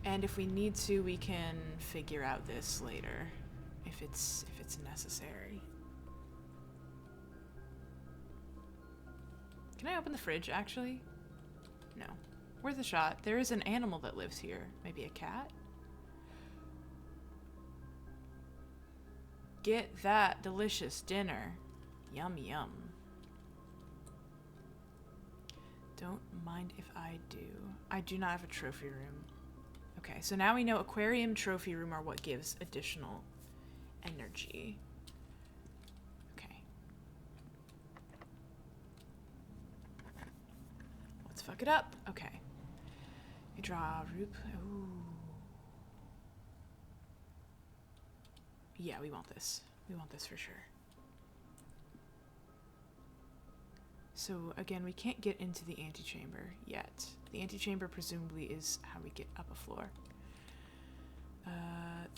And if we need to, we can figure out this later if it's necessary. Can I open the fridge, actually? No. Worth a shot. There is an animal that lives here. Maybe a cat? Get that delicious dinner. Yum, yum. Don't mind if I do. I do not have a trophy room. Okay, so now we know aquarium, trophy room are what gives additional energy. Okay. Let's fuck it up. Okay. You draw Roop. Ooh. Yeah, we want this. We want this for sure. So again, we can't get into the antechamber yet. The antechamber presumably is how we get up a floor.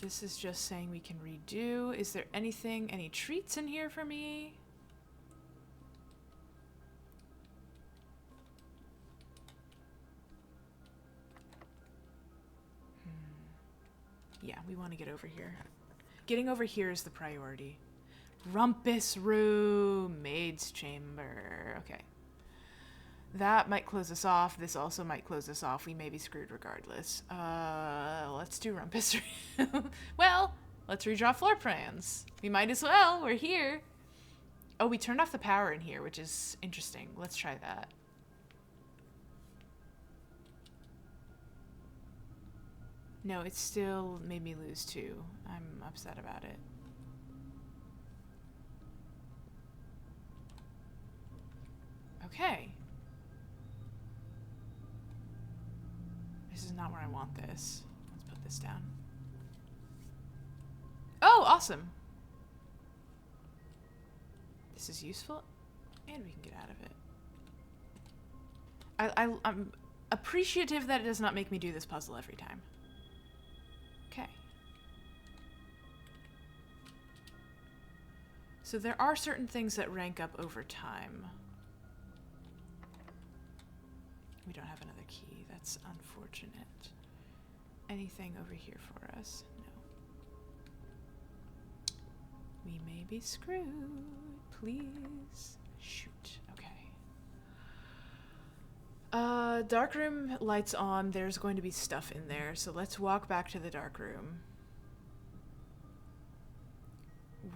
This is just saying we can redo. Is there anything, any treats in here for me? Yeah, we want to get over here. Getting over here is the priority. Rumpus room, maid's chamber. Okay. That might close us off. This also might close us off. We may be screwed regardless. Let's do rumpus room. Well, let's redraw floor plans. We might as well. We're here. Oh, we turned off the power in here, which is interesting. Let's try that. No, it still made me lose too. I'm upset about it. Okay. This is not where I want this. Let's put this down. Oh, awesome. This is useful, and we can get out of it. I'm appreciative that it does not make me do this puzzle every time. Okay. So there are certain things that rank up over time. We don't have another key. That's unfortunate. Anything over here for us? No. We may be screwed. Please. Shoot. Okay. Dark room lights on. There's going to be stuff in there, so let's walk back to the dark room.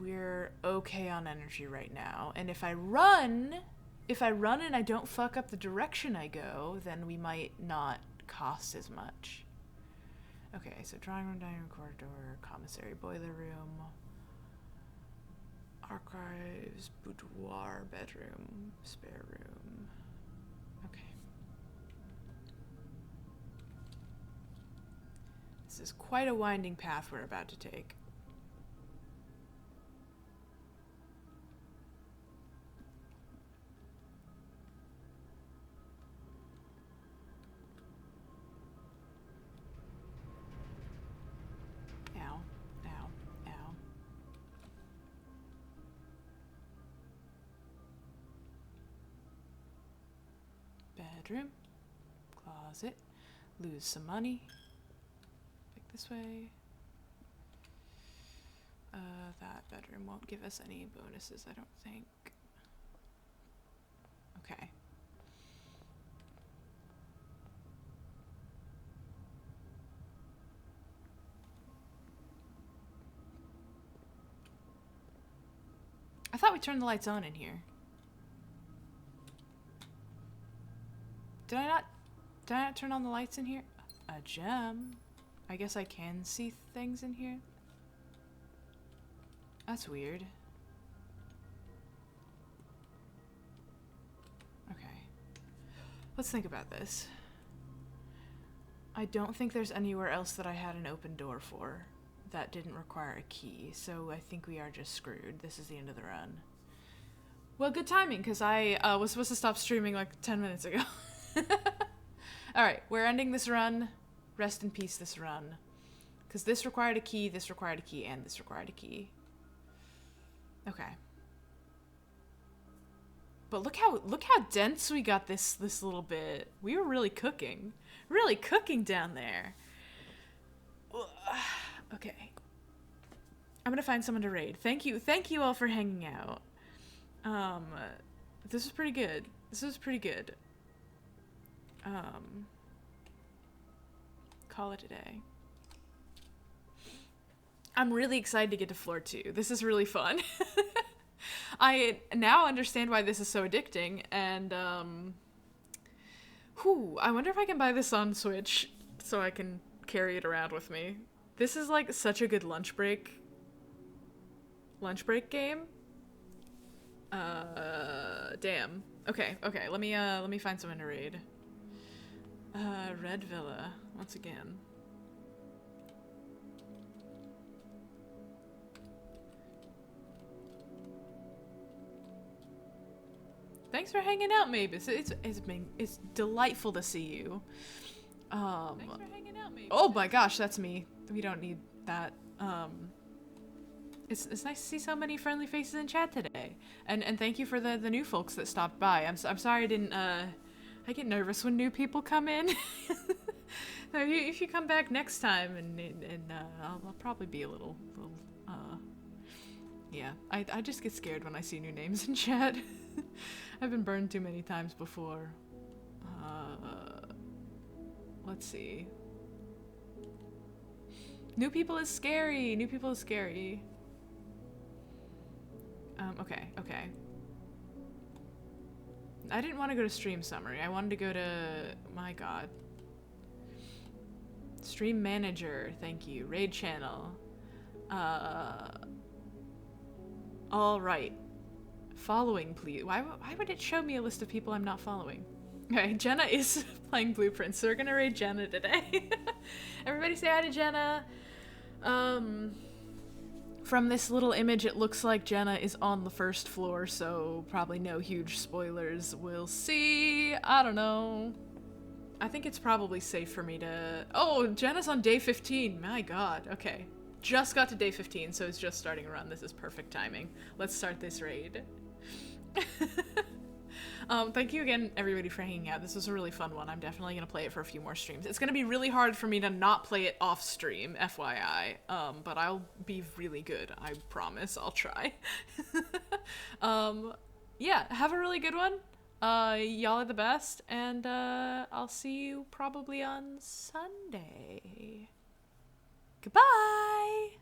We're okay on energy right now, and if I run and I don't fuck up the direction I go, then we might not cost as much. Okay, so drawing room, dining room, corridor, commissary, boiler room, archives, boudoir, bedroom, spare room. Okay. This is quite a winding path we're about to take. Ow, ow, ow. Bedroom, closet, lose some money. Pick this way. That bedroom won't give us any bonuses, I don't think. Okay. I thought we turned the lights on in here. Did I not turn on the lights in here? A gem. I guess I can see things in here. That's weird. Okay. Let's think about this. I don't think there's anywhere else that I had an open door for that didn't require a key, so I think we are just screwed. This is the end of the run. Well, good timing, because I was supposed to stop streaming like 10 minutes ago. Alright, we're ending this run. Rest in peace, this run. Because this required a key, this required a key, and this required a key. Okay. But look how dense we got this little bit. We were really cooking. Really cooking down there. Okay. I'm gonna find someone to raid. Thank you all for hanging out. This was pretty good. Call it a day. I'm really excited to get to floor 2. This is really fun. I now understand why this is so addicting, and I wonder if I can buy this on Switch so I can carry it around with me. This is like such a good lunch break game. Damn. Okay, let me find someone to raid. Red Villa, once again. Thanks for hanging out, Mavis. It's delightful to see you. Thanks for hanging out, Mavis. Oh my gosh, that's me. We don't need that. It's nice to see so many friendly faces in chat today, and thank you for the new folks that stopped by. I'm sorry I didn't. I get nervous when new people come in. So if you come back next time, and I'll probably be a little. Yeah, I just get scared when I see new names in chat. I've been burned too many times before. Let's see. New people is scary. Okay. I didn't want to go to stream summary. I wanted to go to, my god. Stream manager, thank you. Raid channel. Alright. Following, please. Why would it show me a list of people I'm not following? Okay, Jenna is playing Blueprints, so we're gonna raid Jenna today. Everybody say hi to Jenna. From this little image, it looks like Jenna is on the first floor, so probably no huge spoilers. We'll see. I don't know. I think it's probably safe for me to... Oh, Jenna's on day 15. My god. Okay. Just got to day 15, so it's just starting a run. This is perfect timing. Let's start this raid. Thank you again, everybody, for hanging out. This was a really fun one. I'm definitely going to play it for a few more streams. It's going to be really hard for me to not play it off stream, FYI. But I'll be really good. I promise. I'll try. Yeah, have a really good one. Y'all are the best, and I'll see you probably on Sunday. Goodbye!